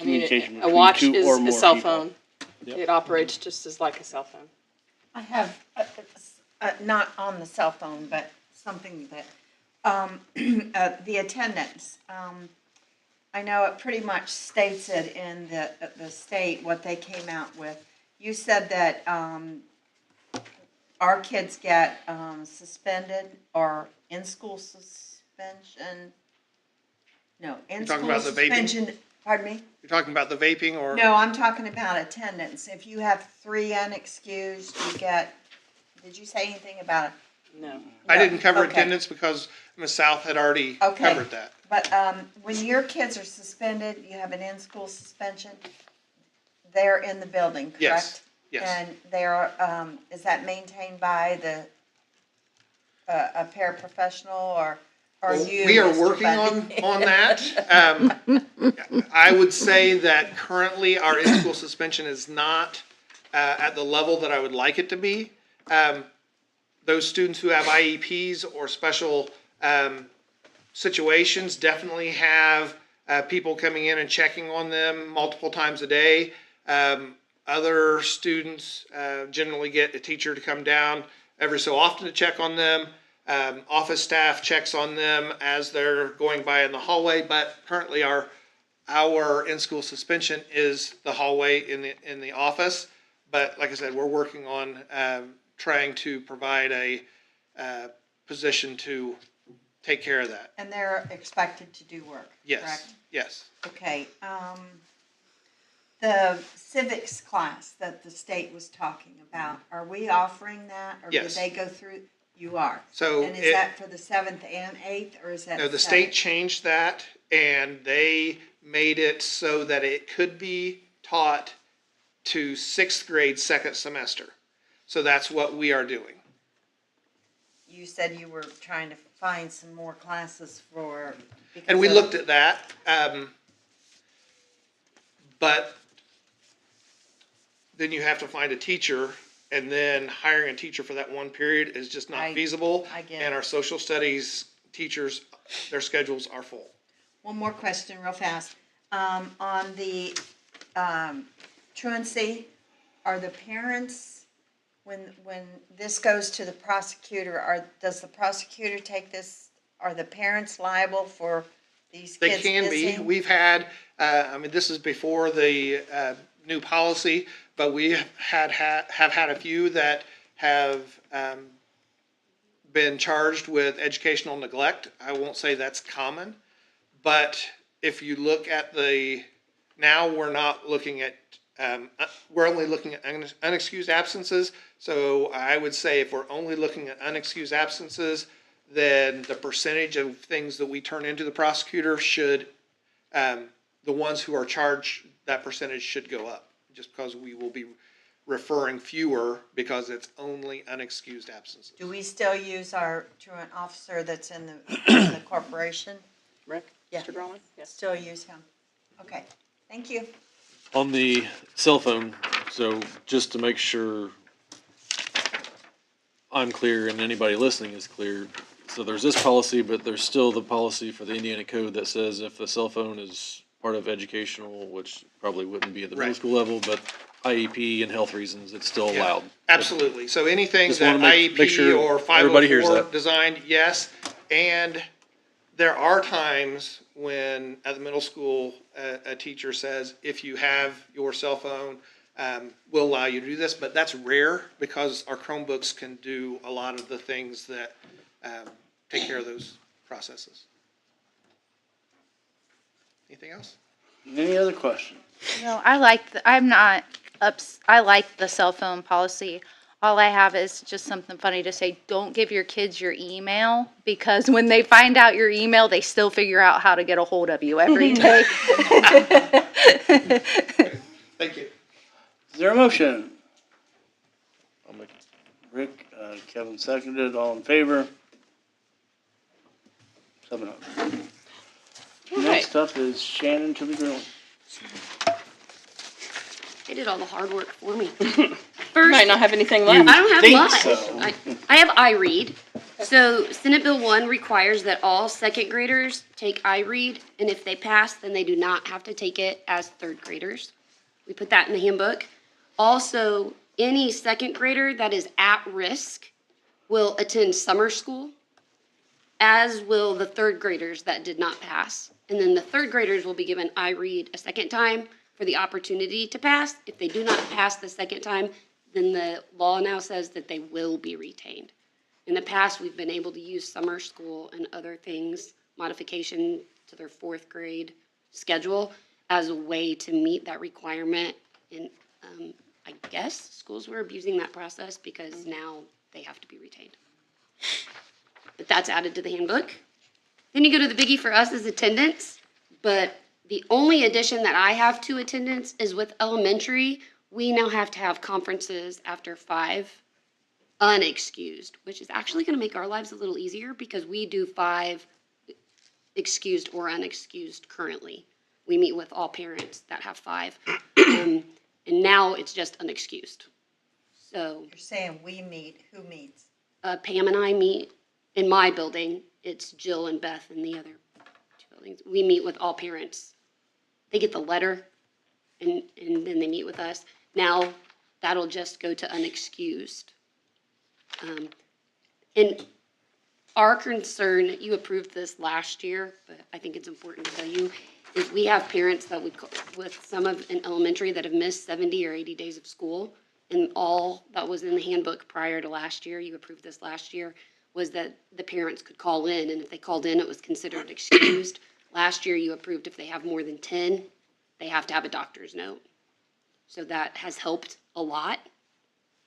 mean, communication a between watch two is or a more cell people. phone. Yep. It operates just as like a cell phone. I have, not on the cell phone, but something that, the attendance. I know it pretty much states it in the state, what they came out with. You said that, our kids get, suspended or in-school suspension. No, talking in-school about the vaping? suspension, pardon me? You're talking about the vaping or? No, I'm talking about attendance. If you have 3 unexcused, you get, did you say anything about it? No. I didn't cover Okay. attendance because Ms. South had already Okay. covered that. But when your kids are suspended, you have an in-school suspension, they're in the building, correct? Yes, yes. And they're, is that maintained by a paraprofessional or you? We are Mr. working Bundy? on that. I would say that currently our in-school suspension is not at the level that I would like it to be. Those students who have IEPs or special situations definitely have people coming in and checking on them multiple times a day. Other students generally get a teacher to come down every so often to check on them. Office staff checks on them as they're going by in the hallway, but currently our in-school suspension is the hallway in the office. But like I said, we're working on trying to provide a position to take care of that. And they're expected to do work, Yes, correct? yes. Okay, the civics class that the state was talking about, are we offering that? Or did Yes. they go through? You are. So And is that for the 7th and 8th, or is that? No, the 7th? state changed that and they made it so that it could be taught to 6th grade second semester. So that's what we are doing. You said you were trying to find some more classes for. And we because of- looked at that, but then you have to find a teacher, and then hiring a teacher for that one period is just not feasible. I get And it. our social studies teachers, their schedules are full. One more question real fast. On the truancy, are the parents, when this goes to the prosecutor, does the prosecutor take this, are the parents liable for these They kids can be. missing? We've had, this is before the new policy, but we have had a few that have been charged with educational neglect. I won't say that's common, but if you look at now we're not looking at, we're only looking at unexcused absences. So I would say if we're only looking at unexcused absences, then the percentage of things that we turn into the prosecutor should, the ones who are charged, that percentage should go up, just because we will be referring fewer because it's only unexcused absences. Do we still use our truant officer that's in the corporation? Rick? Yeah. Mr. Grauman? Yes. Still use him? Okay, thank you. On the cell phone, so just to make sure I'm clear and anybody listening is clear, so there's this policy, but there's still the policy for the Indiana code that says if the cell phone is part of educational, which probably wouldn't be at the middle Right. school level, but IEP and health reasons, it's still allowed. Absolutely. So anything Just that wanna make IEP sure or everybody hears 504 that. designed, yes. And there are times when at the middle school, a teacher says, if you have your cell phone, we'll allow you to do this, but that's rare because our Chromebooks can do a lot of the things that take care of those processes. Anything else? Any other questions? No, I like the cell phone policy. All I have is just something funny to say, don't give your kids your email, because when they find out your email, they still figure out how to get a hold of you every day. Thank you. Is there a motion? I'll make Rick, Kevin seconded, all in favor? 7-0. Next up is Shannon to the grill. They did all the hard work for me. You First, might not have anything left. I don't have think much. so. I have iRead. So Senate Bill 1 requires that all second graders take iRead, and if they pass, then they do not have to take it as third graders. We put that in the handbook. Also, any second grader that is at risk will attend summer school, as will the third graders that did not pass. And then the third graders will be given iRead a second time for the opportunity to pass. If they do not pass the second time, then the law now says that they will be retained. In the past, we've been able to use summer school and other things, modification to their fourth grade schedule, as a way to meet that requirement. And I guess schools were abusing that process because now they have to be retained. But that's added to the handbook. Then you go to the biggie for us is attendance, but the only addition that I have to attendance is with elementary. We now have to have conferences after 5 unexcused, which is actually going to make our lives a little easier because we do 5 excused or unexcused currently. We meet with all parents that have 5, and now it's just unexcused. So You're saying we meet, who meets? Pam and I meet in my building. It's Jill and Beth in the other 2 buildings. We meet with all parents. They get the letter, and then they meet with us. Now, that'll just go to unexcused. And our concern, you approved this last year, but I think it's important to tell you, is we have parents that would, with some of in elementary that have missed 70 or 80 days of school, and all that was in the handbook prior to last year, you approved this last year, was that the parents could call in, and if they called in, it was considered excused. Last year, you approved if they have more than 10, they have to have a doctor's note. So that has helped a lot,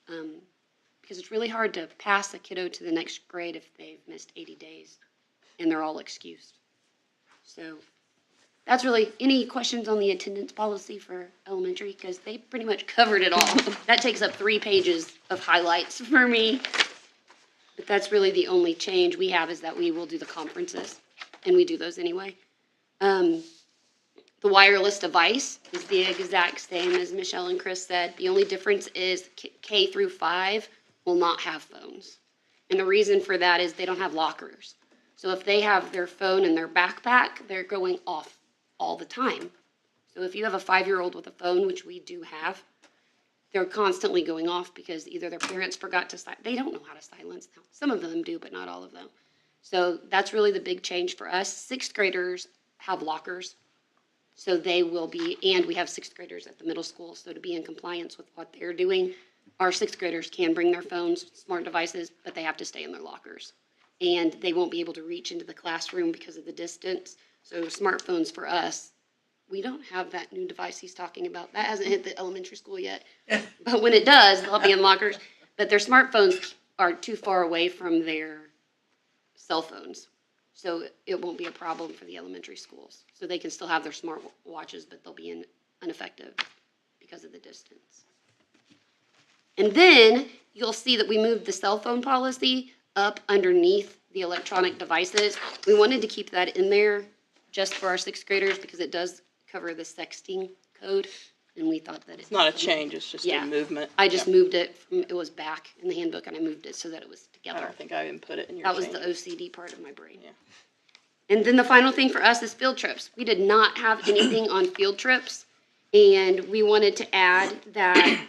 because it's really hard to pass a kiddo to the next grade if they've missed 80 days, and they're all excused. So that's really, any questions on the attendance policy for elementary? Because they pretty much covered it all. That takes up 3 pages of highlights for me. But that's really the only change we have, is that we will do the conferences, and we do those anyway. The wireless device is the exact same as Michelle and Chris said. The only difference is K through 5 will not have phones. And the reason for that is they don't have lockers. So if they have their phone in their backpack, they're going off all the time. So if you have a 5-year-old with a phone, which we do have, they're constantly going off because either their parents forgot to they don't know how to silence now. Some of them do, but not all of them. So that's really the big change for us. Sixth graders have lockers. So they will be, and we have sixth graders at the middle school. So to be in compliance with what they're doing, our sixth graders can bring their phones, smart devices, but they have to stay in their lockers. And they won't be able to reach into the classroom because of the distance. So smartphones for us, we don't have that new device he's talking about. That hasn't hit the elementary school yet. But when it does, they'll be in lockers. But their smartphones are too far away from their cell phones. So it won't be a problem for the elementary schools. So they can still have their smart watches, but they'll be ineffective because of the distance. And then you'll see that we moved the cell phone policy up underneath the electronic devices. We wanted to keep that in there just for our sixth graders because it does cover the sexting code. And we thought that It's not a change, it's just a movement. I just moved it from, it was back in the handbook and I moved it so that it was I together. don't think I input it in your That was change. the OCD part of my brain. Yeah. And then the final thing for us is field trips. We did not have anything on field trips. And we wanted to add that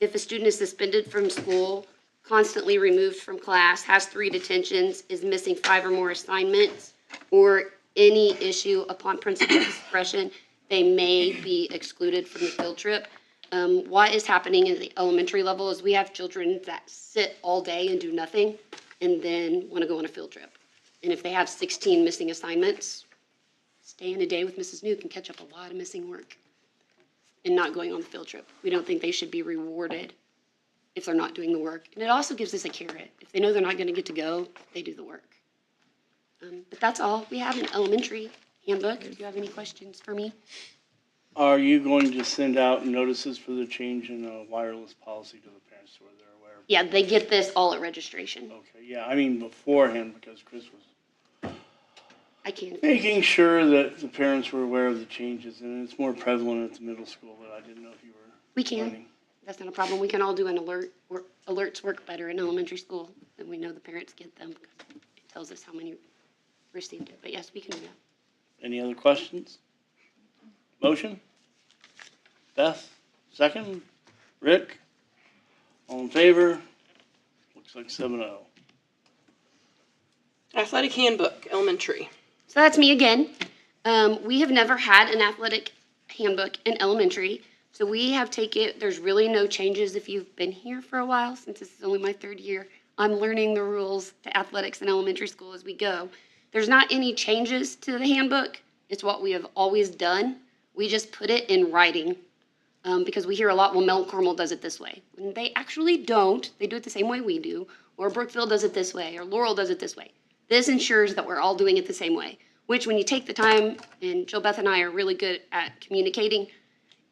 if a student is suspended from school, constantly removed from class, has 3 detentions, is missing 5 or more assignments, or any issue upon principal discretion, they may be excluded from the field trip. What is happening at the elementary level is we have children that sit all day and do nothing and then want to go on a field trip. And if they have 16 missing assignments, staying a day with Mrs. New can catch up a lot of missing work and not going on the field trip. We don't think they should be rewarded if they're not doing the work. And it also gives us a carrot. If they know they're not going to get to go, they do the work. But that's all. We have an elementary handbook. Do you have any questions for me? Are you going to send out notices for the change in wireless policy to the parents so they're aware? Yeah, they get this all at registration. Okay, yeah, I mean beforehand because Chris was I can't. making sure that the parents were aware of the changes, and it's more prevalent at the middle school, but I didn't know if you were. We can. planning. That's not a problem. We can all do an alert. Alerts work better in elementary school, and we know the parents get them because it tells us how many received it. But yes, we can do that. Any other questions? Motion? Beth, second. Rick? All in favor? Looks like 7-0. Athletic handbook, elementary. So that's me again. We have never had an athletic handbook in elementary. So we have taken, there's really no changes if you've been here for a while, since this is only my 3rd year. I'm learning the rules to athletics in elementary school as we go. There's not any changes to the handbook. It's what we have always done. We just put it in writing because we hear a lot, well, Mount Carmel does it this way. When they actually don't. They do it the same way we do. Or Brookville does it this way, or Laurel does it this way. This ensures that we're all doing it the same way, which when you take the time, and Jill Beth and I are really good at communicating,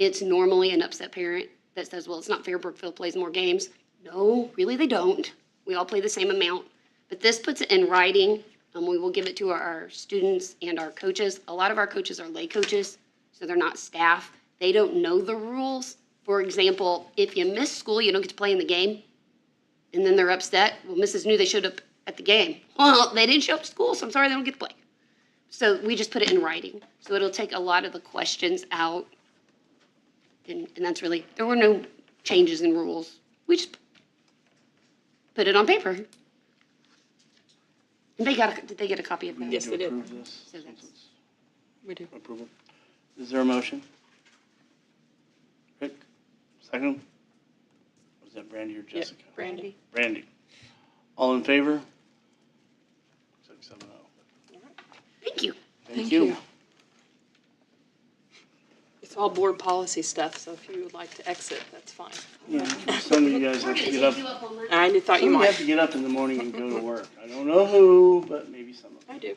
it's normally an upset parent that says, well, it's not fair, Brookville plays more games. No, really they don't. We all play the same amount. But this puts it in writing. We will give it to our students and our coaches. A lot of our coaches are lay coaches, so they're not staff. They don't know the rules. For example, if you miss school, you don't get to play in the game. And then they're upset. Well, Mrs. knew they showed up at the game. Well, they didn't show up to school, so I'm sorry they don't get to play. So we just put it in writing. So it'll take a lot of the questions out. And that's really, there were no changes in rules. We just put it on paper. And did they get a copy of that? Yes, they did. Approve this? So that's, We do. Approval. Is there a motion? Rick, second? Was that Brandy or Jessica? Brandy. Brandy. All in favor? Looks like 7-0. thank you. Thank you. It's all board policy stuff, so if you would like to exit, that's fine. Yeah, some of you guys have to get up. I thought you Some might. have to get up in the morning and go to work. I don't know who, but maybe some of them. I do.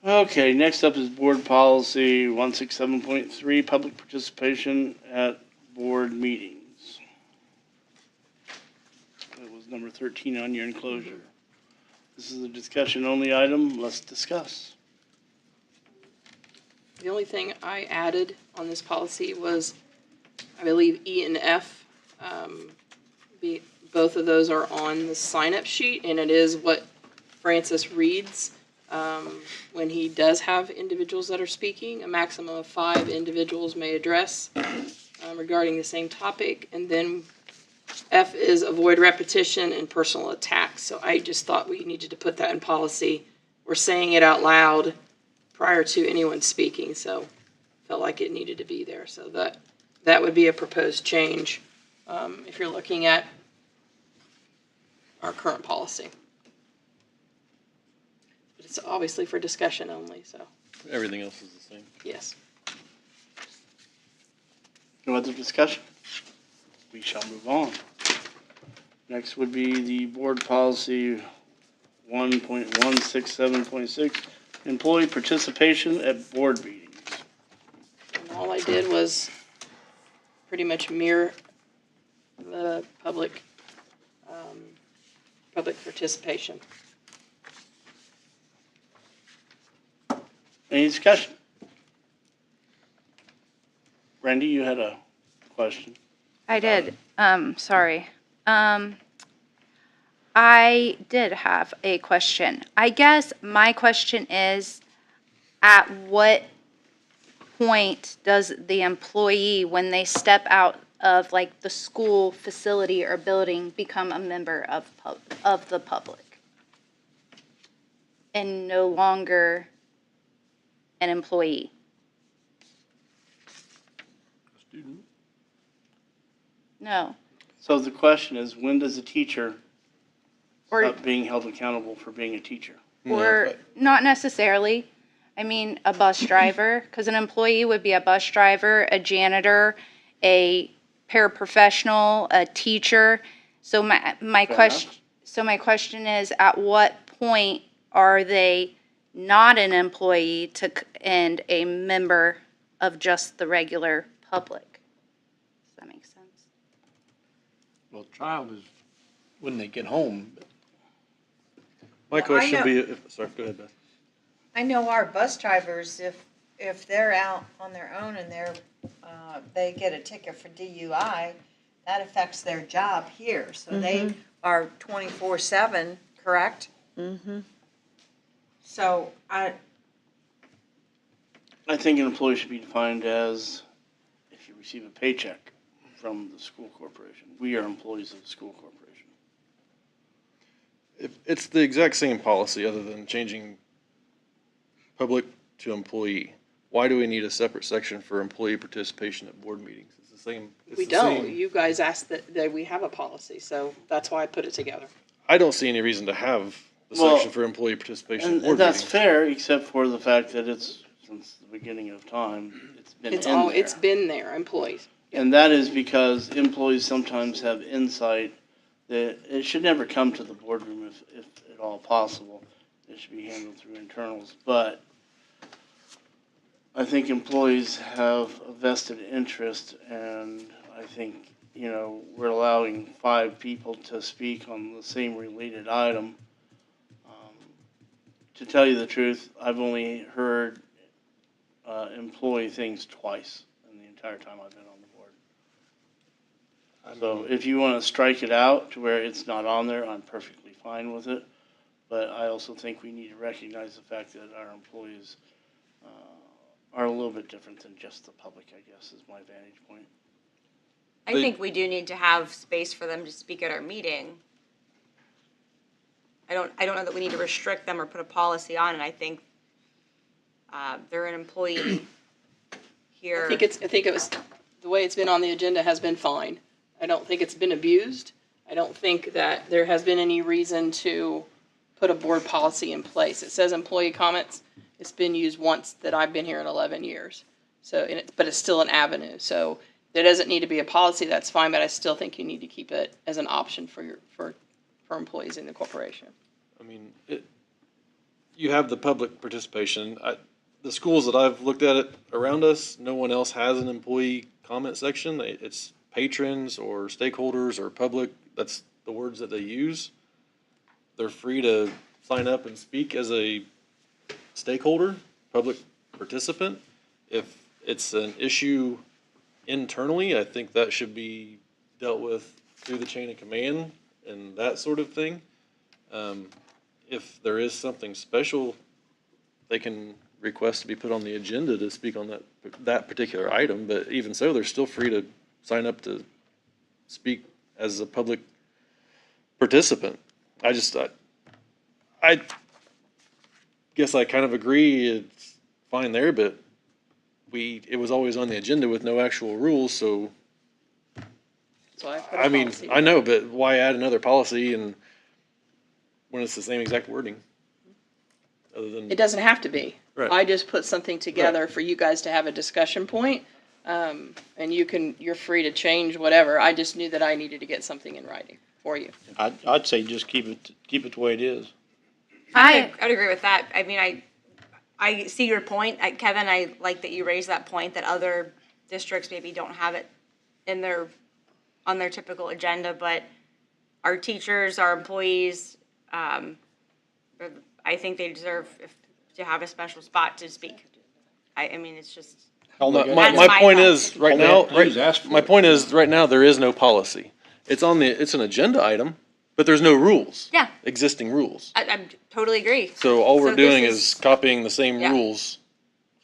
Okay, next up is board policy 167.3, public participation at board meetings. That was number 13 on your enclosure. This is a discussion only item. Let's discuss. The only thing I added on this policy was, I believe, E and F. Both of those are on the sign-up sheet, and it is what Francis reads, when he does have individuals that are speaking, a maximum of 5 individuals may address regarding the same topic. And then F is avoid repetition and personal attacks. So I just thought we needed to put that in policy. We're saying it out loud prior to anyone speaking, so felt like it needed to be there. So that would be a proposed change if you're looking at our current policy. But it's obviously for discussion only, so Everything else is the same. yes. No other discussion? We shall move on. Next would be the board policy 1.167.6, employee participation at board meetings. And all I did was pretty much mirror the public participation. Any discussion? Randy, you had a question. I did. Sorry. I did have a question. I guess my question is, at what point does the employee, when they step out of like the school facility or building, become a member of the public and no longer an employee? Student. No. So the question is, when does a teacher Or- stop being held accountable for being a teacher? Or not necessarily. I mean, a bus driver, because an employee would be a bus driver, a janitor, a paraprofessional, a teacher. So my question is, at what point are they not an employee and a member of just the regular public? Does that make sense? Well, child is when they get home. My Well, I question know- would be, sorry, go ahead, Beth. I know our bus drivers, if they're out on their own and they get a ticket for DUI, that affects their job here, so they are 24/7, correct? Mm-hmm. So I think an employee should be defined as if you receive a paycheck from the school corporation. We are employees of the school corporation. If it's the exact same policy other than changing public to employee, why do we need a separate section for employee participation at board meetings? It's the same. We don't. You guys asked that we have a policy, so that's why I put it together. I don't see any reason to have the Well, section for employee participation at And board that's meetings. fair, except for the fact that it's, since the beginning of time, it's been in there. It's been there, employees. And that is because employees sometimes have insight that it should never come to the boardroom if at all possible. It should be handled through internals. But I think employees have a vested interest, and I think, we're allowing 5 people to speak on the same related item. To tell you the truth, I've only heard employee things twice in the entire time I've been on the board. So if you want to strike it out to where it's not on there, I'm perfectly fine with it. But I also think we need to recognize the fact that our employees are a little bit different than just the public, I guess, is my vantage point. I think we do need to have space for them to speak at our meeting. I don't know that we need to restrict them or put a policy on it. I think they're an employee here. I think it was, the way it's been on the agenda has been fine. I don't think it's been abused. I don't think that there has been any reason to put a board policy in place. It says employee comments. It's been used once that I've been here in 11 years. So, but it's still an avenue. So there doesn't need to be a policy, that's fine, but I still think you need to keep it as an option for employees in the corporation. I mean, you have the public participation. The schools that I've looked at it around us, no one else has an employee comment section. It's patrons or stakeholders or public. That's the words that they use. They're free to sign up and speak as a stakeholder, public participant. If it's an issue internally, I think that should be dealt with through the chain of command and that sort of thing. if there is something special, they can request to be put on the agenda to speak on that particular item, but even so, they're still free to sign up to speak as a public participant. I guess I kind of agree, it's fine there, but it was always on the agenda with no actual rules, so, So I put a I mean, policy I know, but why add another policy and when it's the same exact wording? Other than, It doesn't have to be. Right. I just put something together for you guys to have a discussion point, and you're free to change whatever. I just knew that I needed to get something in writing for you. I'd say just keep it the way it is. I'd agree with that. I mean, I see your point, Kevin. I like that you raised that point that other districts maybe don't have it on their typical agenda, but our teachers, our employees, I think they deserve to have a special spot to speak. I mean, it's just. My point is, right now, there is no policy. It's an agenda item, but there's no rules. Yeah. Existing rules. I totally agree. So all we're So doing this is copying the same Yeah. rules.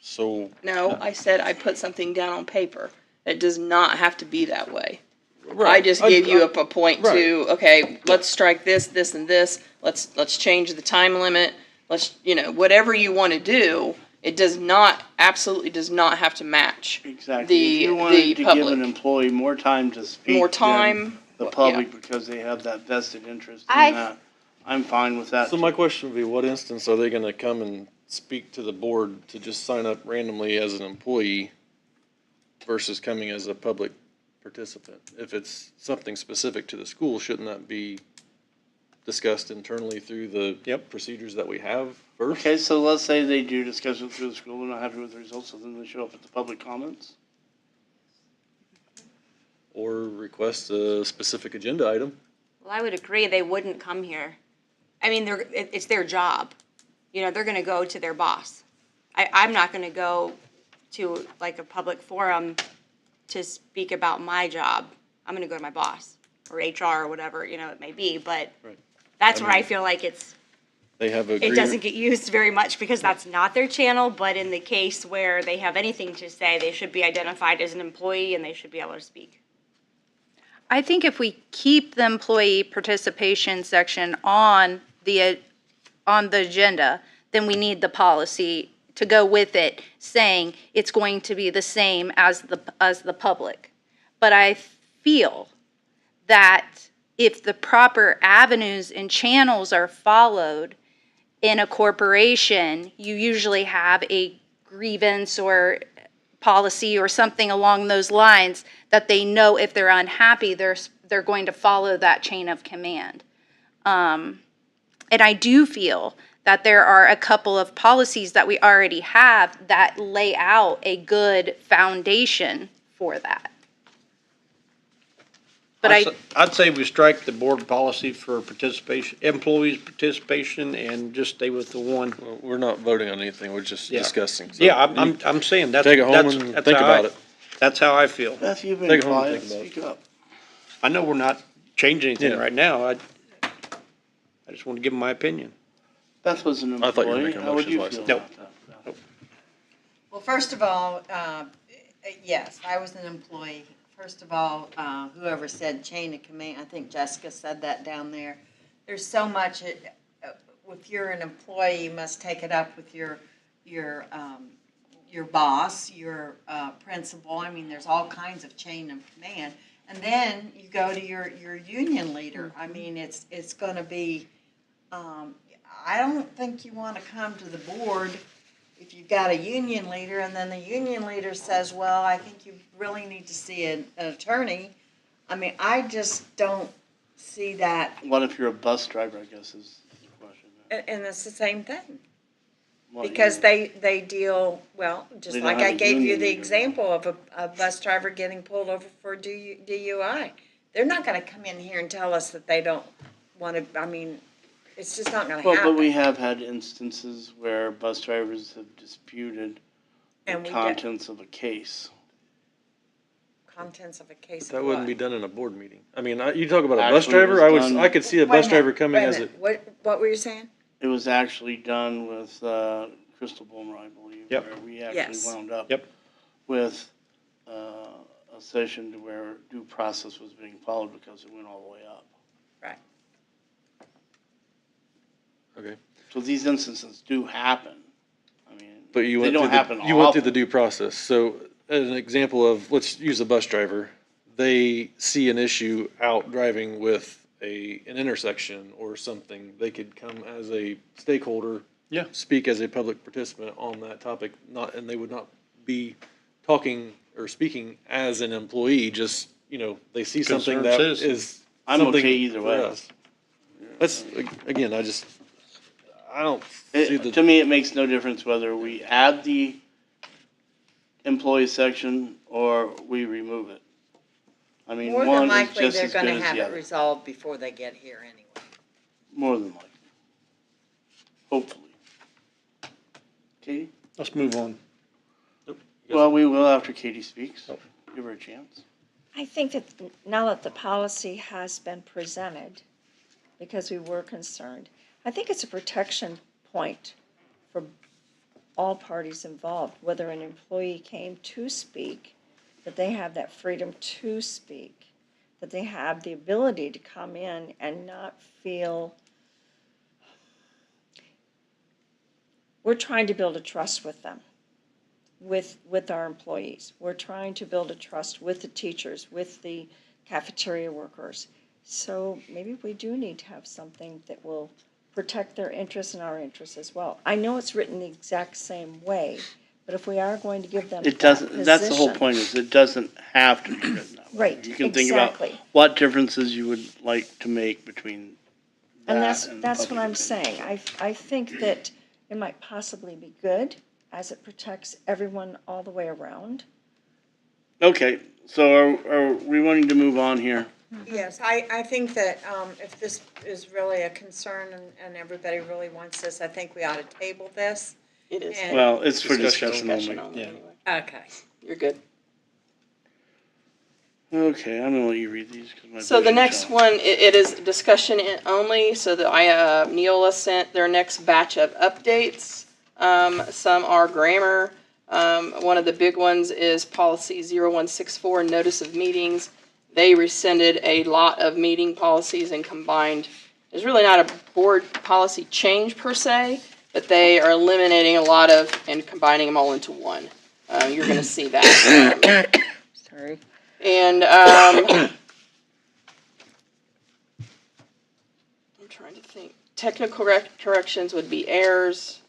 So. No, I said I put something down on paper. It does not have to be that way. Right. I just gave you a point Right. to, okay, let's strike this, this, and this. Let's change the time limit. Let's, whatever you want to do, it absolutely does not have to match. Exactly. If you wanted to give public. an employee more time to speak More than time, the yeah. public because they have that vested interest in I- that, I'm fine with that. So my question would be, what instance are they gonna come and speak to the board to just sign up randomly as an employee versus coming as a public participant? If it's something specific to the school, shouldn't that be discussed internally through the procedures that we have first? Okay, so let's say they do discuss it through the school, they're not happy with the results, so then they show up at the public comments? Or request a specific agenda item? Well, I would agree they wouldn't come here. I mean, it's their job. They're going to go to their boss. I'm not going to go to like a public forum to speak about my job. I'm going to go to my boss or HR or whatever, it may be, but Right. that's I where I mean, feel like They have it doesn't get used very much because that's not their channel, but in the case where they have anything to say, they should be identified as an employee and they should be able to speak. I think if we keep the employee participation section on the agenda, then we need the policy to go with it, saying it's going to be the same as the public. But I feel that if the proper avenues and channels are followed in a corporation, you usually have a grievance or policy or something along those lines that they know if they're unhappy, they're going to follow that chain of command. And I do feel that there are a couple of policies that we already have that lay out a good foundation for that. But I'd say we strike the board policy for participation, employees' participation, and just stay with the one. Well, we're not voting on anything, we're just Yeah. discussing. So Yeah, I'm saying that's. Take it home that's- and that's think how about it. That's how I feel. Beth, you've been Take it home and quiet, think about it. speak up. I know we're not changing anything Yeah. right now. I just want to give my opinion. Beth was an I thought you were employee, making a how would motion, you is what feel I said. about that? Well, first of all, yes, I was an employee. First of all, whoever said chain of command, I think Jessica said that down there. There's so much, if you're an employee, you must take it up with your boss, your principal. I mean, there's all kinds of chain of command. And then you go to your union leader. I mean, it's gonna be, I don't think you wanna come to the board if you've got a union leader and then the union leader says, well, I think you really need to see an attorney. I mean, I just don't see that, What if you're a bus driver, I guess is the question. and it's the same thing. Well, Because you- they deal, well, just They don't like have I a gave you union the leader. example of a bus driver getting pulled over for DUI. They're not gonna come in here and tell us that they don't wanna, I mean, it's just not gonna Well, happen. but we have had instances where bus drivers have disputed And the we contents of a case. Contents of a case That of wouldn't what? be done in a board meeting. I mean, you talk about a bus Actually, it driver, was done- I could see a Wait bus driver coming wait as a, minute. What were you saying? it was actually done with, Crystal Bowman, I believe. Yep. Where we actually Yes. wound up. Yep. With, a session to where due process was being followed because it went all the way up. Right. Okay. So these instances do happen. I mean, But you they went don't through happen you went through the often. due process. So as an example of, let's use a bus driver. They see an issue out driving with an intersection or something. They could come as a stakeholder. Yeah. Speak as a public participant on that topic, and they would not be talking or speaking as an employee, just, they see something Concerned that citizen. is I'm something okay either for way. us. That's, again, I don't see the. To me, it makes no difference whether we add the employee section or we remove it. I mean, More than one is likely, just they're as good gonna as have the it other. resolved before they get here anyway. More than likely. Hopefully. Katie? Let's move on. Well, we will after Katie speaks. Give her a chance. I think that now that the policy has been presented, because we were concerned, I think it's a protection point for all parties involved, whether an employee came to speak, that they have that freedom to speak, that they have the ability to come in and not feel. We're trying to build a trust with them, with our employees. We're trying to build a trust with the teachers, with the cafeteria workers. So maybe we do need to have something that will protect their interests and our interests as well. I know it's written the exact same way, but if we are going to give them It that doesn't, that's the whole position- point, is it doesn't have to be written that way. Right, You can think about exactly. what differences you would like to make between And that that's, and that's what public I'm opinion. saying. I think that it might possibly be good, as it protects everyone all the way around. Okay, so are we wanting to move on here? Yes, I think that if this is really a concern and everybody really wants this, I think we ought to table this. It is. And- Well, it's for Discussion discussion only. only, Yeah. anyway. Okay. You're good. Okay, I'm gonna let you read these. 'cause my So the vision's next off. one, it is discussion only, so that Neola sent their next batch of updates. Some are grammar. One of the big ones is policy 0164, notice of meetings. They rescinded a lot of meeting policies and combined, there's really not a board policy change per se, but they are eliminating a lot of and combining them all into one. You're gonna see that. Sorry. And, I'm trying to think, technical corrections would be errors.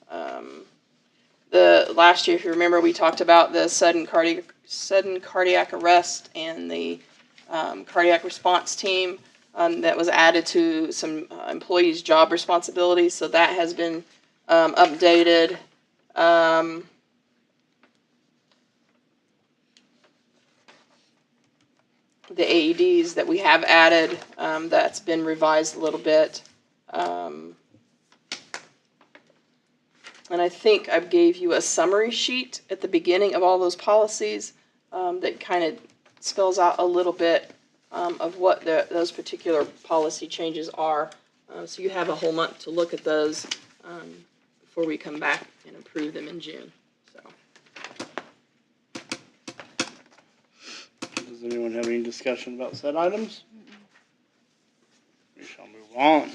The last year, if you remember, we talked about the sudden cardiac arrest and the cardiac response team that was added to some employees' job responsibilities. So that has been updated. The AEDs that we have added, that's been revised a little bit. And I think I gave you a summary sheet at the beginning of all those policies that kind of spells out a little bit of what those particular policy changes are. So you have a whole month to look at those before we come back and approve them in June. So. Does anyone have any discussion about said items? We shall move on.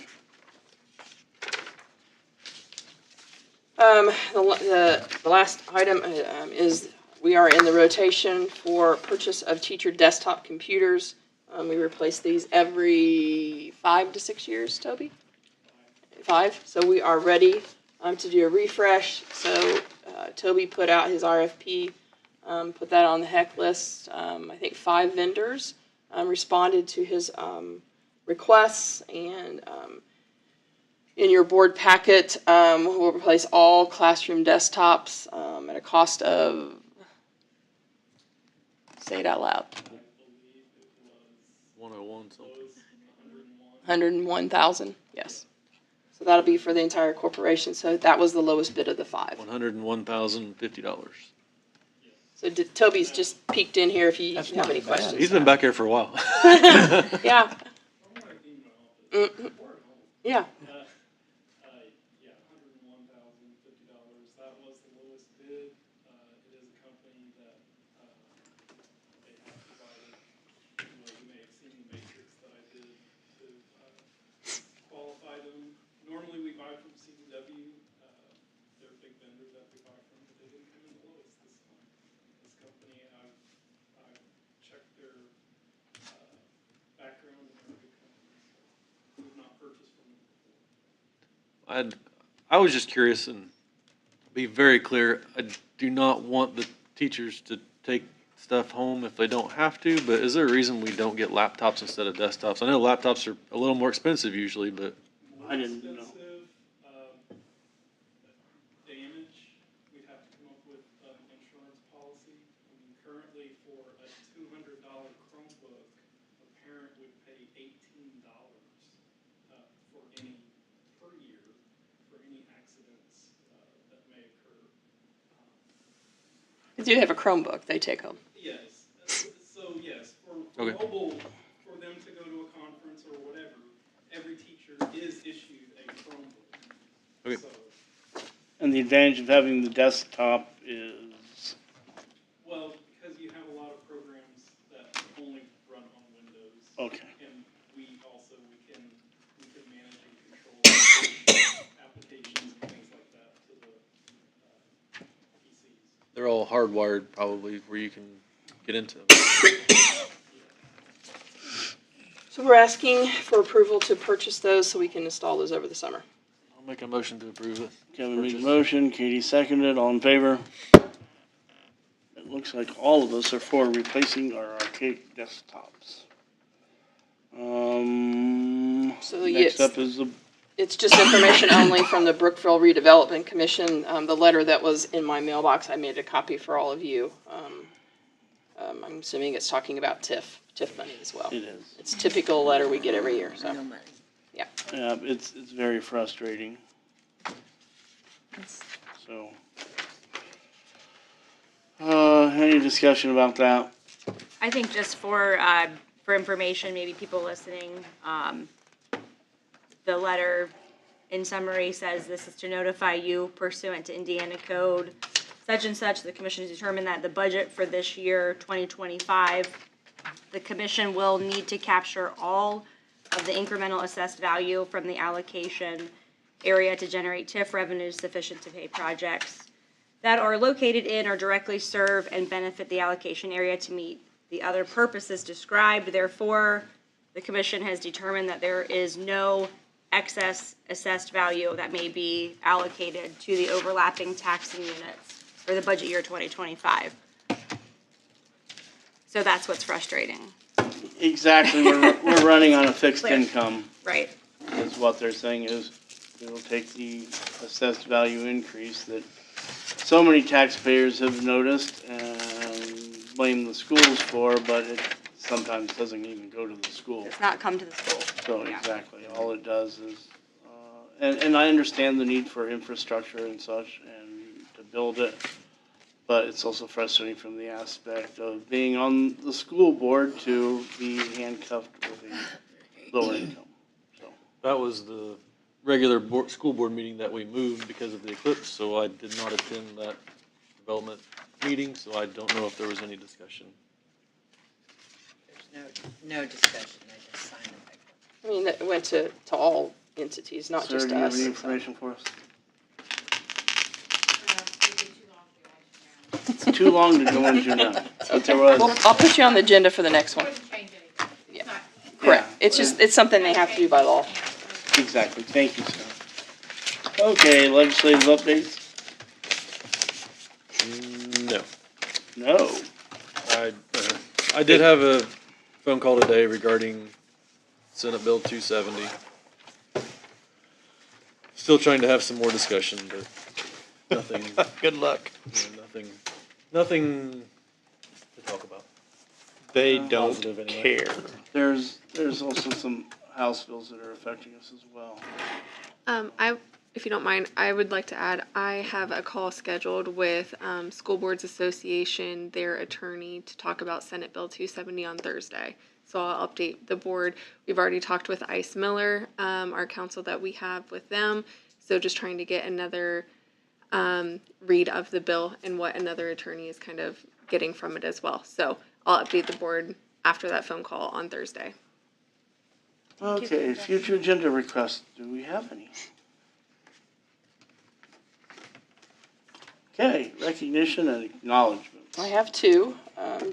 The last item is we are in the rotation for purchase of teacher desktop computers. We replace these every 5 to 6 years, Toby? 5. So we are ready to do a refresh. So Toby put out his RFP, put that on the HEC list. I think 5 vendors responded to his requests, and in your board packet, we'll replace all classroom desktops at a cost of, say it out loud, 101 something. $101,000, yes. So that'll be for the entire corporation, so that was the lowest bid of the 5. $101,050. So Toby's just peeked in here if you have any questions. He's been back here for a while. Yeah. Mhm. Yeah. company. I've checked their background, and they're a good company, so we've not purchased from them before. I was just curious and be very clear, I do not want the teachers to take stuff home if they don't have to, but is there a reason we don't get laptops instead of desktops? I know laptops are a little more expensive usually, but. I didn't know. Expensive, damage, we'd have to come up with an insurance policy. I mean, currently for a $200 Chromebook, a parent would pay $18 per year for any accidents that may occur. If you have a Chromebook, they take home. Yes, so yes, for Okay. mobile, for them to go to a conference or whatever, every teacher is issued a Chromebook. Okay. So, And the advantage of having the desktop is, well, because you have a lot of programs that only run on Windows. okay. And we can manage and control applications and things like that to the PCs. They're all hardwired probably where you can get into them. So we're asking for approval to purchase those so we can install those over the summer. I'll make a motion to approve it. Kevin made the Purchase. motion, Katie seconded, all in favor? It looks like all of us are for replacing our archaic desktops. So Next yes, up is the, it's just information only from the Brookville Redevelopment Commission. The letter that was in my mailbox, I made a copy for all of you. I'm assuming it's talking about TIF money as well. it is. It's a typical letter we get every year, so. Yeah, it's very frustrating. So, any discussion about that? I think just for information, maybe people listening, the letter in summary says this is to notify you pursuant to Indiana Code such and such, the commission has determined that the budget for this year, 2025, the commission will need to capture all of the incremental assessed value from the allocation area to generate TIF revenues sufficient to pay projects that are located in or directly serve and benefit the allocation area to meet the other purposes described. Therefore, the commission has determined that there is no excess assessed value that may be allocated to the overlapping taxing units for the budget year 2025. So that's what's frustrating. Exactly, we're running on a fixed Clear. income, Right. is what they're saying is, it'll take the assessed value increase that so many taxpayers have noticed and blame the schools for, but it sometimes doesn't even go to the school. It's not come to the school. So Yeah. exactly, all it does is, and I understand the need for infrastructure and such and to build it, but it's also frustrating from the aspect of being on the school board to be handcuffed with a lower income. So, That was the regular school board meeting that we moved because of the eclipse, so I did not attend that development meeting, so I don't know if there was any discussion. There's no discussion, they just signed it. I mean, it went to all entities, not Sarah, just do you have us. any information for us? It's too long to go into now, but there was. Well, I'll put you on the agenda for the next one. Yeah. Correct. It's just, it's something they have to do by law. Exactly, thank you, Sarah. Okay, legislative updates? No. No. I did have a phone call today regarding Senate Bill 270. Still trying to have some more discussion, but nothing. Good luck. Nothing to talk about. They don't Positive anyway. care. There's also some House bills that are affecting us as well. If you don't mind, I would like to add, I have a call scheduled with School Boards Association, their attorney, to talk about Senate Bill 270 on Thursday. So I'll update the board. We've already talked with Ice Miller, our counsel that we have with them. So just trying to get another read of the bill and what another attorney is kind of getting from it as well. So I'll update the board after that phone call on Thursday. Okay, future agenda requests, do we have any? Okay, recognition and acknowledgements. I have two.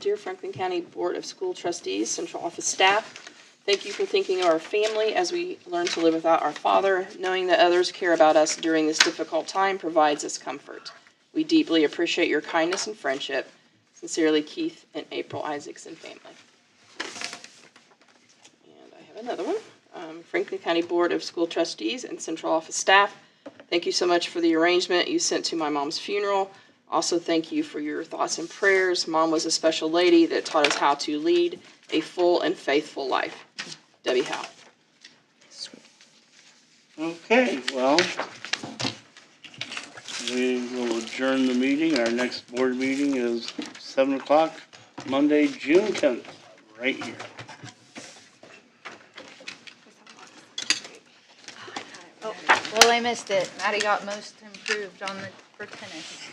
Dear Franklin County Board of School Trustees, Central Office staff, thank you for thinking of our family as we learn to live without our father. Knowing that others care about us during this difficult time provides us comfort. We deeply appreciate your kindness and friendship. Sincerely, Keith and April Isaacson family. And I have another one. Franklin County Board of School Trustees and Central Office staff, thank you so much for the arrangement you sent to my mom's funeral. Also, thank you for your thoughts and prayers. Mom was a special lady that taught us how to lead a full and faithful life. Debbie Howe. Okay, well, we will adjourn the meeting. Our next board meeting is 7 o'clock, Monday, June 10th, right here. Well, I missed it. Maddie got most improved on for tennis.